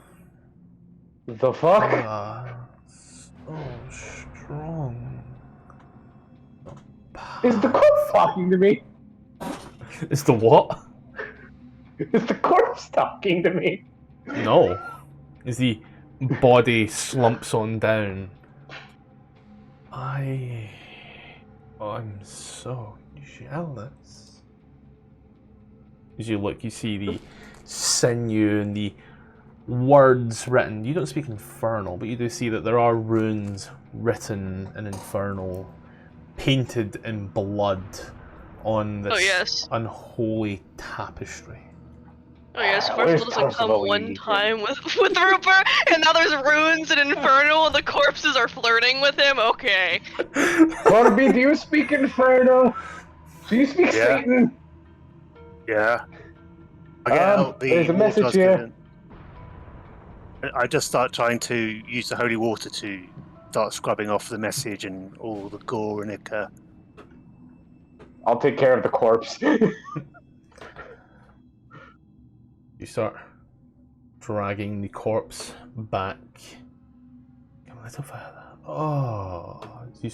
The fuck? So strong. Is the corpse talking to me? It's the what? Is the corpse talking to me? No. As the body slumps on down. I'm so jealous. As you look, you see the sinew and the words written. You don't speak Infernal, but you do see that there are runes written in Infernal, painted in blood on this unholy tapestry. Oh yes, Where's Tfarcevol doesn't come Tfarcevol one Rupert? time with Rupert, and now there's runes in Infernal, and the corpses are flirting with him. Okay. Corby, do you speak Inferno? Do you speak Yeah. Satan? Yeah. I get out the there's a water message I was here. given. I just start trying to use the holy water to start scrubbing off the message and all the gore and ichor. I'll take care of the corpse. You start dragging the corpse back. Come a little further. Oh, you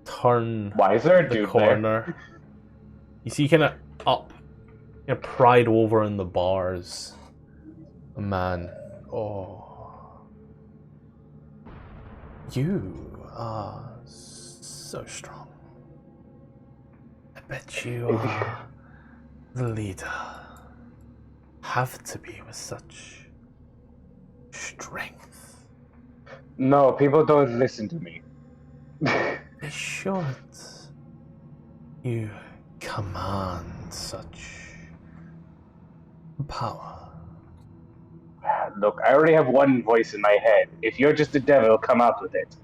turn Why is there a the dude corner. You see, kind of up, pried over in the bars, a man. Oh, you are so strong. I bet you are the leader. Have to be with such strength. No, people don't listen to me. They should. You command such power. Look, I already have one voice in my head. If you're just a devil, come out with it.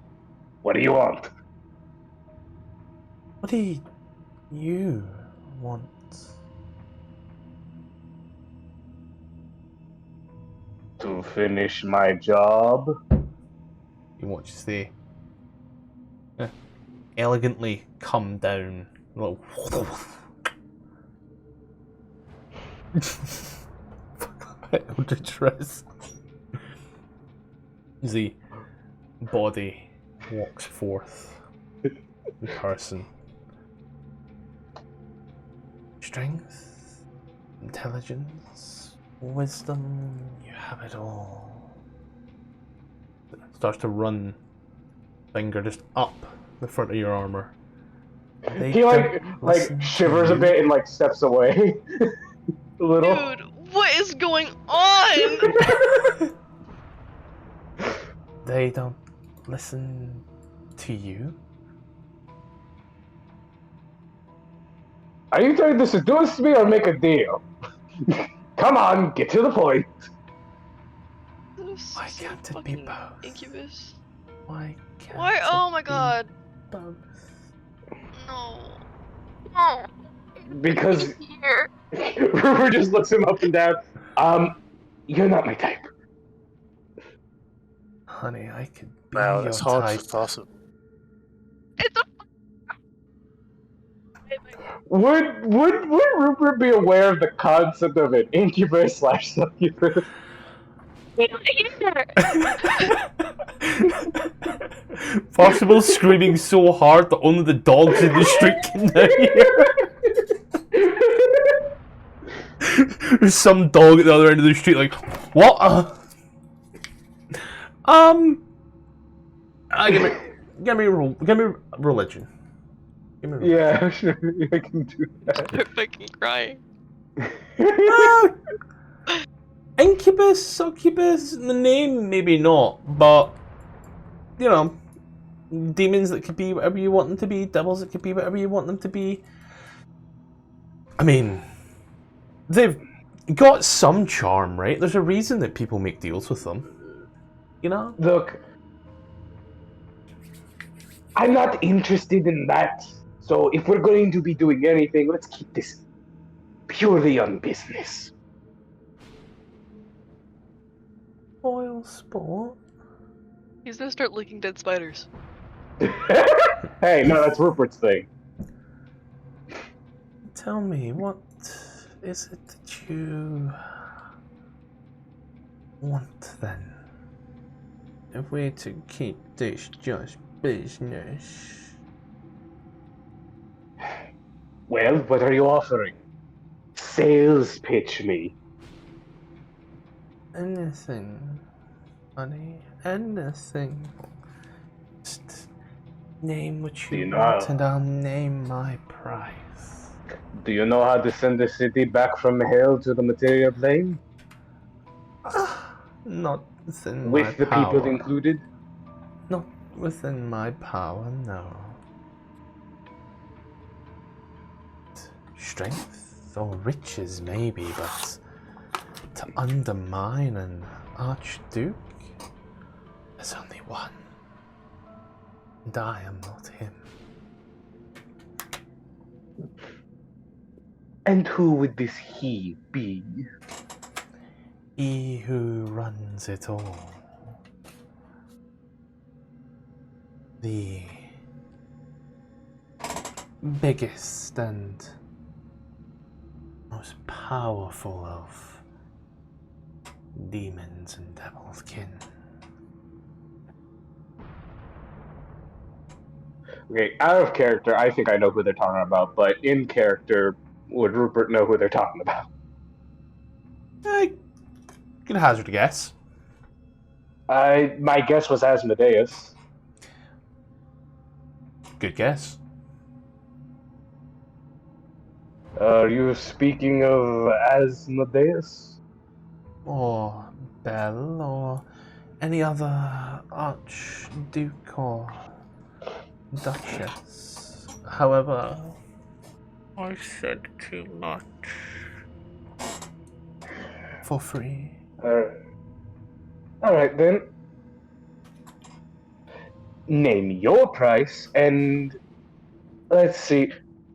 What do you want? What do you want? To finish my job? You watch as they elegantly come down. A little Eldritch Res. The body walks forth in person. Strength, intelligence, wisdom, you have it all. Starts to run finger just up the front of your armor. They He don't listen to shivers a you. bit and like steps away a little. Dude, what is going on? They don't listen to you. Are you trying to seduce me or make a deal? Come on, get to the point. Why can't it be Fucking both? Incubus. Why can't Why? it Oh my be god. both? No. No. Because Here. Rupert just looks him up and down. You're not my type. Honey, I could be Wow, your that's hard type. for Tfarcevol. It's a. Would Rupert be aware of the concept of an incubus / succubus? Possible screaming so hard that only the dogs in the street can now hear. There's some dog at the other end of the street like, what? Give me religion. Give me religion. Yeah, sure, I can do that. They're fucking crying. Incubus, succubus, the name maybe not, but you know, demons that could be whatever you want them to be, devils that could be whatever you want them to be. I mean, they've got some charm, right? There's a reason that people make deals with them. You know? Look, I'm not interested in that. So if we're going to be doing anything, let's keep this purely on business. Oil sport. He's gonna start licking dead spiders. Hey, no, that's Rupert's thing. Tell me, what is it that you want then? If we're to keep this just business. Well, what are you offering? Sales pitch me. Anything, honey, anything. Just name what Do you you want know- and I'll name my price. Do you know how to send a city back from hell to the material plane? Not within my With the power. people included? Not within my power, no. Strength or riches, maybe, but to undermine an archduke, there's only one. And I am not him. And who would this he be? He who runs it all. The biggest and most powerful of demons and devil's kin. Okay, out of character, I think I know who they're talking about, but in character, would Rupert know who they're talking about? I can hazard a guess. My guess was Asmodeus. Good guess. Are you speaking of Asmodeus? Or Bell, or any other archduke or duchess. However, I said too much. For free. Alright then. Name your price, and let's see,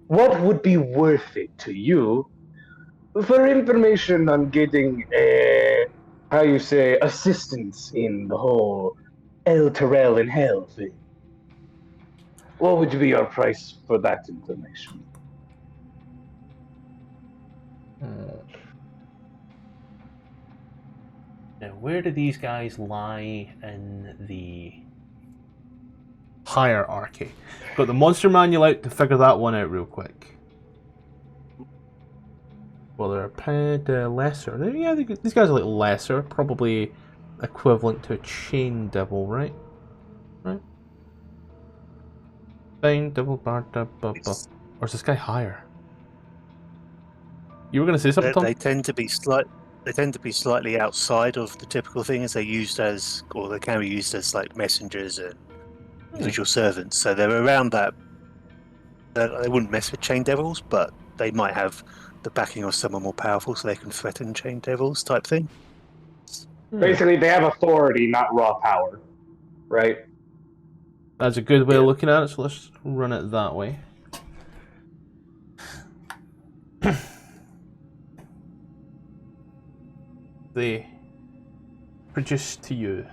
what would be worth it to you for information on getting, how you say, assistance in the whole Elturel in hell thing? What would be your price for that information? Now, where do these guys lie in the hierarchy? Got the monster manual out to figure that one out real quick. Well, they're a bit lesser. Yeah, these guys are a little lesser. Probably equivalent to a chain devil, right? Right? Chain devil, or is this guy higher? You were going to say something, Tom? They tend to be slightly outside of the typical things they're used as, or they can be used as like messengers and visual servants. So they're around that. They wouldn't mess with chain devils, but they might have the backing of someone more powerful, so they can threaten chain devils type thing. Basically, they have authority, not raw power, right? That's a good way of looking at it, so let's run it that way. They produce to you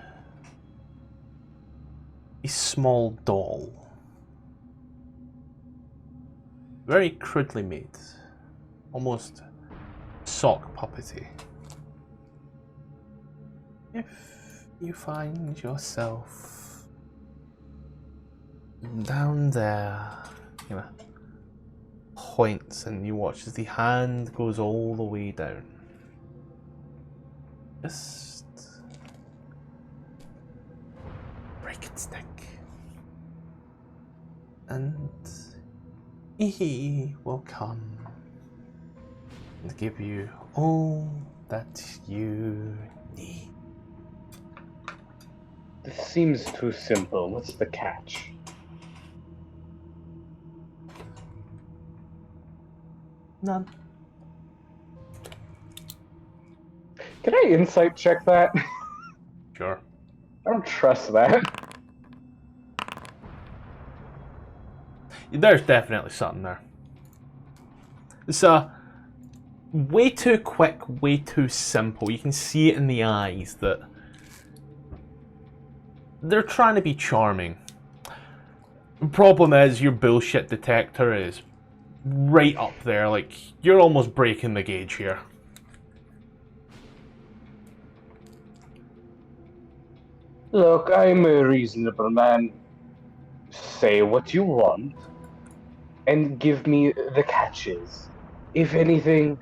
a small doll. Very crudely made. Almost sock puppety. If you find yourself down there, you know, points and you watch as the hand goes all the way down. Just break its neck, and he will come and give you all that you need. This seems too simple. What's the catch? None. Can I insight check that? Sure. I don't trust that. There's definitely something there. It's way too quick, way too simple. You can see it in the eyes that they're trying to be charming. The problem is your bullshit detector is right up there. Like, you're almost breaking the gauge here. Look, I'm a reasonable man. Say what you want, and give me the catches. If anything,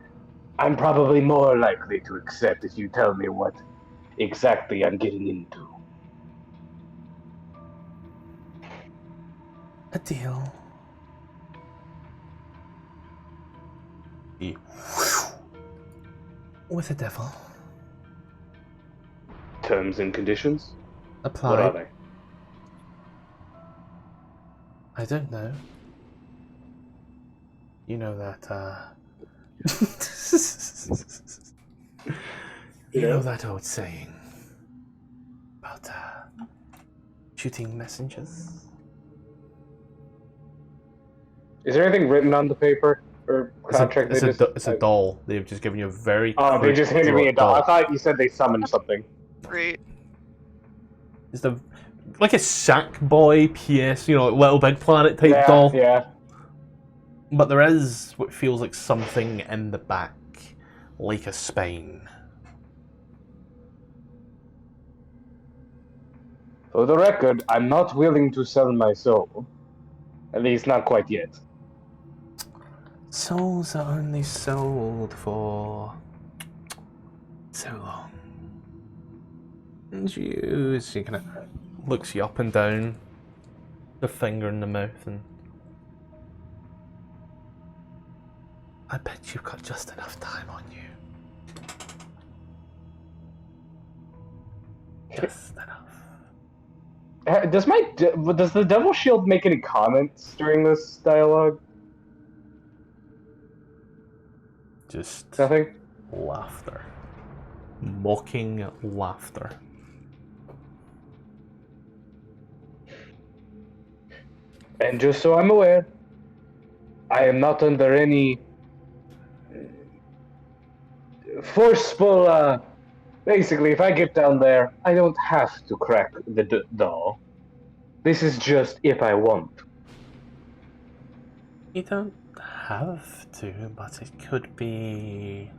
I'm probably more likely to accept if you tell me what exactly I'm getting into. A deal. With a devil. Terms and conditions? Apply. What are they? I don't know. You know that, you know that old saying about, shooting messengers? Is there anything written on the paper or contract? It's a doll. They've just given you a very. Oh, they just handed me a doll. I thought you said they summoned something. Great. It's like a Sackboy PS, you know, Little Big Planet type doll. Yeah. But there is what feels like something in the back, like a spine. For the record, I'm not willing to sell my soul. At least not quite yet. Souls are only sold for so long. And she kind of looks you up and down, the finger in the mouth, and I bet you've got just enough time on you. Just enough. Does the Devil Shield make any comments during this dialogue? Just Nothing? laughter. Mocking laughter. And just so I'm aware, I am not under any forceful, basically, if I get down there, I don't have to crack the doll. This is just if I want. You don't have to, but it could be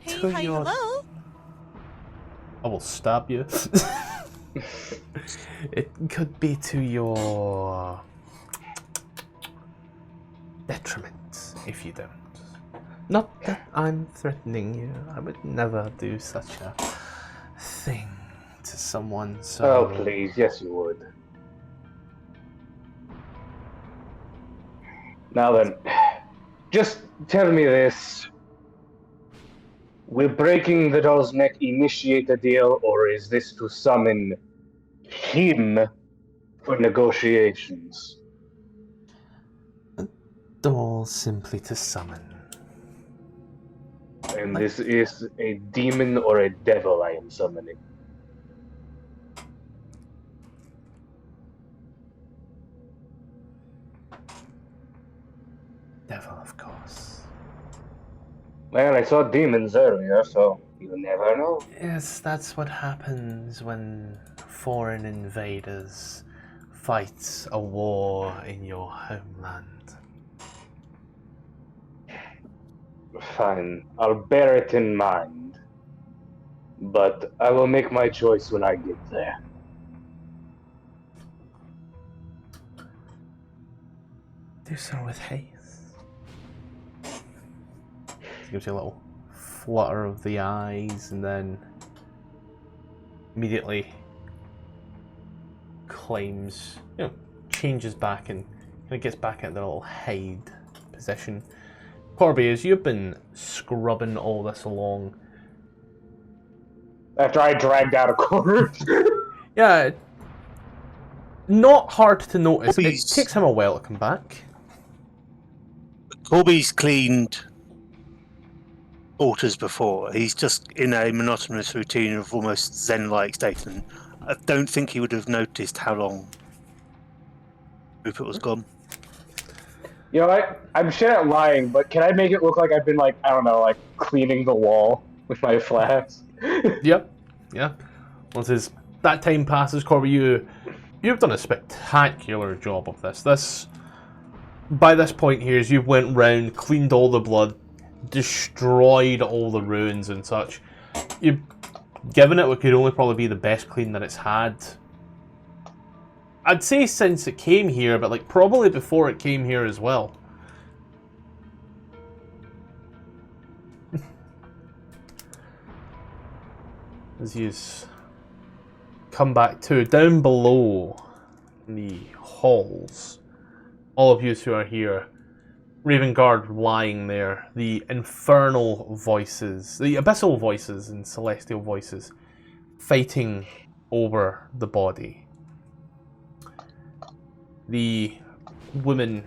Hey, to hi, your... hello? I will stab you. It could be to your detriment if you don't. Not that I'm threatening you. I would never do such a thing to someone so... Oh, please. Yes, you would. Now then, just tell me this. Will breaking the doll's neck initiate a deal, or is this to summon him for negotiations? Doll simply to summon. And this is a demon or a devil I am summoning. Devil, of course. Well, I saw demons earlier, so you never know. Yes, that's what happens when foreign invaders fight a war in your homeland. Fine, I'll bear it in mind. But I will make my choice when I get there. Do so with haste. Gives you a little flutter of the eyes and then immediately claims, changes back and kind of gets back at the little hide position. Corby, as you've been scrubbing all this along, After I dragged out a corner. yeah, not hard to notice. It Corby's- takes him a while to come back. Corby's cleaned altars before. He's just in a monotonous routine of almost zen-like state, and I don't think he would have noticed how long Rupert was gone. You know what? I'm shit at lying, but can I make it look like I've been, like, I don't know, like, cleaning the wall with my flask? Yep. Yeah. Once that time passes, Corby, you've done a spectacular job of this. By this point here, as you've went round, cleaned all the blood, destroyed all the ruins and such, you've given it what could only probably be the best clean that it's had. I'd say since it came here, but like probably before it came here as well. As you come back to down below in the halls, all of you who are here, Raven Guard lying there, the infernal voices, the abyssal voices and celestial voices fighting over the body. The woman,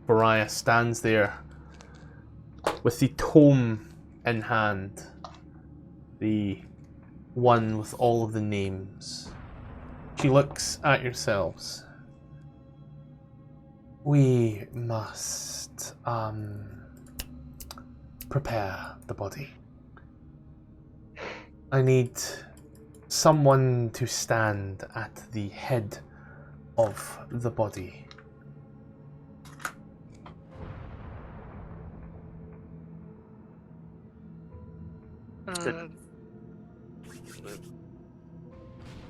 Bariah, stands there with the tome in hand, the one with all of the names. She looks at yourselves. We must prepare the body. I need someone to stand at the head of the body.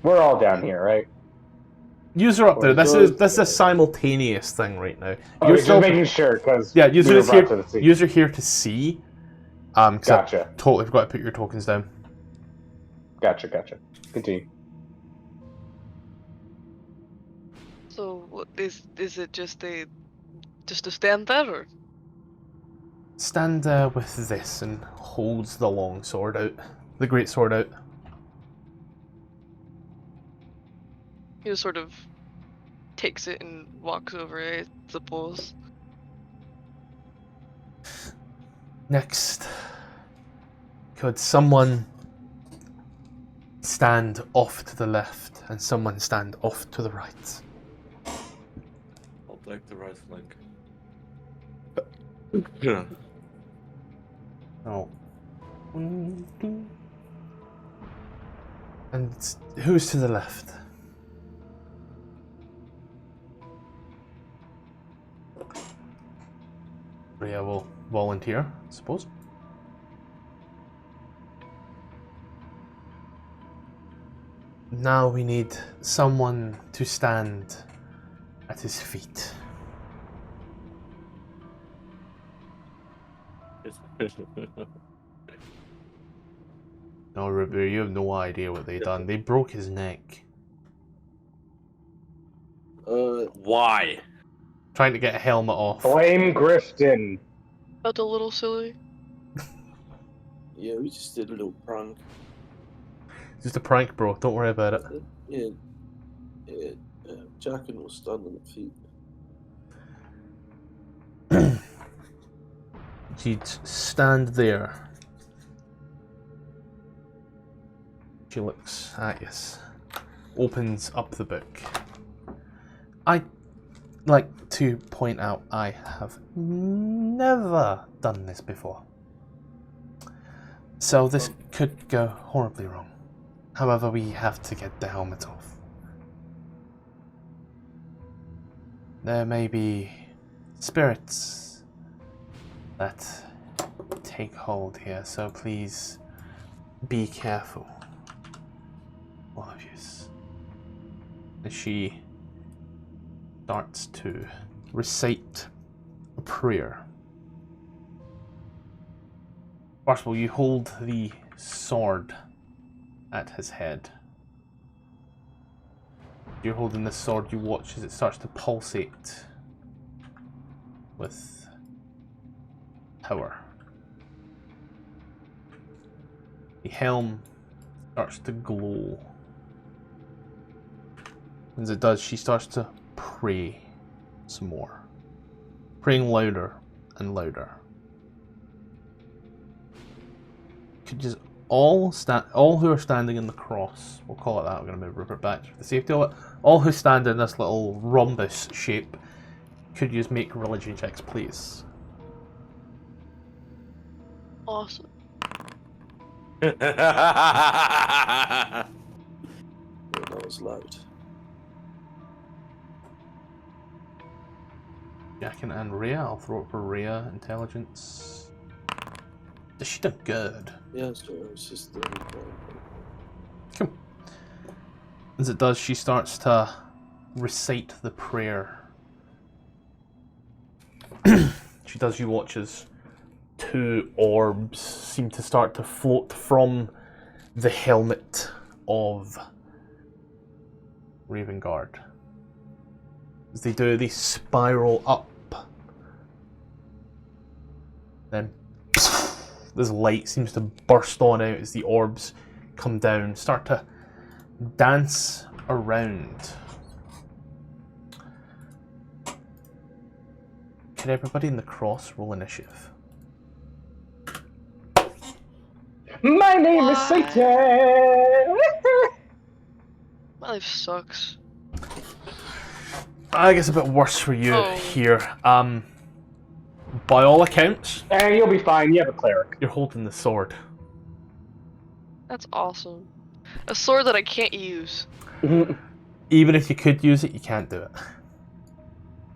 We're all down here, right? User up there. This is a simultaneous thing right now. Okay, just making sure, because user is here. User here to see. Gotcha. I totally forgot to put your tokens down. Gotcha. Continue. So what is it just a stand there, or? Stand with this and holds the long sword out, the great sword out. He just sort of takes it and walks over, I suppose. Next, could someone stand off to the left and someone stand off to the right? I'll take the right flank. Yeah. Oh. And who's to the left? Rhea will volunteer, I suppose. Now we need someone to stand at his feet. No, Rupert, you have no idea what they done. They broke his neck. Why? Trying to get a helmet off. Blame Grifton. Felt a little silly. Yeah, we just did a little prank. Just a prank, bro. Don't worry about it. Yeah. Jackin was standing at feet. She'd stand there. She looks at us. Opens up the book. I'd like to point out I have never done this before. So this could go horribly wrong. However, we have to get the helmet off. There may be spirits that take hold here, so please be careful. All of you. As she starts to recite a prayer. First of all, you hold the sword at his head. You're holding the sword, you watch as it starts to pulsate with power. The helm starts to glow. As it does, she starts to pray some more. Praying louder and louder. Could just all who are standing in the cross, we'll call it that, I'm going to move Rupert back for the safety of it. All who stand in this little rhombus shape, could you just make religion checks, please? Awesome. Yeah, that was loud. Jackin and Rhea, I'll throw it for Rhea, intelligence. She done good. Yeah, so I was just doing Come. As it does, she starts to recite the prayer. She does, you watch as two orbs seem to start to float from the helmet of Ravengard. As they do, they spiral up. Then this light seems to burst on out as the orbs come down, start to dance around. Could everybody in the cross roll initiative? My name is Satan! My life sucks. I guess a bit worse for you here. By all accounts, You'll be fine, you have a cleric. you're holding the sword. That's awesome. A sword that I can't use. Even if you could use it, you can't do it.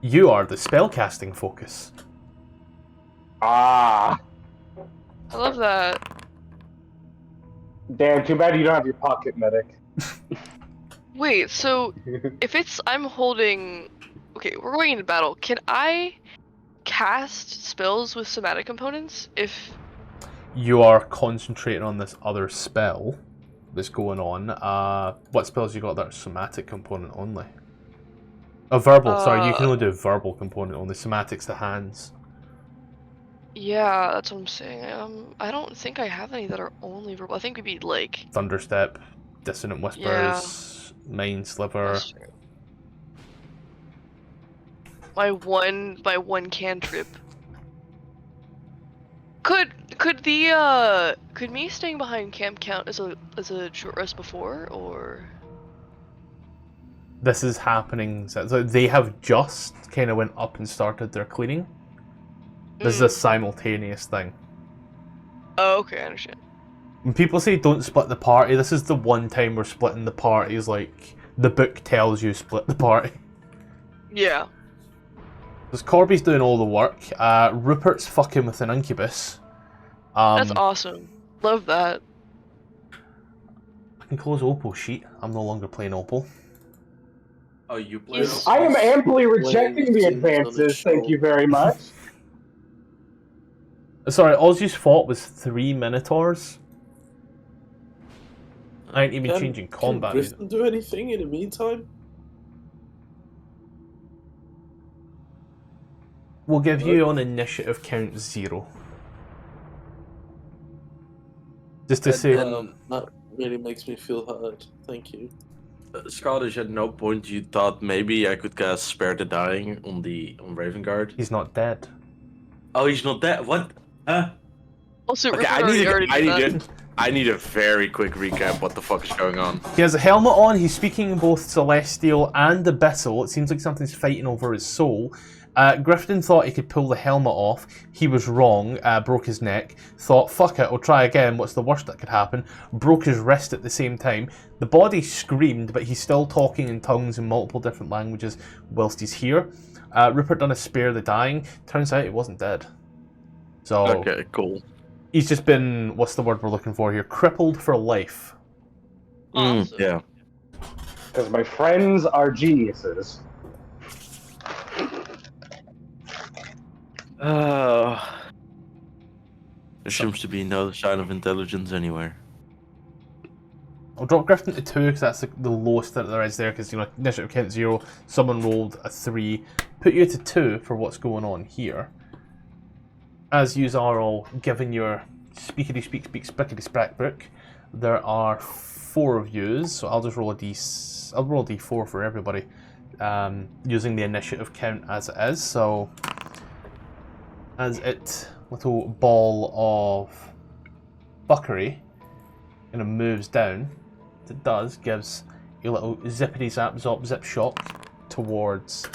You are the spellcasting focus. Ah. I love that. Damn, too bad you don't have your pocket medic. Wait, so if I'm holding... Okay, we're going into battle. Can I cast spells with somatic components if... You are concentrating on this other spell that's going on. What spells you got that are somatic component only? Oh, verbal, sorry, you can only do verbal component only. Somatic's the hands. Yeah, that's what I'm saying. I don't think I have any that are only verbal. I think we'd be like... Thunderstep, Dissonant Whispers, Mind Sliver. My one cantrip. Could me staying behind camp count as a short rest before, or? This is happening. So they have just kind of went up and started their cleaning. This is a simultaneous thing. Oh, okay, I understand. When people say don't split the party, this is the one time we're splitting the parties. Like the book tells you, split the party. Yeah. Because Corby's doing all the work. Rupert's fucking with an incubus. That's awesome. Love that. I can close Opel sheet. I'm no longer playing Opel. Oh, you play? Yes. I am amply rejecting the Scenes on the advances, thank show. you very much. Sorry, all you fought was 3 minotaurs. I ain't even changing combat. Can Griffin do anything in the meantime? We'll give you on initiative count 0. Just to say, That really makes me feel hurt. Thank you. Scottish, at no point you thought maybe I could cast Spare the Dying on Ravenguard? he's not dead. Oh, he's not dead. What? Huh? Also, Okay, Rupert already knew that. I need a very quick recap. What the fuck is going on? He has a helmet on, he's speaking in both Celestial and Abyssal. It seems like something's fighting over his soul. Griffin thought he could pull the helmet off. He was wrong, broke his neck. Thought, fuck it, I'll try again, what's the worst that could happen? Broke his wrist at the same time. The body screamed, but he's still talking in tongues in multiple different languages whilst he's here. Rupert done a Spare the Dying. Turns out he wasn't dead. So, Okay, cool. he's just been, what's the word we're looking for here? Crippled for life. Awesome. Yeah. Because my friends are geniuses. There seems to be no sign of intelligence anywhere. I'll drop Griffin to 2 because that's the lowest that there is there, because, you know, initiative count 0, someone rolled a 3. Put you to 2 for what's going on here. As you are all given your speakity speak sprickety sprack book, there are 4 of yous, so I'll just roll a I'll roll a D4 for everybody, using the initiative count as it is. So as it little ball of buckery kind of moves down, it does gives a little zippity zap zop zip shock towards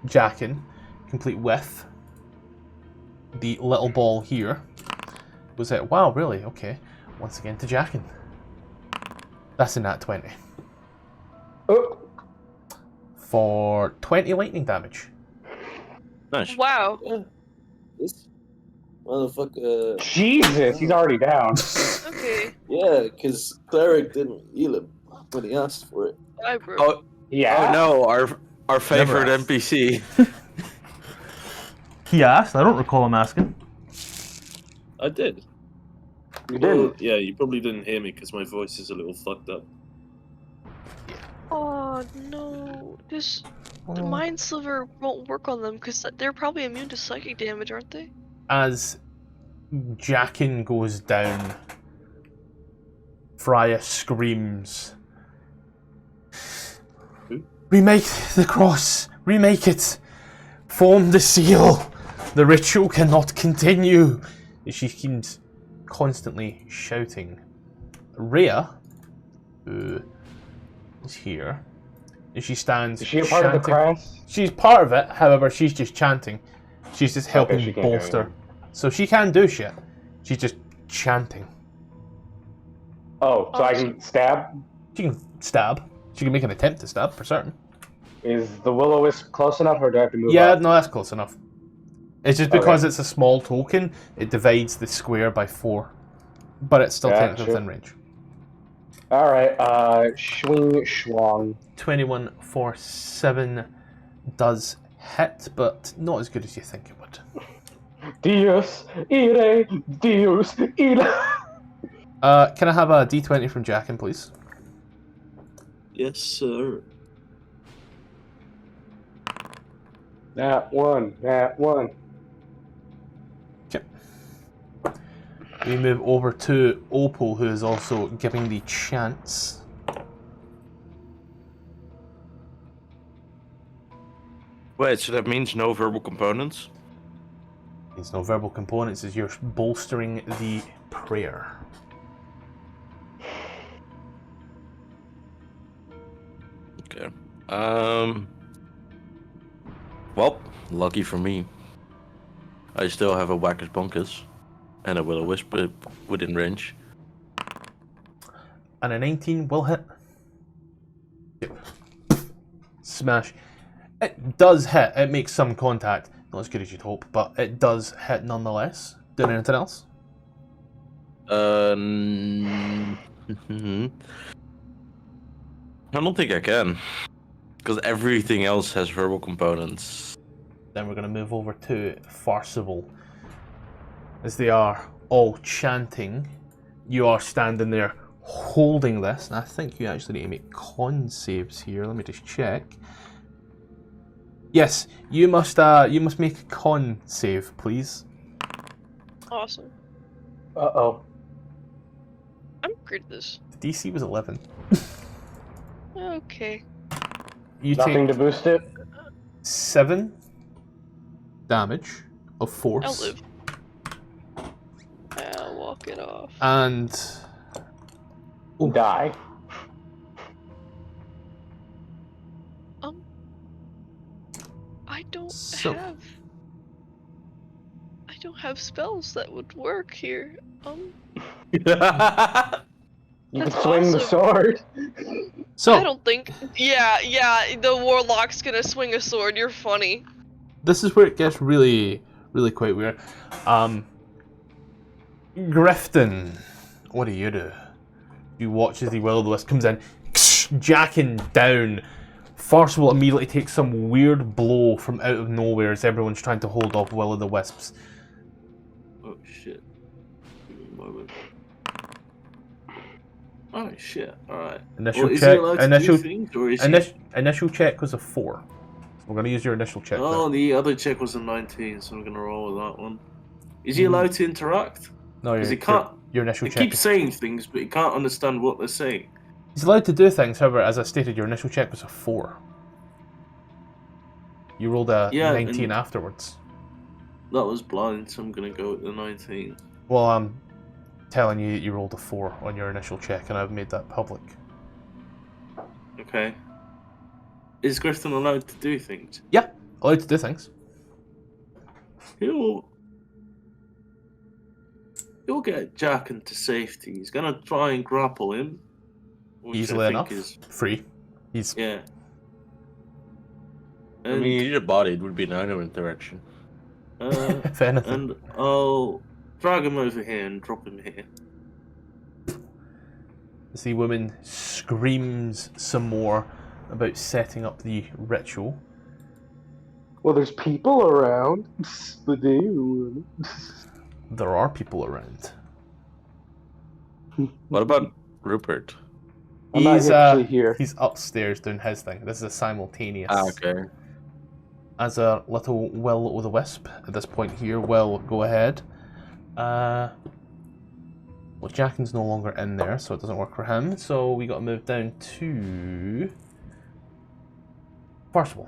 Jackin, complete with the little ball here. Was it? Wow, really? Okay. Once again to Jackin. That's a nat 20. Oh, For 20 lightning damage. Nice. Wow. Yeah. This motherfucker. Jesus, he's already down. Okay. Yeah, because Cleric didn't heal him when he asked for it. Bye, bro. Oh, Yeah. oh no, our favorite asked. NPC. He asked. I don't recall him asking. I did. You Well, didn't. yeah, you probably didn't hear me because my voice is a little fucked up. Oh no, this the Mind Sliver won't work on them because they're probably immune to psychic damage, aren't they? As Jackin goes down, Freya screams, "Remake the cross! Remake it! Form the seal! The ritual cannot continue!" She keeps constantly shouting. Rhea, who is here, and she stands Is she a part of the chanting. cross? She's part of it, however, she's just chanting. She's just helping she can't do bolster. anything. So she can do shit. She's just chanting. Oh, so I can stab? She can stab. She can make an attempt to stab, for certain. Is the will-o-wisp close enough, or do I have to move Yeah, up? no, that's close enough. It's just because it's a small token, it divides the square by 4. But it's still technically Gotcha. within range. Alright, swing schwang. 21 for 7 does hit, but not as good as you think it would. Dios ire, Dios ire. Can I have a d20 from Jackin, please? Yes, sir. That one. Okay. We move over to Opel, who is also giving the chance. Wait, so that means no verbal components? It's no verbal components, as you're bolstering the prayer. Okay. Well, lucky for me. I still have a Whackers Bonkers and a Will-O-Wisp within range. And a 19 will hit. Yep. Smash. It does hit. It makes some contact. Not as good as you'd hope, but it does hit nonetheless. Doing anything else? I don't think I can. Because everything else has verbal components. Then we're going to move over to Tfarcevol. As they are all chanting, you are standing there holding this, and I think you actually need to make con saves here. Let me just check. Yes, you must make a con save, please. Awesome. Uh-oh. I'm great at this. The DC was 11. Okay. You Nothing take to boost it? 7 damage of force. I'll live. I'll walk it off. And Die. I don't have spells that would work here. You can That's swing the awesome. sword. I so don't think. Yeah, the warlock's gonna swing a sword. You're funny. this is where it gets really, really quite weird. Grifton, what do? You watch as the will-o'-the-wisp comes in, jacking down. Tfarcevol immediately takes some weird blow from out of nowhere as everyone's trying to hold off will-o'-the-wisps. Oh shit. Give me a moment. Oh shit, alright. Initial Well, is check. he allowed to do things, or is he... Initial check was a 4. We're going to use your initial check. Oh, now. the other check was a 19, so I'm gonna roll with that one. Is he allowed to interact? No, Because he can't. your initial He check. keeps saying things, but he can't understand what they're saying. He's allowed to do things, however, as I stated, your initial check was a 4. You rolled a 19 and afterwards. that was blind, so I'm gonna go with the 19. Well, I'm telling you that you rolled a 4 on your initial check, and I've made that public. Okay. Is Griffin allowed to do things? Yeah, allowed to do things. He'll get Jack into safety. He's gonna try and grapple him. which I Easily think enough. is- Free. He's Yeah. I And, mean, your body, it would be neither interaction. if anything. and I'll drag him over here and drop him here. As the woman screams some more about setting up the ritual. Well, there's people around. There are people around. What about Rupert? I'm not actually here. He's upstairs doing his thing. This is a simultaneous. Okay. As a little will-o'-the-wisp at this point here will go ahead. Well, Jackin's no longer in there, so it doesn't work for him. So we got to move down to Tfarcevol.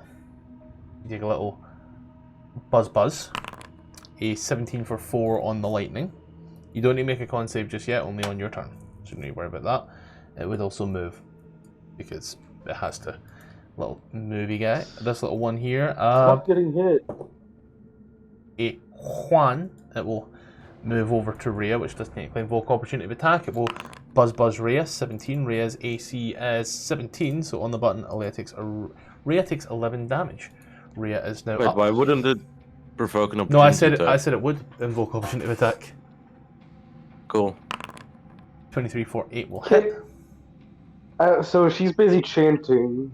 You take a little buzz. A 17 for 4 on the lightning. You don't need to make a con save just yet, only on your turn. So you don't need to worry about that. It would also move because it has to. Little movie guy. This little one here. Stop getting hit. A Juan. It will move over to Rhea, which doesn't technically invoke opportunity of attack. It will buzz Rhea, 17. Rhea's AC is 17, so on the button, Rhea takes 11 damage. Rhea is now Wait, up. why wouldn't it provoke an No, opportunity I said it would invoke opportunity of attack. Cool. 23 for 8 will hit. So she's busy chanting.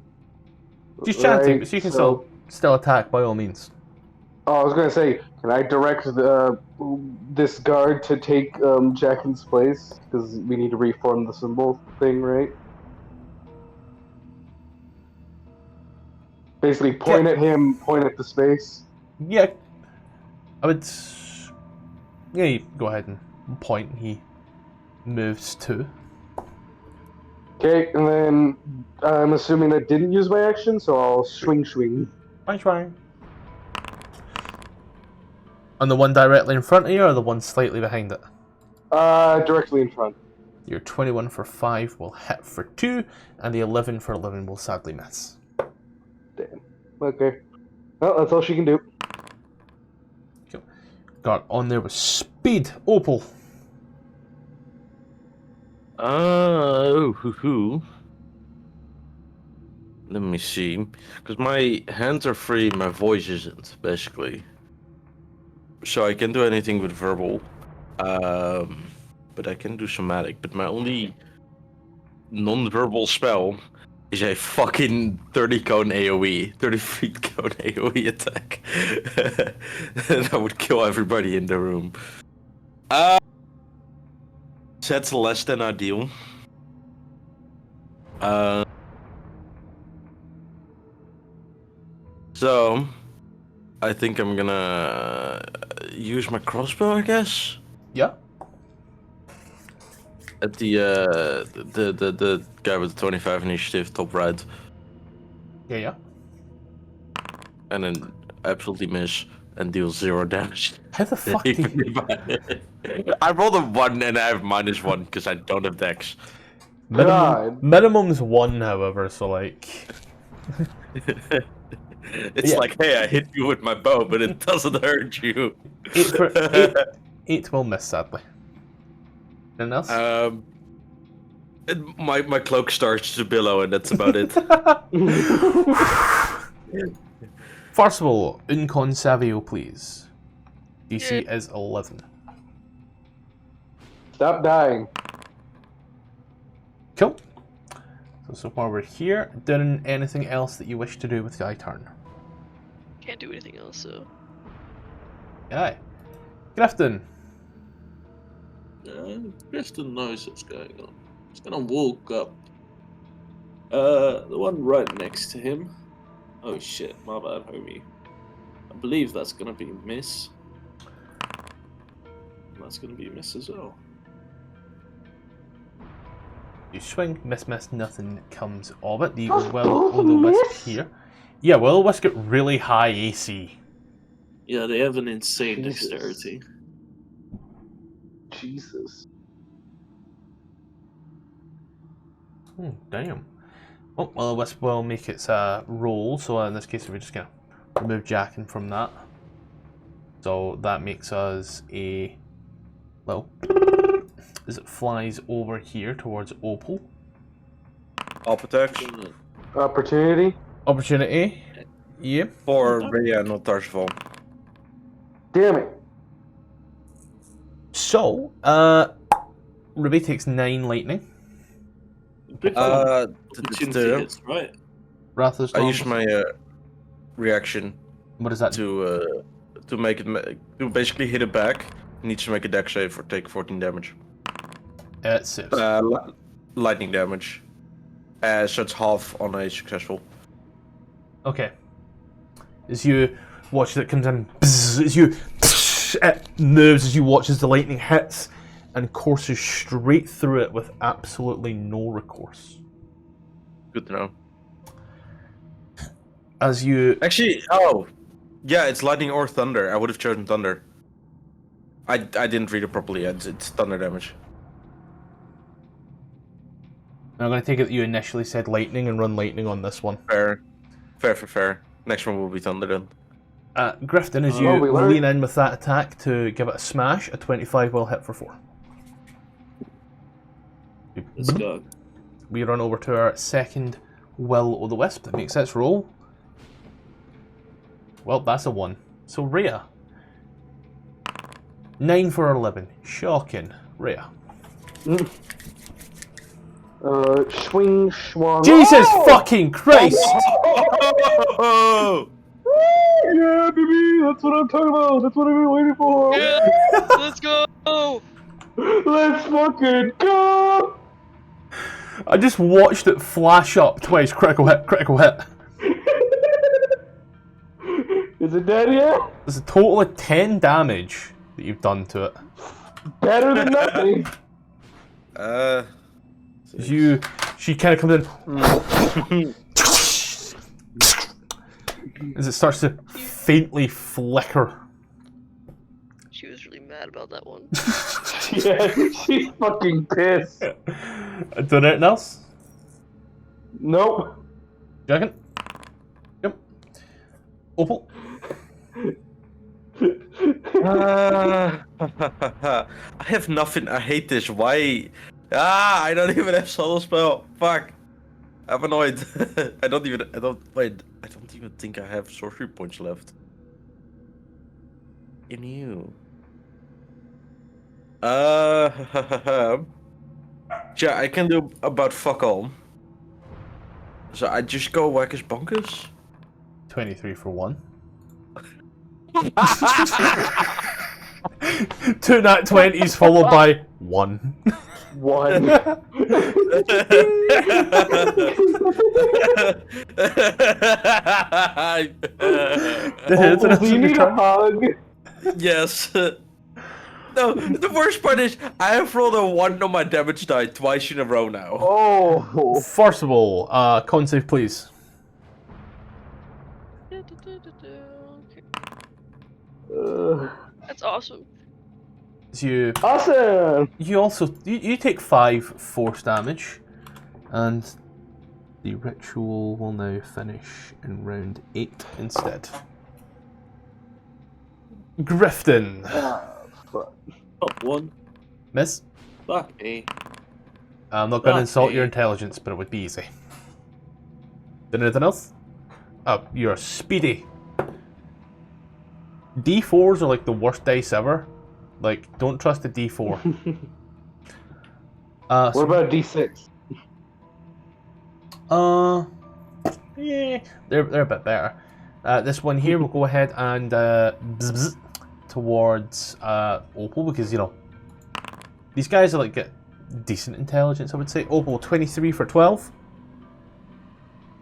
She's chanting, right? but she can So- still attack by all means. Oh, I was gonna say, can I direct this guard to take Jackin's place? Because we need to reform the symbol thing, right? Basically, point at him, point at the space. Yeah, I would. Yeah, you go ahead and point. He moves to. Okay, and then I'm assuming that didn't use my action, so I'll swing. Swing. On the one directly in front of you, or the one slightly behind it? Directly in front. Your 21 for 5 will hit for 2, and the 11 for 11 will sadly miss. Damn. Okay. Well, that's all she can do. Got on there with speed. Opel. Let me see. Because my hands are free, my voice isn't, basically. So I can do anything with verbal. But I can do somatic. But my only non-verbal spell is a fucking 30 cone AoE, 30 feet cone AoE attack. That would kill everybody in the room. That's less than ideal. So, I think I'm gonna use my crossbow, I guess. Yeah. At the guy with the 25 initiative, top right, Yeah. and then absolutely miss and deal 0 damage. How the fuck do you... I rolled a 1 and I have -1 because I don't have dex. God. Minimum's 1, however, so like... It's Yeah. like, hey, I hit you with my bow, but it doesn't hurt you. 8 will miss, sadly. Anything else? My cloak starts to billow, and that's about it. Tfarcevol, Uncon Savio, please. DC is 11. Stop dying. Cool. So far we're here. Doing anything else that you wish to do with your turn? Can't do anything else, so. Aye. Grafton. Preston knows what's going on. He's gonna walk up. The one right next to him. Oh shit, my bad, homie. I believe that's gonna be miss. And that's gonna be a miss as well. You swing, miss, nothing comes of it. The will-o'-the-wisp here. Yeah, will-o'-wisp get really high AC. Yeah, they have an insane Jesus. dexterity. Jesus. Damn. Oh, will-o'-wisp will make its roll, so in this case we're just going to remove Jackin from that. So that makes us a... well... as it flies over here towards Opel. All attacks Opportunity? Opportunity. Yep. for Rhea, not Tfarcevol. Damn it. So, Ruby takes 9 lightning. Opportunity hits, right? Ratha's I use my reaction What is that? to make it to basically hit it back. It needs to make a dex save or take 14 damage. It saves. Lightning damage. So it's half on a successful. Okay. As you watch it comes in, bzz, as you it moves as you watch as the lightning hits and courses straight through it with absolutely no recourse. Good to know. As you Actually, yeah, it's lightning or thunder. I would have chosen thunder. I didn't read it properly. It's thunder damage. I'm going to take it that you initially said lightning and run lightning on this one. Fair. Next one will be thunder then. Grifton, as you lean in with that attack to give it a smash, a 25 will hit for 4. Let's go. We run over to our second will-o'-the-wisp that makes its roll. Well, that's a 1. So Rhea. 9 for 11. Shocking. Rhea. Swing, schwung. Jesus fucking Christ! Oh! Yeah, baby, that's what I'm talking about. That's what I've been waiting for. Yeah, let's go! Let's fucking go! I just watched it flash up twice. Critical hit, critical hit. Is it dead yet? There's a total of 10 damage that you've done to it. Better than nothing. She kind of comes in as it starts to faintly flicker. She was really mad about that one. Yeah, she's fucking pissed. Doing anything else? Nope. Jacket? Yep. Opel? I have nothing. I hate this. Why? I don't even have solo spell. Fuck. I'm annoyed. I don't even think I have sorcery points left. In you. Yeah, I can do about fuck all. So I just go whack his bonkers. 23 for 1. 2 nat 20s followed by 1. 1. Did Oh, do you need a hug? Yes. No, the worst part is I have rolled a 1 on my damage die twice in a row now. Oh. First of all, con save, please. Okay. That's awesome. Awesome! You also you take 5 force damage, and the ritual will now finish in round 8 instead. Grifton. Top 1. Miss? Fuck me. I'm not going to insult your Okay. intelligence, but it would be easy. Anything else? Oh, you're speedy. D4s are like the worst dice ever. Like, don't trust a D4. What about D6? Yeah, they're a bit better. This one here, we'll go ahead and bzz towards Opel, because, you know, these guys are like get decent intelligence, I would say. Opel, 23 for 12.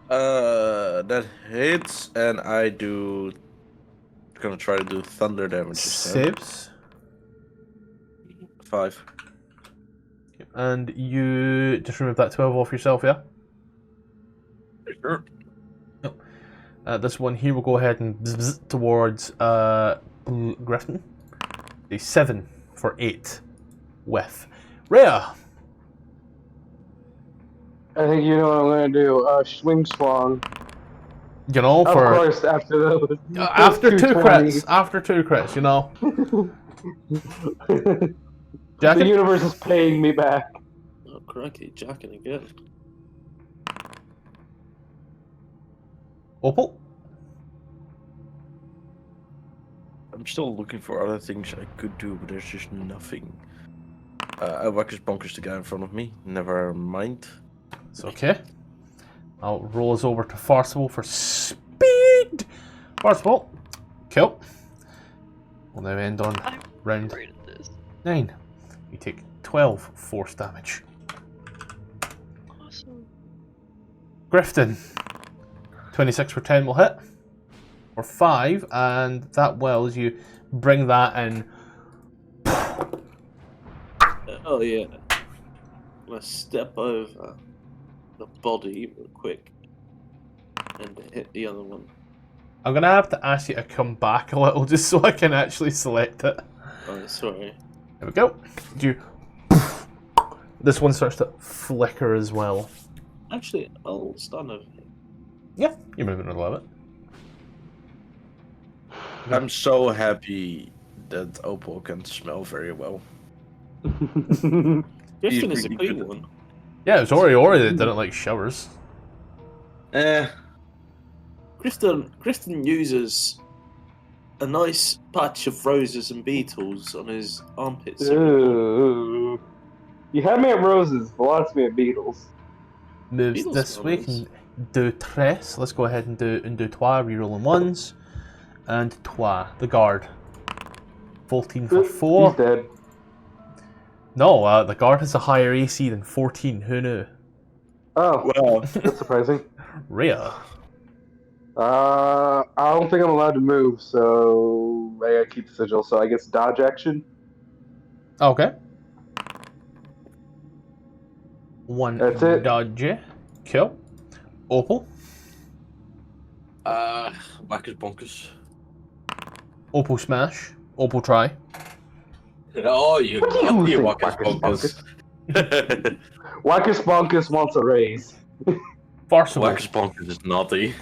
That hits, and I do. Gonna try to do thunder damage. Saves. 5. And you just remove that 12 off yourself, yeah? Sure. This one here will go ahead and bzz towards Griffin. A 7 for 8 with Rhea. I think you know what I'm gonna do. Swing strong. You know, Of for course, after those. after those 2 220s. crits, after 2 crits, you know. The Jackin? universe is paying me back. Oh, crikey, jacking again. Opel? I'm still looking for other things I could do, but there's just nothing. I whack his bonkers the guy in front of me. Never mind. It's okay. I'll roll us over to Tfarcevol for speed. Tfarcevol. Cool. We'll now end on I'm round great at this. 9. You take 12 force damage. Awesome. Grifton. 26 for 10 will hit. For 5, and that will as you bring that in. Oh yeah. I'm gonna step over the body real quick and hit the other one. I'm going to have to ask you to come back a little just so I can actually select it. Oh, sorry. There we go. You. This one starts to flicker as well. Actually, I'll stun over here. Yeah, you're moving a little bit. I'm so happy that Opel can smell very well. Griffin is a really clean good. one. Yeah, it was Ori that didn't like showers. Griffin uses a nice patch of roses and beetles on his armpits. Ooh. You had me at roses, but lost me at beetles. Moves Beetles this smell way, nice. can do tres. Let's go ahead and do trois, rerolling ones. And trois, the guard. 14 for 4. He's dead. No, the guard has a higher AC than 14, who knew? Oh, Well, that's surprising. Rhea. I don't think I'm allowed to move, so I gotta keep the sigil. So I guess dodge action. Okay. One That's it. dodge. Cool. Opel. whack his bonkers. Opel smash. Opel try. Oh, you What do you think, whack his Wackus bonkers. Wackus Bonkus wants a raise. Whack Tfarcevol. his bonkers is naughty.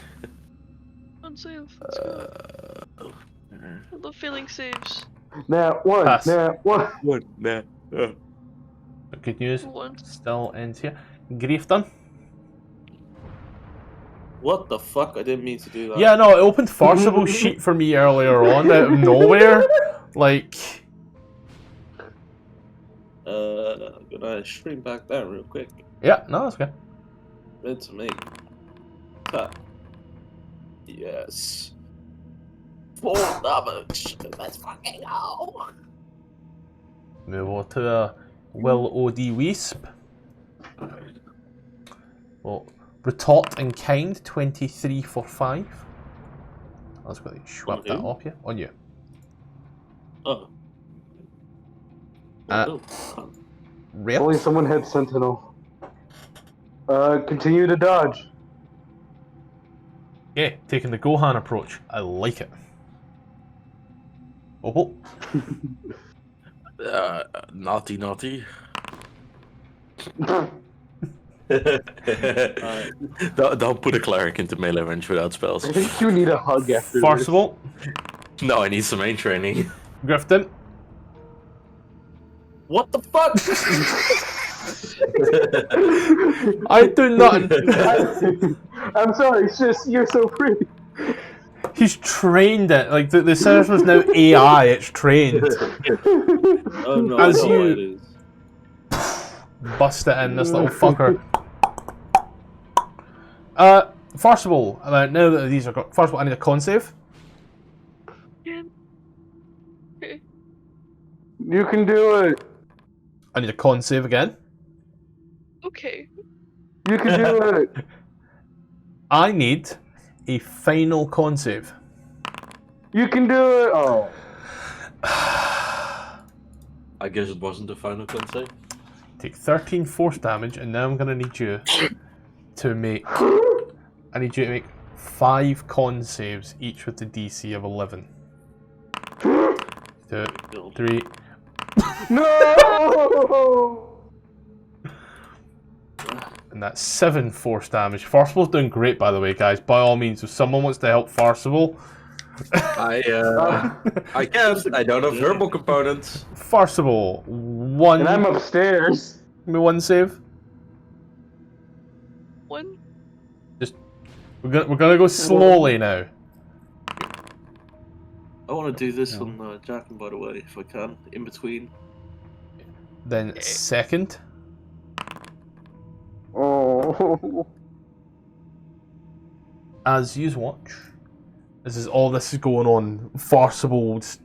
Unsave. Let's go. I love failing saves. Now one. Pass. Now one. What? Nah. Good news. For once. Still ends here. Griefton. What the fuck? I didn't mean to do that. Yeah, no, it opened Tfarcevol's sheet for me earlier on out of nowhere. Like, I'm gonna shrink back down real quick. Yeah, no, that's okay. It's me. Cut. Yes. 4 damage. Let's fucking go. Move on to a Will OD Wisp. Well, retort in kind, 23 for 5. I was going to swap that who? off you. On you. Oh. Uh, Rare. Only someone had Sentinel. Continue to dodge. Yeah, taking the Gohan approach. I like it. Opel. Naughty, naughty. Don't put a cleric into melee range without spells. I think you need a hug after this. Tfarcevol. No, I need some main training. Grifton. What the fuck? I do not. I'm sorry, it's just you're so pretty. He's trained it. Like the service was now AI. It's trained. Oh no, As I know what you- it is. Bust it in, this little fucker. First of all, now that these are first of all, I need a con save. You can do it. I need a con save again. Okay. You can do it. I need a final con save. You can do it. Oh. I guess it wasn't the final consent. Take 13 force damage, and now I'm gonna need you to make. I need you to make 5 con saves, each with the DC of 11. 2, 3. No! And that's 7 force damage. Farcival's doing great, by the way, guys. By all means, if someone wants to help Farcival, I can't. I don't have verbal components. Farcival, one. And I'm upstairs. Give me 1 save. One. We're gonna go slowly now. I want to do this on Jacken, by the way, if I can, in between. Then second. Oh. As you watch, this is going on. Farcival's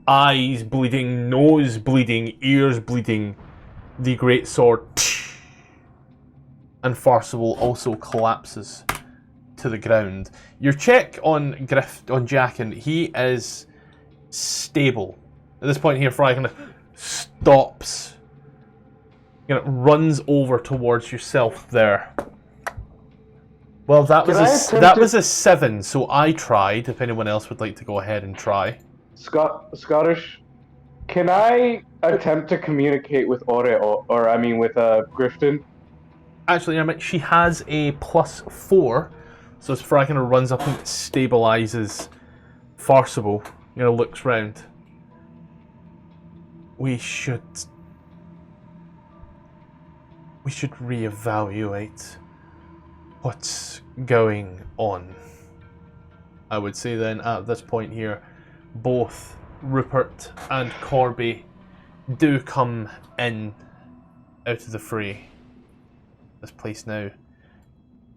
eyes bleeding, nose bleeding, ears bleeding. The great sword, and Tfarcevol also collapses to the ground. Your check on Jacken, he is stable. At this point here, Fry kind of stops. Runs over towards yourself there. Well, that was a 7, so I tried. If anyone else would like to go ahead and try. Scottish. Can I attempt to communicate with Ore, or I mean with Grifton? Actually, she has a +4, so as Fry kind of runs up and stabilizes Tfarcevol. Looks round. We should reevaluate what's going on. I would say then at this point here, both Rupert and Corby do come in out of the fray. This place now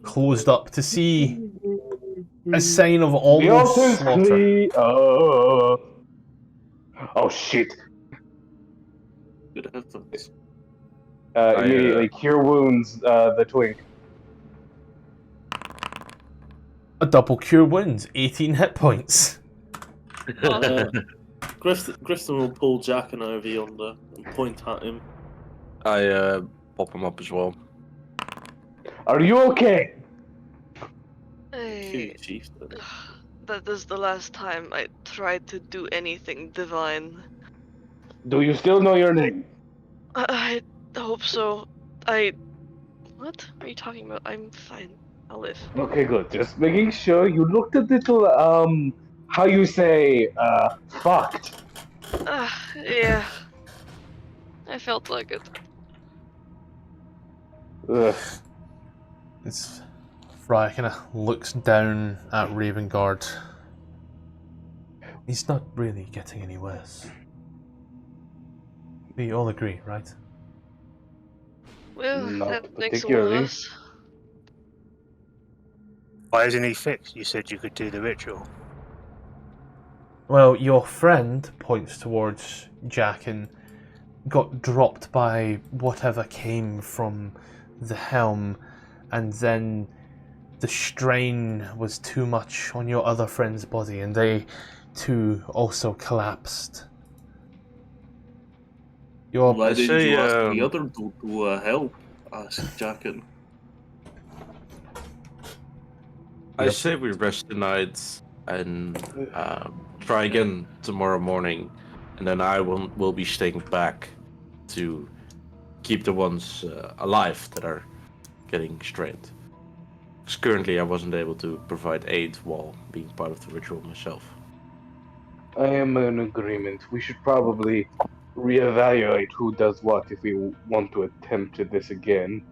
closed up to see a sign of almost slaughter. Oh shit. Good headphones. Immediately cure wounds the twink. A double cure wounds, 18 hit points. Griston will pull Jacken over yonder and point at him. I pop him up as well. Are you okay? Hey, Chieftain. that is the last time I tried to do anything divine. Do you still know your name? I hope so. What are you talking about? I'm fine. I'll live. Okay, good. Just making sure you looked a little, how you say, fucked. Yeah. I felt like it. Ugh. It's Fry kind of looks down at Ravengard. He's not really getting any worse. We all agree, right? Well, Not that makes one of particularly. us. Why isn't he fixed? You said you could do the ritual. Well, your friend points towards Jack and got dropped by whatever came from the helm, and then the strain was too much on your other friend's body, and they too also collapsed. Your Why didn't say, you ask the other dude to help? Asked Jacken. I say we rest tonight and try again tomorrow morning, and then I will be staying back to keep the ones alive that are getting strained. Because currently I wasn't able to provide aid while being part of the ritual myself. I am in agreement. We should probably reevaluate who does what if we want to attempt this again.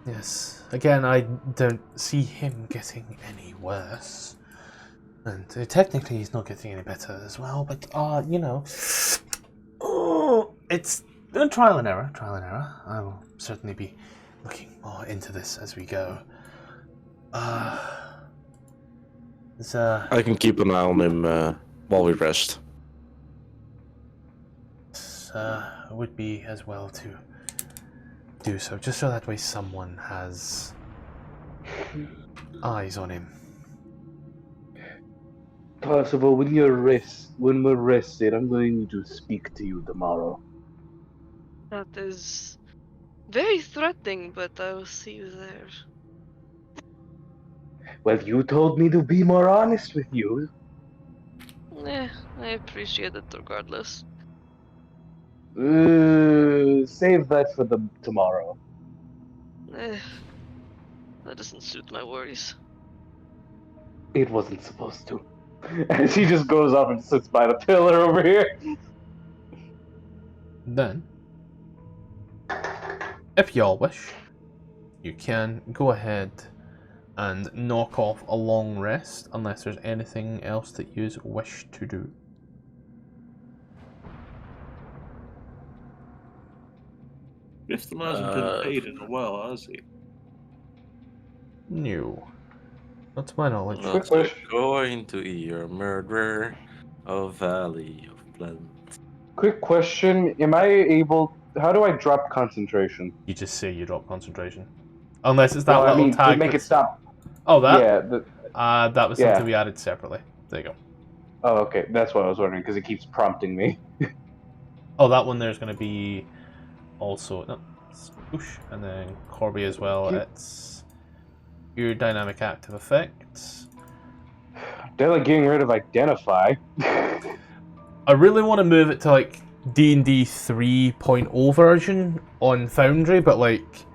Yes. Again, I don't see him getting any worse. And technically he's not getting any better as well, but, you know... Oh, it's trial and error, I will certainly be looking more into this as we go. I can keep an eye on him while we rest. It would be as well to do so, just so that way someone has eyes on him. Possible when we're rested, I'm going to speak to you tomorrow. That is very threatening, but I will see you there. Well, you told me to be more honest with you. I appreciate it regardless. Save that for the tomorrow. That doesn't suit my worries. It wasn't supposed to. And she just goes up and sits by the pillar over here. Then, if y'all wish, you can go ahead and knock off a long rest, unless there's anything else that you wish to do. Riften hasn't been paid in a while, has he? No. Not to my knowledge. Quick question. Going to your murderer of Valley of Blood. Quick question. How do I drop concentration? You just say you drop concentration. Unless it's that Well, little tag. to make it that's- stop. Oh, that? Yeah. That was Yeah. something we added separately. There you go. Oh, okay. That's what I was wondering, because it keeps prompting me. Oh, that one there's going to be also... No, swoosh, and then Corby as well. It's your dynamic active effects. They're like getting rid of identify. I really want to move it to like D&D 3.0 version on Foundry, but like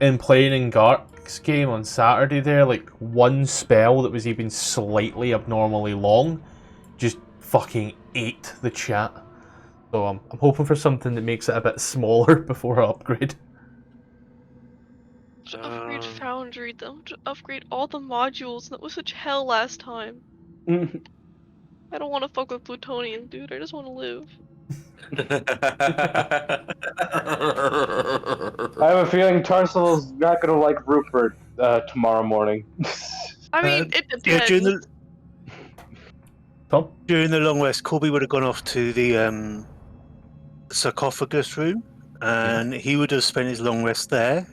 in playing in Gark's game on Saturday there, like one spell that was even slightly abnormally long just fucking ate the chat. So I'm hoping for something that makes it a bit smaller before I upgrade. To upgrade Foundry, don't upgrade all the modules. That was such hell last time. I don't want to fuck with plutonium, dude. I just want to live. I have a feeling Tfarcevol's not gonna like Rupert tomorrow morning. I mean, it depends. Tom? During the long rest, Corby would have gone off to the sarcophagus room, and he would have spent his long rest there,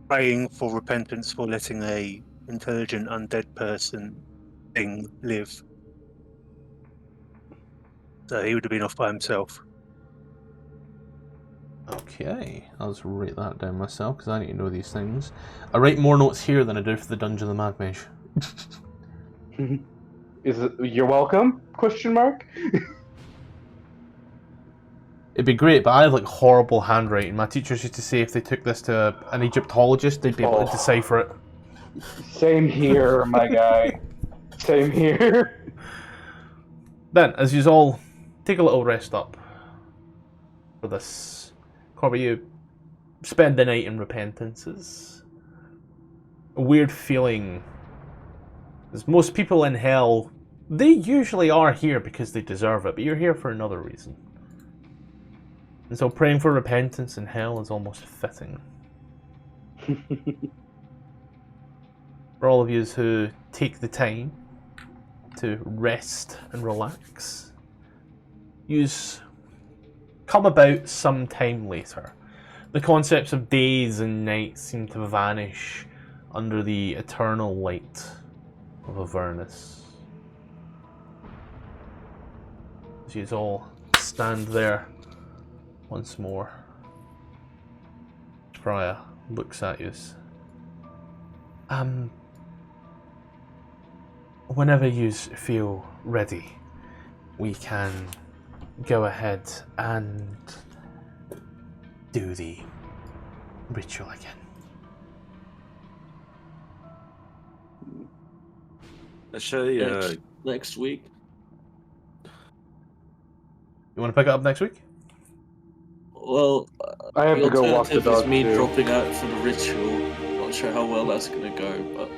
praying for repentance for letting a intelligent undead person thing live. So he would have been off by himself. Okay, I'll just write that down myself because I need to know these things. I write more notes here than I do for the Dungeon of the Mad Mage. You're welcome? Question mark? It'd be great, but I have like horrible handwriting. My teachers used to say if they took this to an Egyptologist, they'd be able to decipher it. Same here, my guy. Same here. Then, as you all take a little rest up for this, Corby, you spend the night in repentances. A weird feeling. As most people in hell, they usually are here because they deserve it, but you're here for another reason. And so praying for repentance in hell is almost fitting. For all of you who take the time to rest and relax, yous come about some time later. The concepts of days and nights seem to vanish under the eternal light of Avernus. As you all stand there once more, Freya looks at you. Whenever you feel ready, we can go ahead and do the ritual again. Actually, Next week. You want to pick it up next week? Well, I have the to go walk the alternative dog is me too. dropping out for the ritual. Not sure how well that's gonna go, but